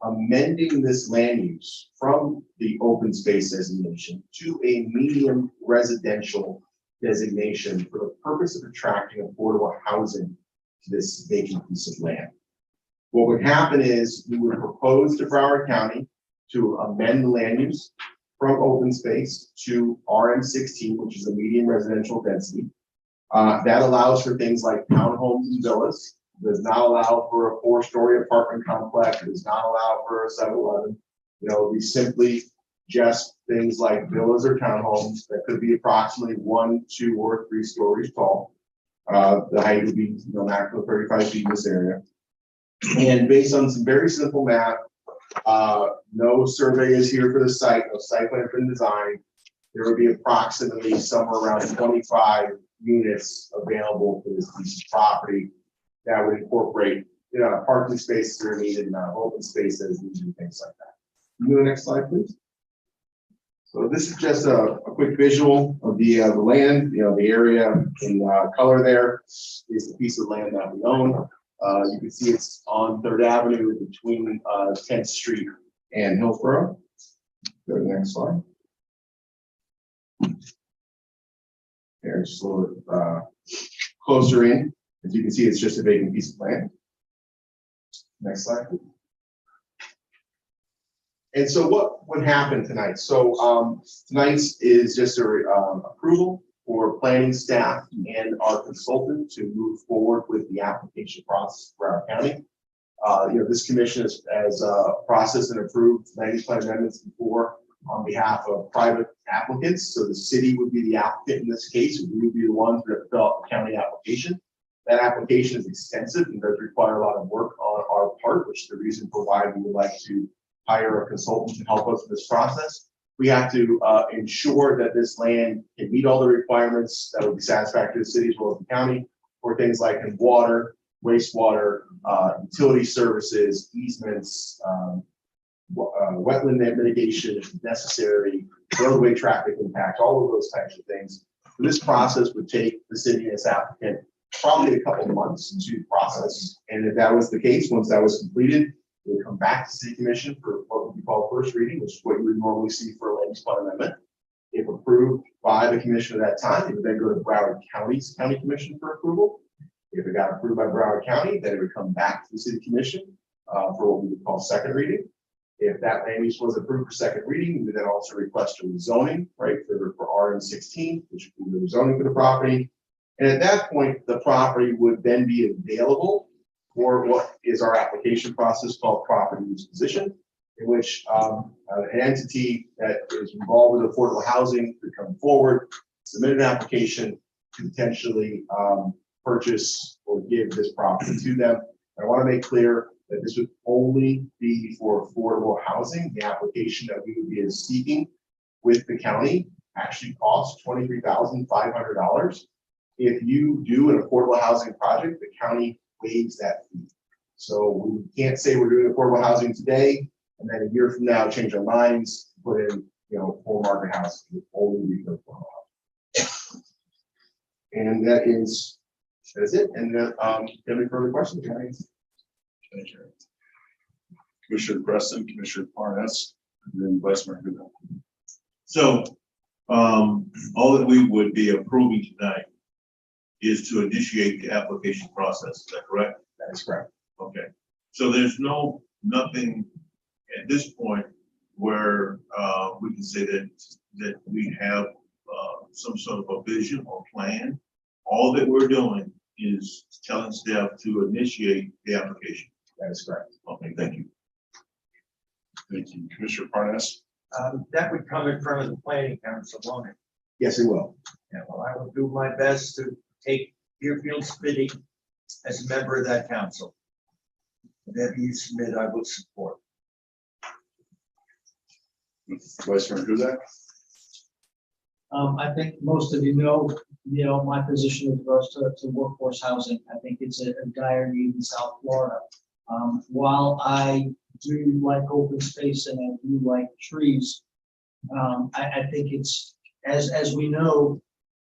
amending this land use from the open space designation to a medium residential designation for the purpose of attracting affordable housing to this vacant piece of land. What would happen is we would propose to Broward County to amend the land use from open space to RM16, which is a medium residential density. That allows for things like townhomes and villas. Does not allow for a 4-story apartment complex. It does not allow for a 7-Eleven. You know, we simply just things like villas or townhomes that could be approximately 1, 2, or 3 stories tall. The height would be, maximum 35 feet in this area. And based on some very simple math, no survey is here for the site, no site plan has been designed. There would be approximately somewhere around 25 units available for this piece of property that would incorporate, parking spaces that are needed, open spaces, and things like that. Can you go to the next slide, please? So this is just a quick visual of the land. The area in color there is the piece of land that we own. You can see it's on 3rd Avenue between 10th Street and Hillsborough. Go to the next slide. There, just a little closer in. As you can see, it's just a vacant piece of land. Next slide, please. And so what would happen tonight? So tonight's is just a approval for planning staff and our consultant to move forward with the application process for our county. This commission has processed and approved land use plan amendments before on behalf of private applicants. So the city would be the applicant in this case. We would be the ones that fill out the county application. That application is extensive and does require a lot of work on our part, which is the reason for why we would like to hire a consultant to help us with this process. We have to ensure that this land can meet all the requirements that would be satisfactory to the city as well as the county for things like water, wastewater, utility services, easements, wetland mitigation if necessary, roadway traffic impact, all of those types of things. This process would take the city and its applicant probably a couple of months to process. And if that was the case, once that was completed, it would come back to City Commission for what would be called first reading, which is what you would normally see for a land use plan amendment. If approved by the commission at that time, it would then go to Broward County's County Commission for approval. If it got approved by Broward County, then it would come back to the City Commission for what we would call second reading. If that land use was approved for second reading, we would then also request a rezoning, right, for RN16, which would be the rezoning for the property. And at that point, the property would then be available for what is our application process called property disposition, in which an entity that is involved with affordable housing could come forward, submit an application to potentially purchase or give this property to them. I want to make clear that this would only be for affordable housing. The application that we would be seeking with the county actually costs $23,500. If you do an affordable housing project, the county waives that fee. So we can't say we're doing affordable housing today, and then a year from now change our minds, put in, full market housing, it would only be for affordable housing. And that is it. And any further questions, guys? Thank you. Commissioner Preston, Commissioner Parnas, and then Vice Mayor Goodell. So, all that we would be approving tonight is to initiate the application process. Is that correct? That is correct. Okay. So there's nothing at this point where we can say that we have some sort of a vision or plan. All that we're doing is telling staff to initiate the application. That is correct. Okay, thank you. Thank you. Commissioner Parnas? That would come in front of the planning council, won't it? Yes, it will. Yeah, well, I will do my best to take Deerfield City as a member of that council. Whatever you submit, I will support. Vice Mayor Goodell? I think most of you know, my position with regards to workforce housing. I think it's a dire need in South Florida. While I do like open space and I do like trees, I think it's, as we know,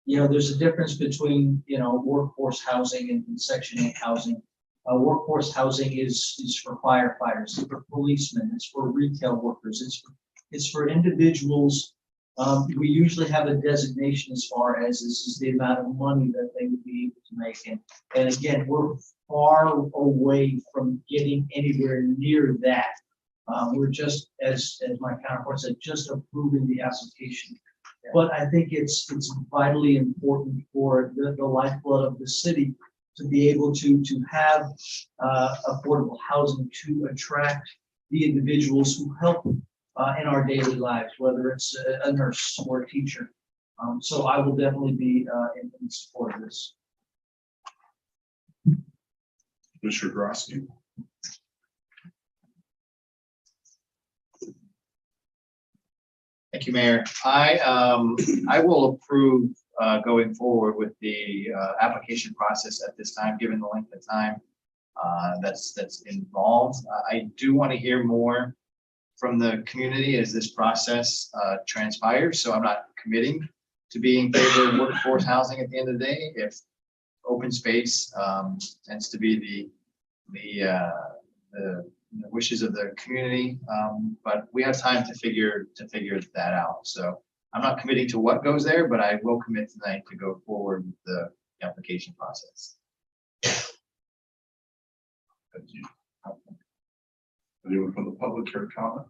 there's a difference between, workforce housing and Section 8 housing. Workforce housing is for firefighters, it's for policemen, it's for retail workers, it's for individuals. We usually have a designation as far as this is the amount of money that they would be able to make. And again, we're far away from getting anywhere near that. We're just, as my counterpart said, just approving the application. But I think it's vitally important for the lifeblood of the city to be able to have affordable housing to attract the individuals who help in our daily lives, whether it's a nurse or a teacher. So I will definitely be in support of this. Commissioner Grosky? Thank you, Mayor. I will approve going forward with the application process at this time, given the length of time that's involved. I do want to hear more from the community as this process transpires. So I'm not committing to being in favor of workforce housing at the end of the day. If open space tends to be the wishes of the community, but we have time to figure that out. So I'm not committing to what goes there, but I will commit tonight to go forward with the application process. Thank you. Anyone from the public care comment?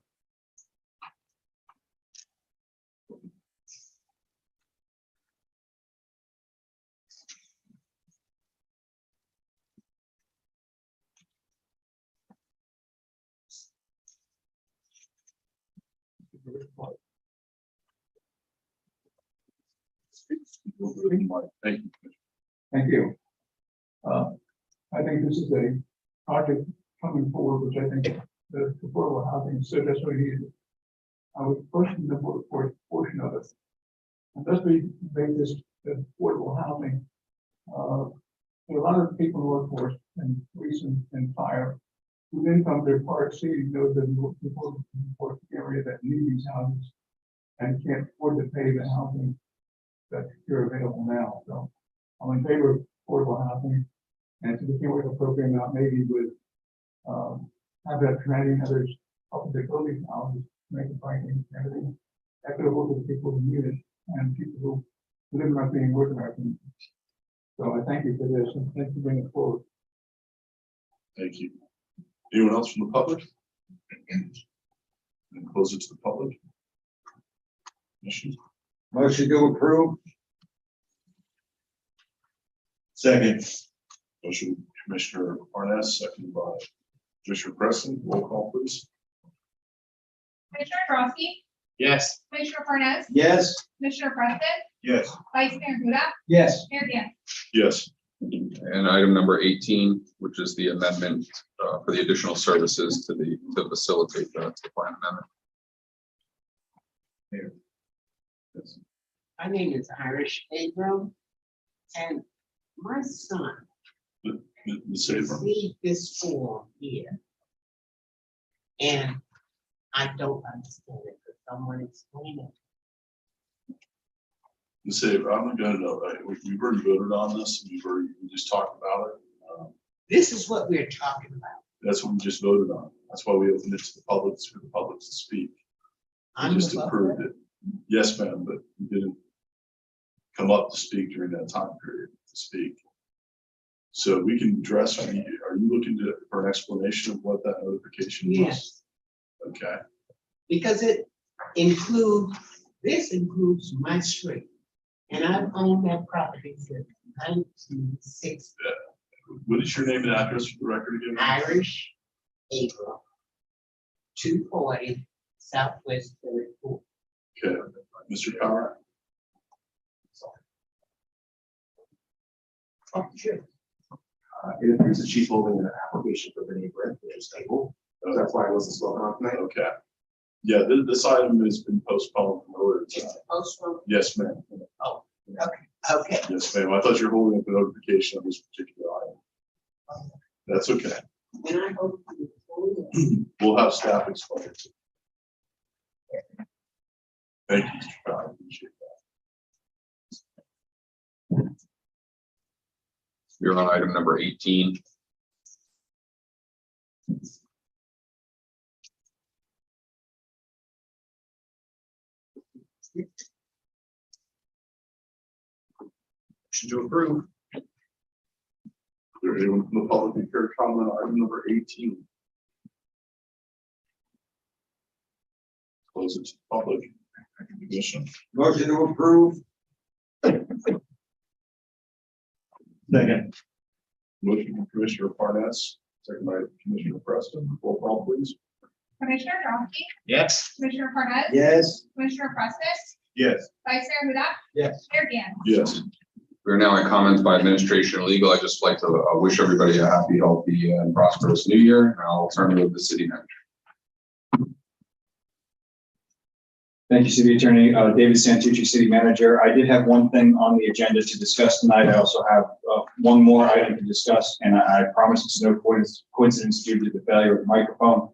Thank you. Thank you. I think this is a project coming forward, which I think the affordable housing is so desperately needed. I would question the workforce portion of it. Unless we make this affordable housing, there are a lot of people in the workforce and police and fire whose income they're far exceeding those in the workforce area that need these houses and can't afford to pay the housing that's here available now. So I'm in favor of affordable housing, and so we can work a program out maybe with have that training, others help the building houses, make the pricing, everything equitable to the people who need it and people who live in our community, work in our community. So I thank you for this and thank you for bringing it forward. Thank you. Anyone else from the public? And close it to the public. Motion to approve. Second. Motion Commissioner Parnas, second by Commissioner Preston. Roll call, please. Commissioner Drosky, Yes. Commissioner Parnas, Yes. Commissioner Preston, Yes. Vice Mayor Huda, Yes. Mayor Dan. Yes. And item number 18, which is the amendment for the additional services to facilitate the plan amendment. My name is Irish Abram, and my son Ms. Abrams. received this form here. And I don't understand it, could someone explain it? Ms. Abrams, I'm gonna know, we've already voted on this, we just talked about it. This is what we're talking about. That's what we just voted on. That's why we opened it to the public, for the public to speak. We I'm just the approved it. Yes, ma'am, but you didn't come up to speak during that time period to speak. So we can address, are you looking for an explanation of what that notification was? Yes, Okay, because this includes my street. And I've owned that property since 1960. what is your name and address for the record again? Irish Abram, 240 Southwest 34. Okay, Mr. Power. Oh, sure. It appears that she's holding an application for the neighbor, which is table. So that's why I wasn't spoken on tonight. Okay. Yeah, this item has been postponed in order to. It's postponed. Yes, ma'am. Oh, okay. Yes, ma'am. I thought you were holding up the notification of this particular item. That's okay. And I hope you We'll have staff explain it. Thank you, Mr. Power. I appreciate that. You're on item number 18. Motion to approve. Is there anyone from the public who care to comment on item number 18? Close it to the public. Commission. Motion to approve. Second. Motion from Commissioner Parnas, second by Commissioner Preston. Roll call, please. Commissioner Drosky, Yes. Commissioner Parnas, Yes. Commissioner Preston, Yes. Vice Mayor Huda, Yes. Mayor Dan. Yes. We're now in comments by administration and legal. I'd just like to wish everybody a happy, healthy, and prosperous new year. And I'll turn it over to the city manager. Thank you, City Attorney. David Santucci, City Manager. I did have one thing on the agenda to discuss tonight. I also have one more item to discuss, and I promise it's no coincidence due to the failure of the microphone.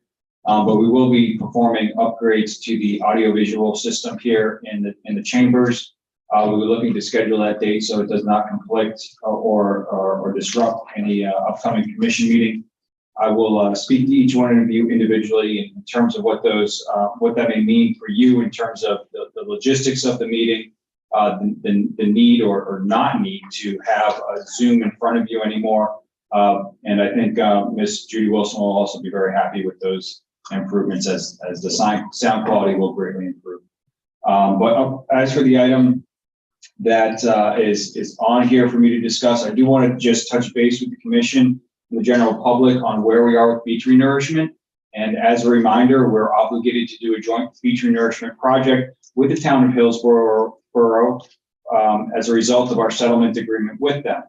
But we will be performing upgrades to the audiovisual system here in the chambers. We were looking to schedule that date so it does not conflict or disrupt any upcoming commission meeting. I will speak to each one of you individually in terms of what that may mean for you in terms of the logistics of the meeting, the need or not need to have a Zoom in front of you anymore. And I think Ms. Judy Wilson will also be very happy with those improvements as the sound quality will greatly improve. But as for the item that is on here for me to discuss, I do want to just touch base with the commission and the general public on where we are with beach renourishment. And as a reminder, we're obligated to do a joint beach renourishment project with the town of Hillsborough as a result of our settlement agreement with them.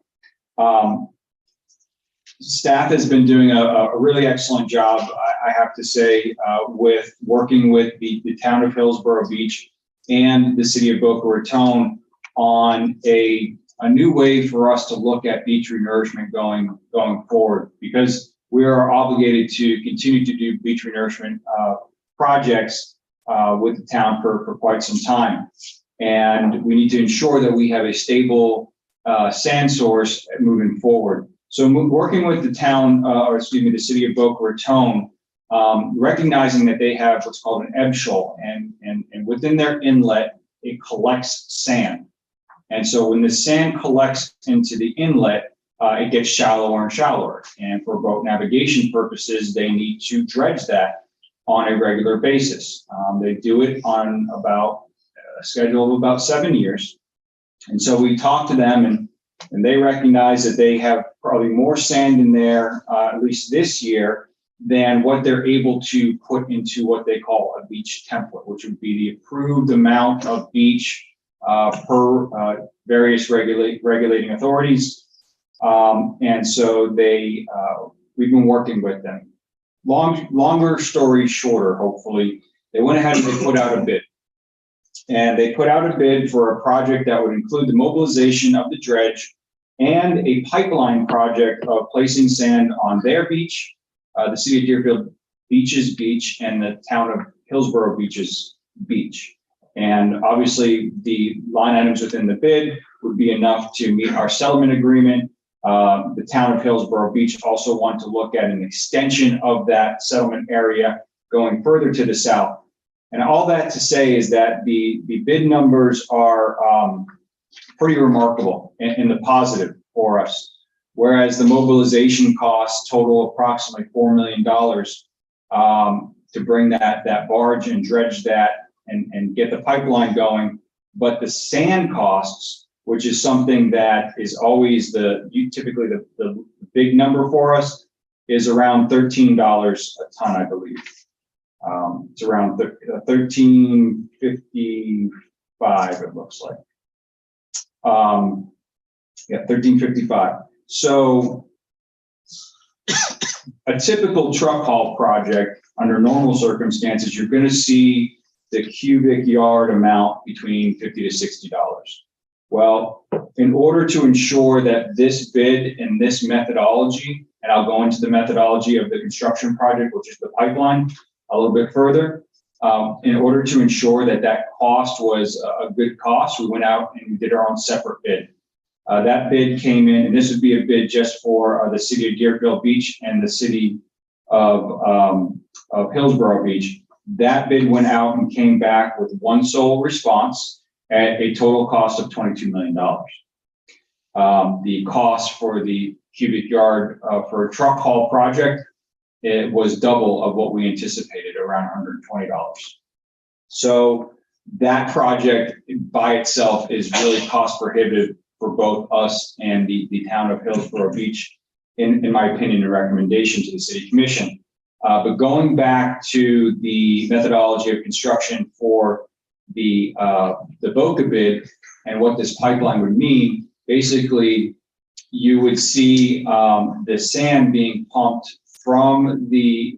Staff has been doing a really excellent job, I have to say, with working with the town of Hillsborough Beach and the city of Boca Raton on a new way for us to look at beach renourishment going forward, because we are obligated to continue to do beach renourishment projects with the town for quite some time. And we need to ensure that we have a stable sand source moving forward. So working with the town, the city of Boca Raton, recognizing that they have what's called an ebb shoal, and within their inlet, it collects sand. And so when the sand collects into the inlet, it gets shallower and shallower. And for boat navigation purposes, they need to dredge that on a regular basis. They do it on about a schedule of about 7 years. And so we talked to them and they recognize that they have probably more sand in there, at least this year, than what they're able to put into what they call a beach template, which would be the approved amount of beach per various regulating authorities. And so we've been working with them. Longer story shorter, hopefully, they went ahead and they put out a bid. And they put out a bid for a project that would include the mobilization of the dredge and a pipeline project of placing sand on their beach, the city of Deerfield Beaches Beach, and the town of Hillsborough Beaches Beach. And obviously, the line items within the bid would be enough to meet our settlement agreement. The town of Hillsborough Beach also want to look at an extension of that settlement area going further to the south. And all that to say is that the bid numbers are pretty remarkable in the positive for us. Whereas the mobilization costs total approximately $4 million to bring that barge and dredge that and get the pipeline going. But the sand costs, which is something that is always typically the big number for us, is around $13 a ton, I believe. It's around $13.55, it looks like. Yeah, $13.55. So a typical truck haul project under normal circumstances, you're going to see the cubic yard amount between $50 to $60. Well, in order to ensure that this bid and this methodology, and I'll go into the methodology of the construction project, which is the pipeline, a little bit further. In order to ensure that that cost was a good cost, we went out and we did our own separate bid. That bid came in, and this would be a bid just for the city of Deerfield Beach and the city of Hillsborough Beach. That bid went out and came back with one sole response at a total cost of $22 million. The cost for the cubic yard for a truck haul project, it was double of what we anticipated, around $120. So that project by itself is really cost prohibitive for both us and the town of Hillsborough Beach, in my opinion, a recommendation to the city commission. But going back to the methodology of construction for the Boca bid and what this pipeline would mean, basically you would see the sand being pumped from the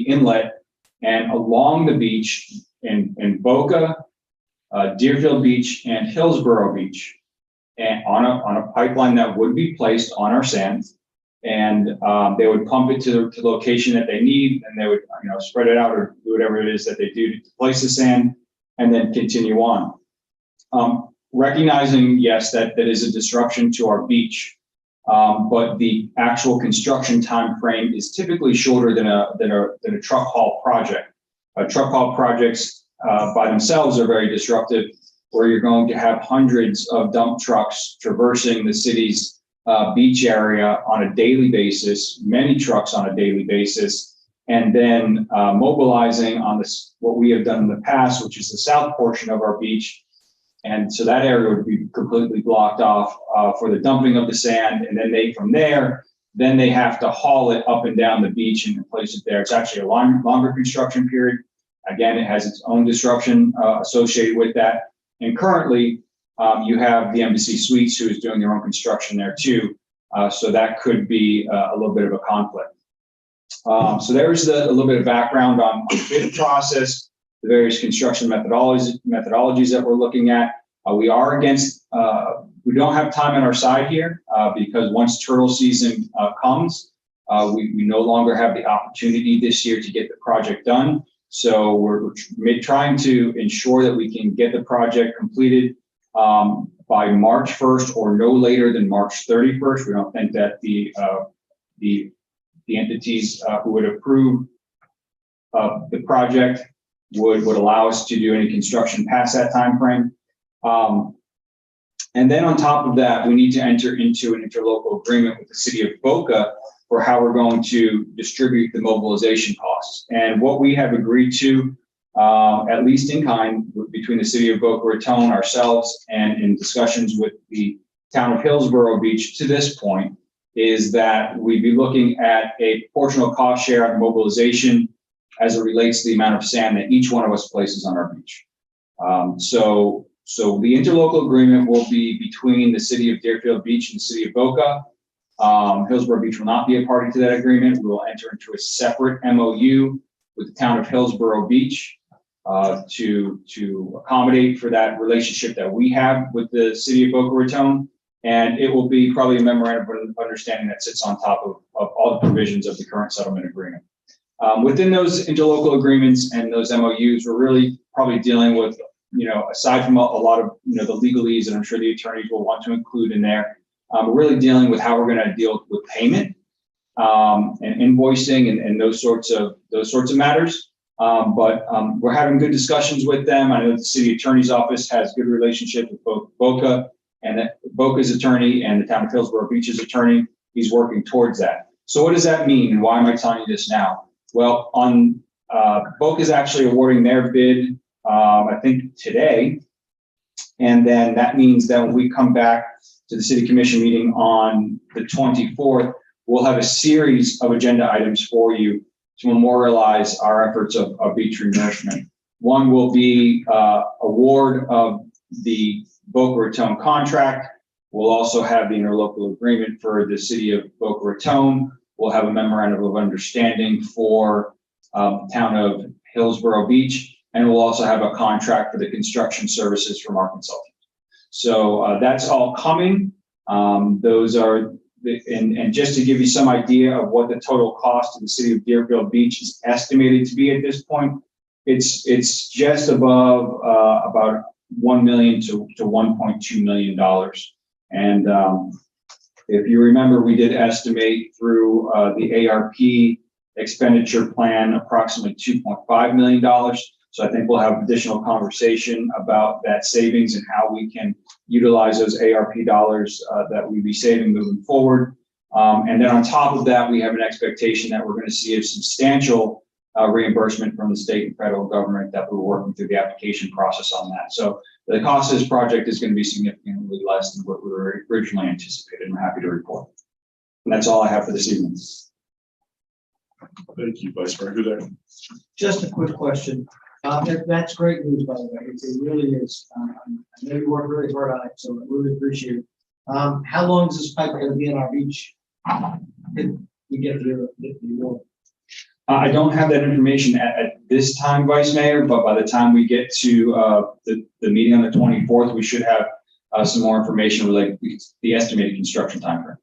inlet and along the beach in Boca, Deerfield Beach, and Hillsborough Beach, and on a pipeline that would be placed on our sand, and they would pump it to the location that they need, and they would spread it out or do whatever it is that they do to place the sand, and then continue on. Recognizing, yes, that is a disruption to our beach. But the actual construction time frame is typically shorter than a truck haul project. Truck haul projects by themselves are very disruptive, where you're going to have hundreds of dump trucks traversing the city's beach area on a daily basis, many trucks on a daily basis, and then mobilizing on this, what we have done in the past, which is the south portion of our beach. And so that area would be completely blocked off for the dumping of the sand. And then from there, they have to haul it up and down the beach and place it there. It's actually a longer construction period. Again, it has its own disruption associated with that. And currently, you have the Embassy Suites who is doing their own construction there too. So that could be a little bit of a conflict. So there's a little bit of background on the bid process, the various construction methodologies that we're looking at. We are against, we don't have time on our side here because once turtle season comes, we no longer have the opportunity this year to get the project done. So we're trying to ensure that we can get the project completed by March 1st or no later than March 31st. We don't think that the entities who would approve the project would allow us to do any construction past that time frame. And then on top of that, we need to enter into an interlocal agreement with the city of Boca for how we're going to distribute the mobilization costs. And what we have agreed to, at least in kind, between the city of Boca Raton, ourselves, and in discussions with the town of Hillsborough Beach to this point, is that we'd be looking at a proportional cost share on mobilization as it relates to the amount of sand that each one of us places on our beach. So the interlocal agreement will be between the city of Deerfield Beach and the city of Boca. Hillsborough Beach will not be a party to that agreement. We will enter into a separate MOU with the town of Hillsborough Beach to accommodate for that relationship that we have with the city of Boca Raton. And it will be probably a memorandum of understanding that sits on top of all the provisions of the current settlement agreement. Within those interlocal agreements and those MOUs, we're really probably dealing with, aside from a lot of, the legalese, and I'm sure the attorneys will want to include in there, we're really dealing with how we're going to deal with payment and invoicing and those sorts of matters. But we're having good discussions with them. I know the city attorney's office has good relationship with both Boca and Boca's attorney and the town of Hillsborough Beach's attorney. He's working towards that. So what does that mean, and why am I telling you this now? Well, Boca is actually awarding their bid, I think today, and then that means that when we come back to the city commission meeting on the 24th, we'll have a series of agenda items for you to memorialize our efforts of beach renourishment. One will be award of the Boca Raton contract. We'll also have the interlocal agreement for the city of Boca Raton. We'll have a memorandum of understanding for the town of Hillsborough Beach, and we'll also have a contract for the construction services from our consultant. So that's all coming. Those are, and just to give you some idea of what the total cost of the city of Deerfield Beach is estimated to be at this point, it's just above about $1 million to $1.2 million. And if you remember, we did estimate through the ARP expenditure plan approximately $2.5 million. So I think we'll have additional conversation about that savings and how we can utilize those ARP dollars that we'd be saving moving forward. And then on top of that, we have an expectation that we're going to see a substantial reimbursement from the state and federal government that we're working through the application process on that. So the cost of this project is going to be significantly less than what we were originally anticipated. I'm happy to report. And that's all I have for this evening. Thank you, Vice Mayor Hudak. Just a quick question. That's great news, by the way. It really is. I know you worked really hard on it, so I really appreciate it. How long is this pipe going to be on our beach? If we get the award? I don't have that information at this time, Vice Mayor, but by the time we get to the meeting on the 24th, we should have some more information related to the estimated construction timeframe.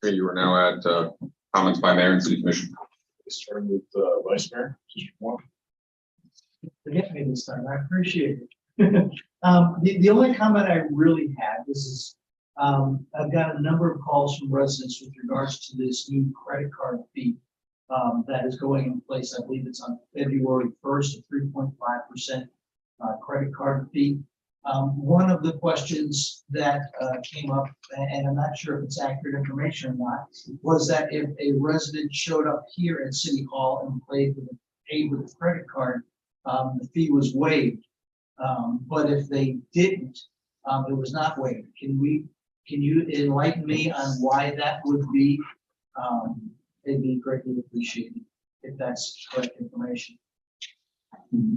Okay, you are now at comments by mayor and city commission. Starting with Vice Mayor, District 1. Forget me this time. I appreciate it. The only comment I really had is I've got a number of calls from residents with regards to this new credit card fee that is going in place. I believe it's on February 1st, a 3.5% credit card fee. One of the questions that came up, and I'm not sure if it's accurate information or not, was that if a resident showed up here at City Hall and paid with a credit card, the fee was waived. But if they didn't, it was not waived. Can you enlighten me on why that would be? It'd be greatly appreciated if that's correct information.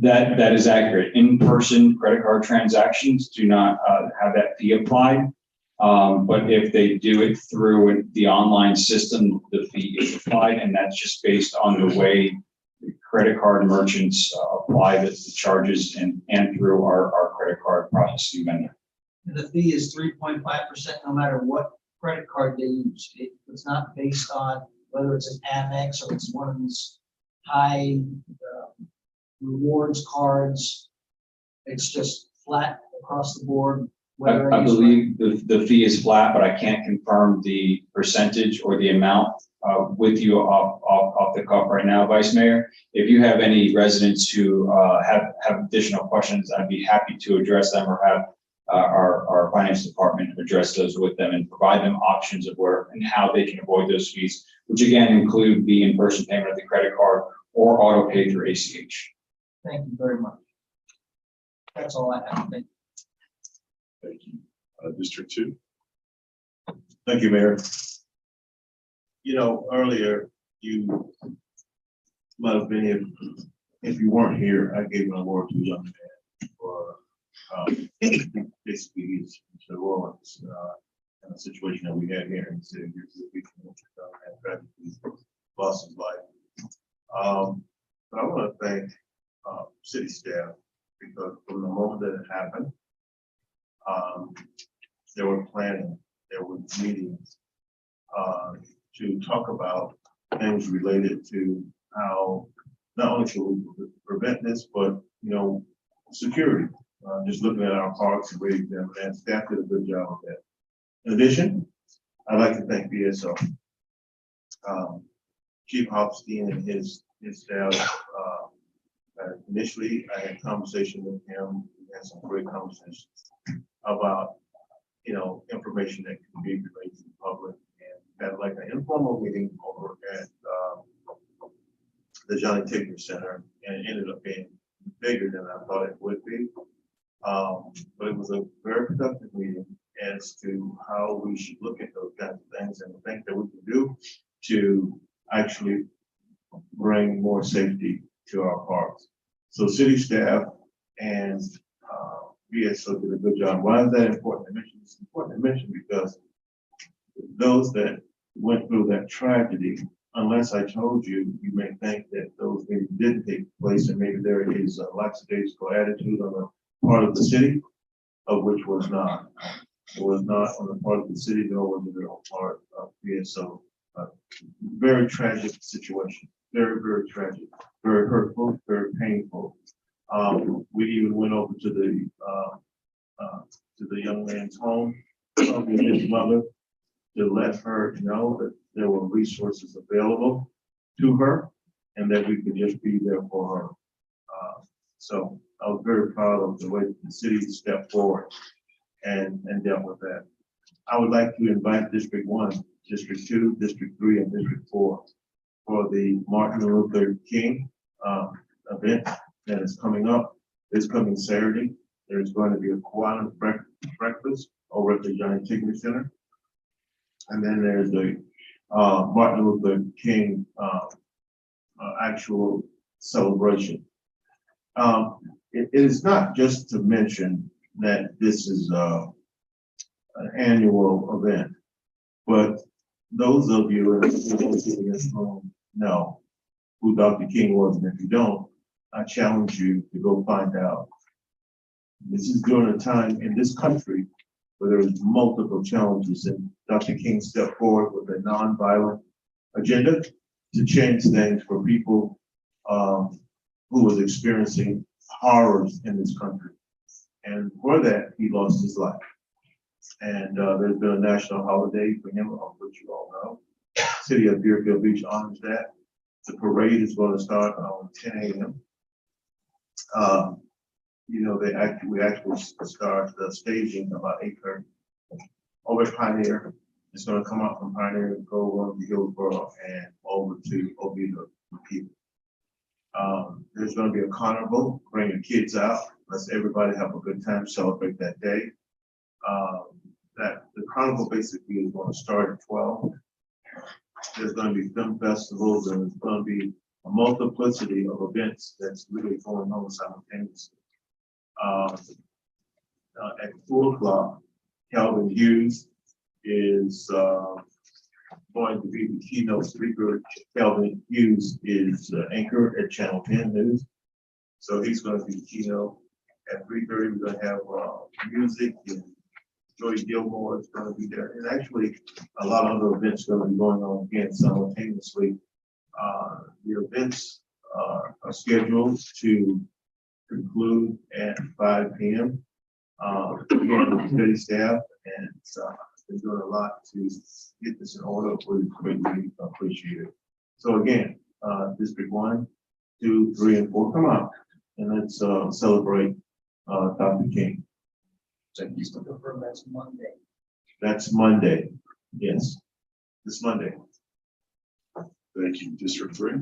That is accurate. In-person credit card transactions do not have that fee applied. But if they do it through the online system, the fee is applied, and that's just based on the way the credit card merchants apply the charges and through our credit card processing vendor. And the fee is 3.5% no matter what credit card they use. It's not based on whether it's an Amex or it's one of these high rewards cards. It's just flat across the board. I believe the fee is flat, but I can't confirm the percentage or the amount with you off the cuff right now, Vice Mayor. If you have any residents who have additional questions, I'd be happy to address them or have our finance department address those with them and provide them options of where and how they can avoid those fees, which again include the in-person payment of the credit card or auto pay through ACH. Thank you very much. That's all I have. Thank you. Thank you. District 2. Thank you, Mayor. You know, earlier, you might have been, if you weren't here, I gave an award to a young man for basically his heroics in a situation that we had here in the city of Deerfield, and tragically lost his life. But I want to thank city staff because from the moment that it happened, there were planning, there were meetings to talk about things related to how not only should we prevent this, but security. Just looking at our parks and raising them, and staff did a good job of that. In addition, I'd like to thank BSO. Chief Hopstein and his staff. Initially, I had a conversation with him. We had some great conversations about information that can be relayed to the public, and had like an informal meeting over at the Johnny Tigner Center, and it ended up being bigger than I thought it would be. But it was a very productive meeting as to how we should look at those kinds of things and the things that we can do to actually bring more safety to our parks. So city staff and BSO did a good job. Why is that important to mention? It's important to mention because those that went through that tragedy, unless I told you, you may think that those things didn't take place, and maybe there is a lackadaisical attitude on the part of the city, of which was not. It was not on the part of the city, nor was it on the part of BSO. Very tragic situation. Very, very tragic. Very hurtful. Very painful. We even went over to the young man's home with his mother to let her know that there were resources available to her and that we could just be there for her. So I was very proud of the way the city stepped forward and dealt with that. I would like to invite District 1, District 2, District 3, and District 4 for the Martin Luther King event that is coming up. This coming Saturday, there's going to be a Kiwanis breakfast over at the Johnny Tigner Center. And then there's the Martin Luther King actual celebration. It is not just to mention that this is an annual event, but those of you in this room know who Dr. King was, and if you don't, I challenge you to go find out. This is during a time in this country where there is multiple challenges, and Dr. King stepped forward with a nonviolent agenda to change things for people who was experiencing horrors in this country. And for that, he lost his life. And there's been a national holiday for him, of which you all know. City of Deerfield Beach honors that. The parade is going to start on 10 a.m. We actually start the staging about 8:30 over at Pioneer. It's going to come out from Pioneer and go on to Hillsborough and over to Oviedo. There's going to be a carnival. Bring your kids out. Let's everybody have a good time. Celebrate that day. That the carnival basically is going to start at 12. There's going to be film festivals, and there's going to be a multiplicity of events that's really going on simultaneously. At 4:00, Calvin Hughes is going to be the keynote speaker. Calvin Hughes is anchor at Channel 10 News, so he's going to be the keynote. At 3:30, we're going to have music, and Joy Gilmore is going to be there. And actually, a lot of other events are going to be going on again simultaneously. The events are scheduled to conclude at 5 p.m. Again, city staff and been doing a lot to get this in order. We greatly appreciate it. So again, District 1, 2, 3, and 4, come out and let's celebrate Dr. King. Just to confirm that's Monday. That's Monday, yes, this Monday. Thank you. District 3?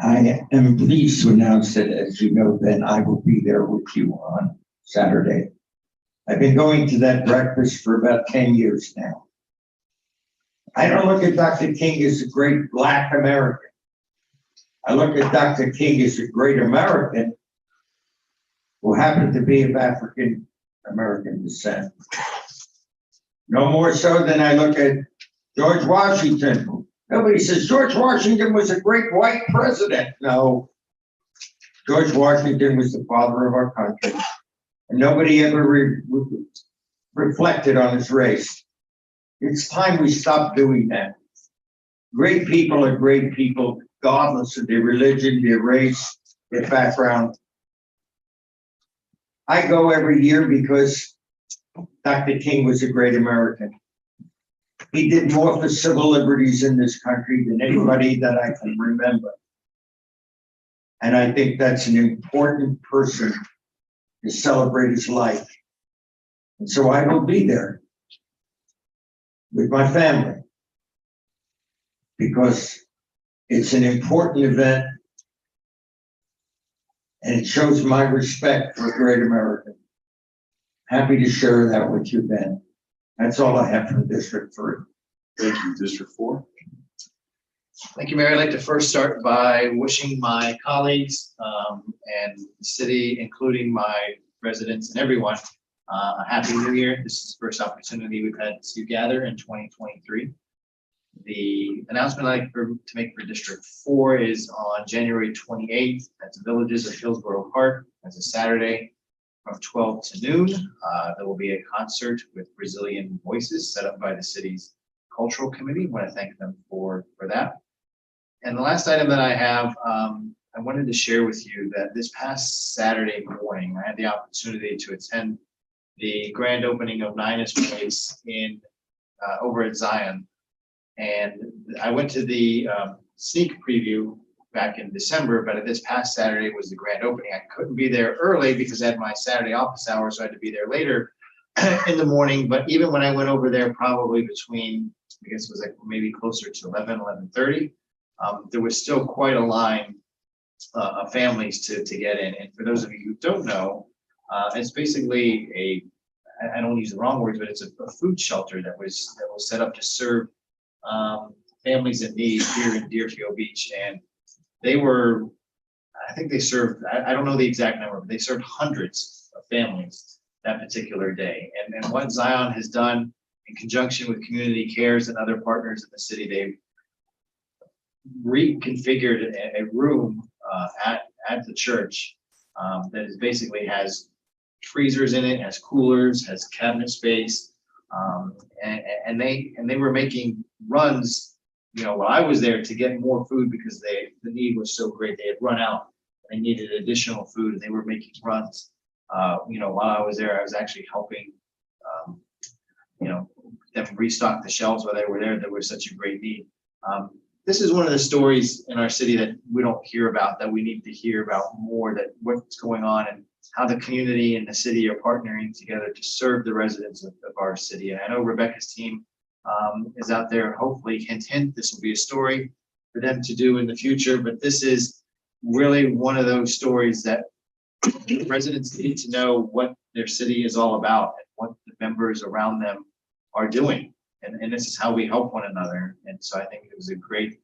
I am pleased to announce that, as you know, Ben, I will be there with you on Saturday. I've been going to that breakfast for about 10 years now. I don't look at Dr. King as a great Black American. I look at Dr. King as a great American who happened to be of African American descent. No more so than I look at George Washington. Nobody says George Washington was a great white president. No. George Washington was the father of our country. And nobody ever reflected on his race. It's time we stop doing that. Great people are great people, regardless of their religion, their race, their background. I go every year because Dr. King was a great American. He did more for civil liberties in this country than anybody that I can remember. And I think that's an important person to celebrate his life. And so I will be there with my family because it's an important event and it shows my respect for a great American. Happy to share that with you, Ben. That's all I have from District 3. Thank you. District 4? Thank you, Mayor. I'd like to first start by wishing my colleagues and the city, including my residents and everyone, a happy new year. This is the first opportunity we've had to gather in 2023. The announcement I'd like to make for District 4 is on January 28th at the Villages of Hillsborough Park. That's a Saturday from 12 to noon. There will be a concert with Brazilian voices set up by the city's cultural committee. I want to thank them for that. And the last item that I have, I wanted to share with you that this past Saturday morning, I had the opportunity to attend the grand opening of Nina's Place in over at Zion. And I went to the sneak preview back in December, but this past Saturday was the grand opening. I couldn't be there early because I had my Saturday office hours, so I had to be there later in the morning. But even when I went over there, probably between, I guess it was like maybe closer to 11:30, there was still quite a line of families to get in. And for those of you who don't know, it's basically I don't use the wrong words, but it's a food shelter that was set up to serve families in need here in Deerfield Beach. And they were, I think they served, I don't know the exact number, but they served hundreds of families that particular day. And what Zion has done in conjunction with Community Cares and other partners in the city, they've reconfigured a room at the church that is basically has freezers in it, has coolers, has cabinet space, and they were making runs, while I was there to get more food because the need was so great. They had run out. They needed additional food, and they were making runs. While I was there, I was actually helping, them restock the shelves while they were there. There was such a great need. This is one of the stories in our city that we don't hear about, that we need to hear about more, that what's going on and how the community and the city are partnering together to serve the residents of our city. And I know Rebecca's team is out there. Hopefully, hint, hint, this will be a story for them to do in the future. But this is really one of those stories that residents need to know what their city is all about and what the members around them are doing. And this is how we help one another. And so I think it was a great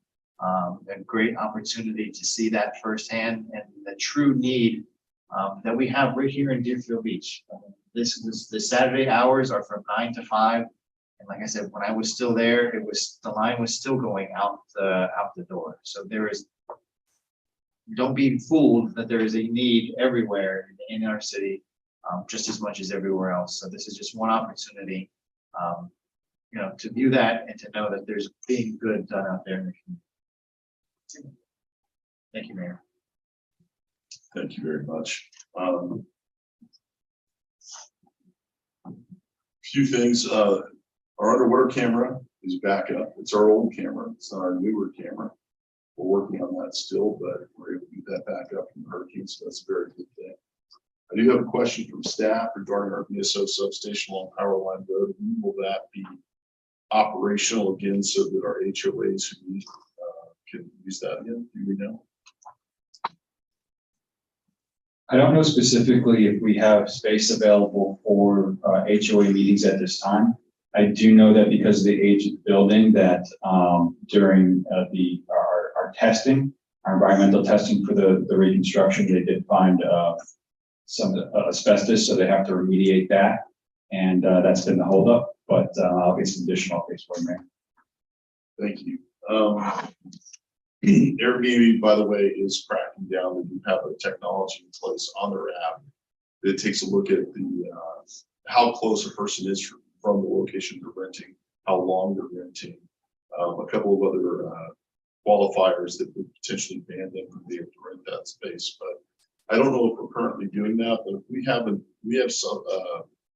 opportunity to see that firsthand and the true need that we have right here in Deerfield Beach. The Saturday hours are from 9 to 5. And like I said, when I was still there, the line was still going out the door. So don't be fooled that there is a need everywhere in our city, just as much as everywhere else. So this is just one opportunity, to view that and to know that there's being good done out there in the community. Thank you, Mayor. Thank you very much. Few things. Our underwater camera is back up. It's our old camera. It's not our newer camera. We're working on that still, but we're able to get that back up from the hurricane, so that's a very good thing. I do have a question from staff regarding our VSO substation along Power Line Road. When will that be operational again so that our HOAs who need, can use that again? Do we know? I don't know specifically if we have space available for HOA meetings at this time. I do know that because of the age of the building that during our testing, our environmental testing for the reconstruction, they did find some asbestos, so they have to remediate that. And that's been the holdup, but I'll get some additional updates for you, Mayor. Thank you. Airbnb, by the way, is cracking down. They do have a technology in place on their app that takes a look at the how close a person is from the location they're renting, how long they're renting, a couple of other qualifiers that would potentially ban them from being able to rent that space. But I don't know if we're currently doing that, but if we have some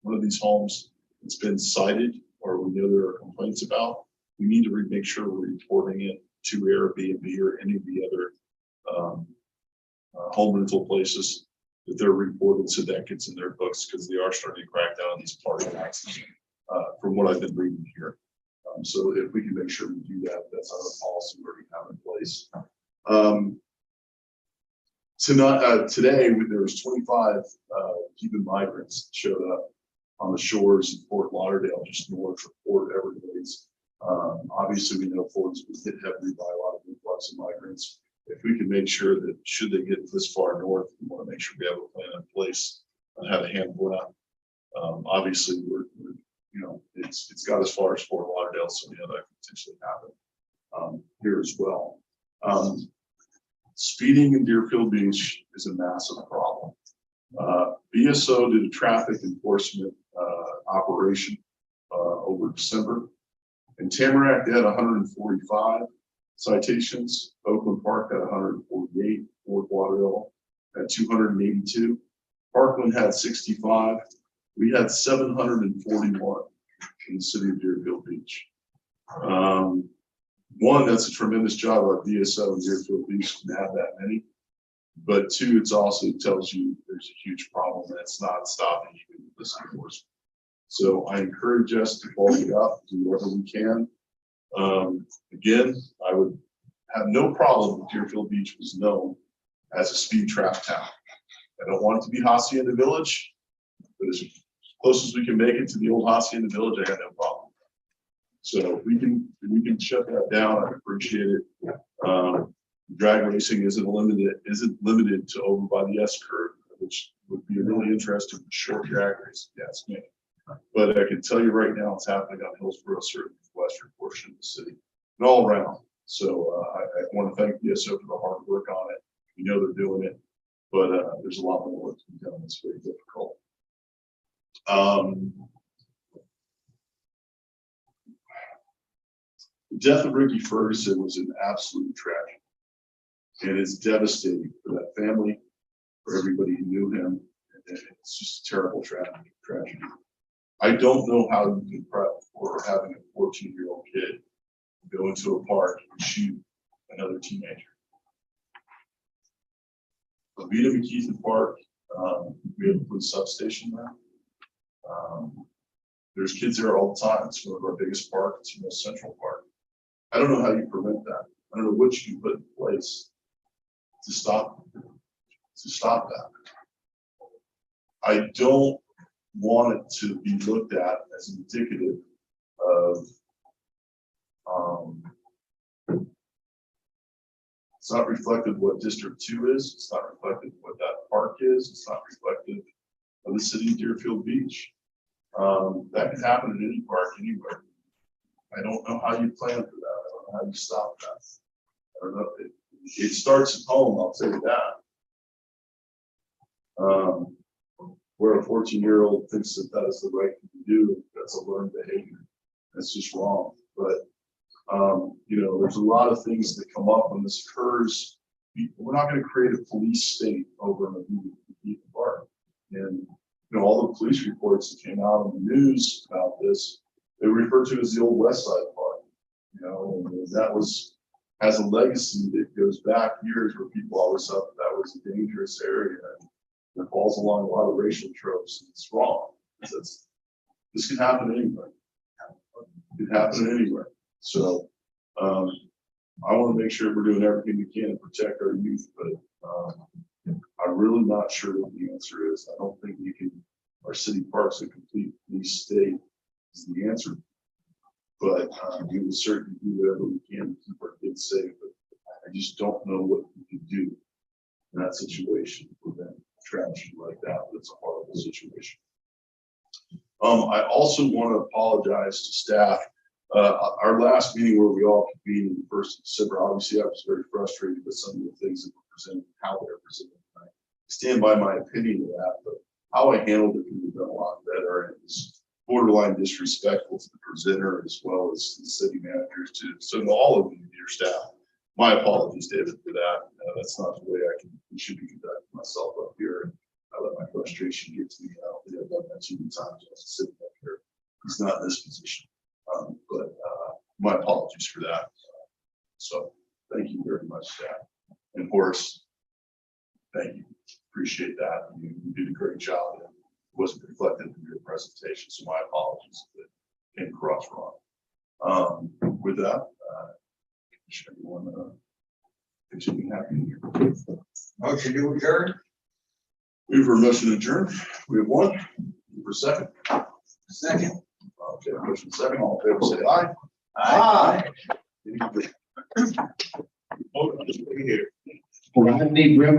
one of these homes that's been cited or we know there are complaints about, we need to make sure we're reporting it to Airbnb or any of the other home rental places that they're reported, so that gets in their books, because they are starting to crack down on these parking access from what I've been reading here. So if we can make sure we do that, that's our policy we already have in place. Today, there was 25 Cuban migrants showed up on the shores of Fort Lauderdale, just north of Fort Everglades. Obviously, we know Florida's been hit heavily by a lot of influx of migrants. If we can make sure that should they get this far north, we want to make sure we have a plan in place on how to handle that. Obviously, we're it's got as far as Fort Lauderdale, so that could potentially happen here as well. Speeding in Deerfield Beach is a massive problem. BSO did a traffic enforcement operation over December. In Tamarack, they had 145 citations. Oakland Park had 148. Fort Lauderdale had 282. Parkland had 65. We had 741 in the city of Deerfield Beach. One, that's a tremendous job. Our BSO in Deerfield Beach can have that many. But two, it also tells you there's a huge problem and it's not stopping even with this enforcement. So I encourage us to bulk it up, do whatever we can. Again, I would have no problem if Deerfield Beach was known as a speed trap town. I don't want it to be Hacienda Village, but as close as we can make it to the old Hacienda Village, I have no problem. So if we can shut that down, I appreciate it. Drag racing isn't limited to over by the S curve, which would be a really interesting short drag race, if you ask me. But I can tell you right now, it's happening on Hillsborough, certainly the western portion of the city, and all around. So I want to thank BSO for the hard work on it. We know they're doing it, but there's a lot more work to be done. It's very difficult. The death of Ricky Ferguson was an absolute tragedy. And it's devastating for that family, for everybody who knew him. And it's just a terrible tragedy. I don't know how you can prep for having a 14-year-old kid go into a park and shoot another teenager. Vita McKeithen Park, we have a police substation there. There's kids there all the time. It's one of our biggest parks. It's the most central park. I don't know how you prevent that. I don't know what you can put in place to stop that. I don't want it to be looked at as indicative of it's not reflective of what District 2 is, it's not reflective of what that park is, it's not reflective of the city of Deerfield Beach. That can happen in any park anywhere. I don't know how you plan for that. I don't know how you stop that. I don't know. It starts at home, I'll tell you that. Where a 14-year-old thinks that that is the right thing to do, that's a learned behavior. That's just wrong. But there's a lot of things that come up when this occurs. We're not going to create a police state over in the park. And all the police reports that came out on the news about this, they refer to as the old West Side Park. And that has a legacy that goes back years where people always thought that was a dangerous area. And falls along a lot of racial tropes, and it's wrong. This could happen anywhere. It could happen anywhere. So, I want to make sure we're doing everything we can to protect our youth, but, I'm really not sure what the answer is. I don't think our city parks a complete police state is the answer. But, we will certainly do whatever we can to keep our kids safe, but I just don't know what we can do in that situation to prevent tragedy like that. It's a horrible situation. I also want to apologize to staff. Our last meeting where we all convened in the 1st of December, obviously I was very frustrated with some of the things that were presented, how they were presented. I stand by my opinion of that, but how I handled it could have done a lot better. And it was borderline disrespectful to the presenter as well as the city managers, so to all of you, your staff. My apologies, David, for that. That's not the way we should be conducting myself up here. I let my frustration get to me. I don't think I've done that too many times as a sitting up here. He's not in this position. But my apologies for that. So thank you very much, staff. And Horace, thank you. Appreciate that. You did a great job. It wasn't reflected in your presentation, so my apologies if it came across wrong. With that, wish everyone continue happy New Year. Motion to adjourn? We have a motion to adjourn. We have one. For a second. Second. Okay, motion second. All in favor, say aye. Aye. Any opposed? Vote on this right here. Rodney Brim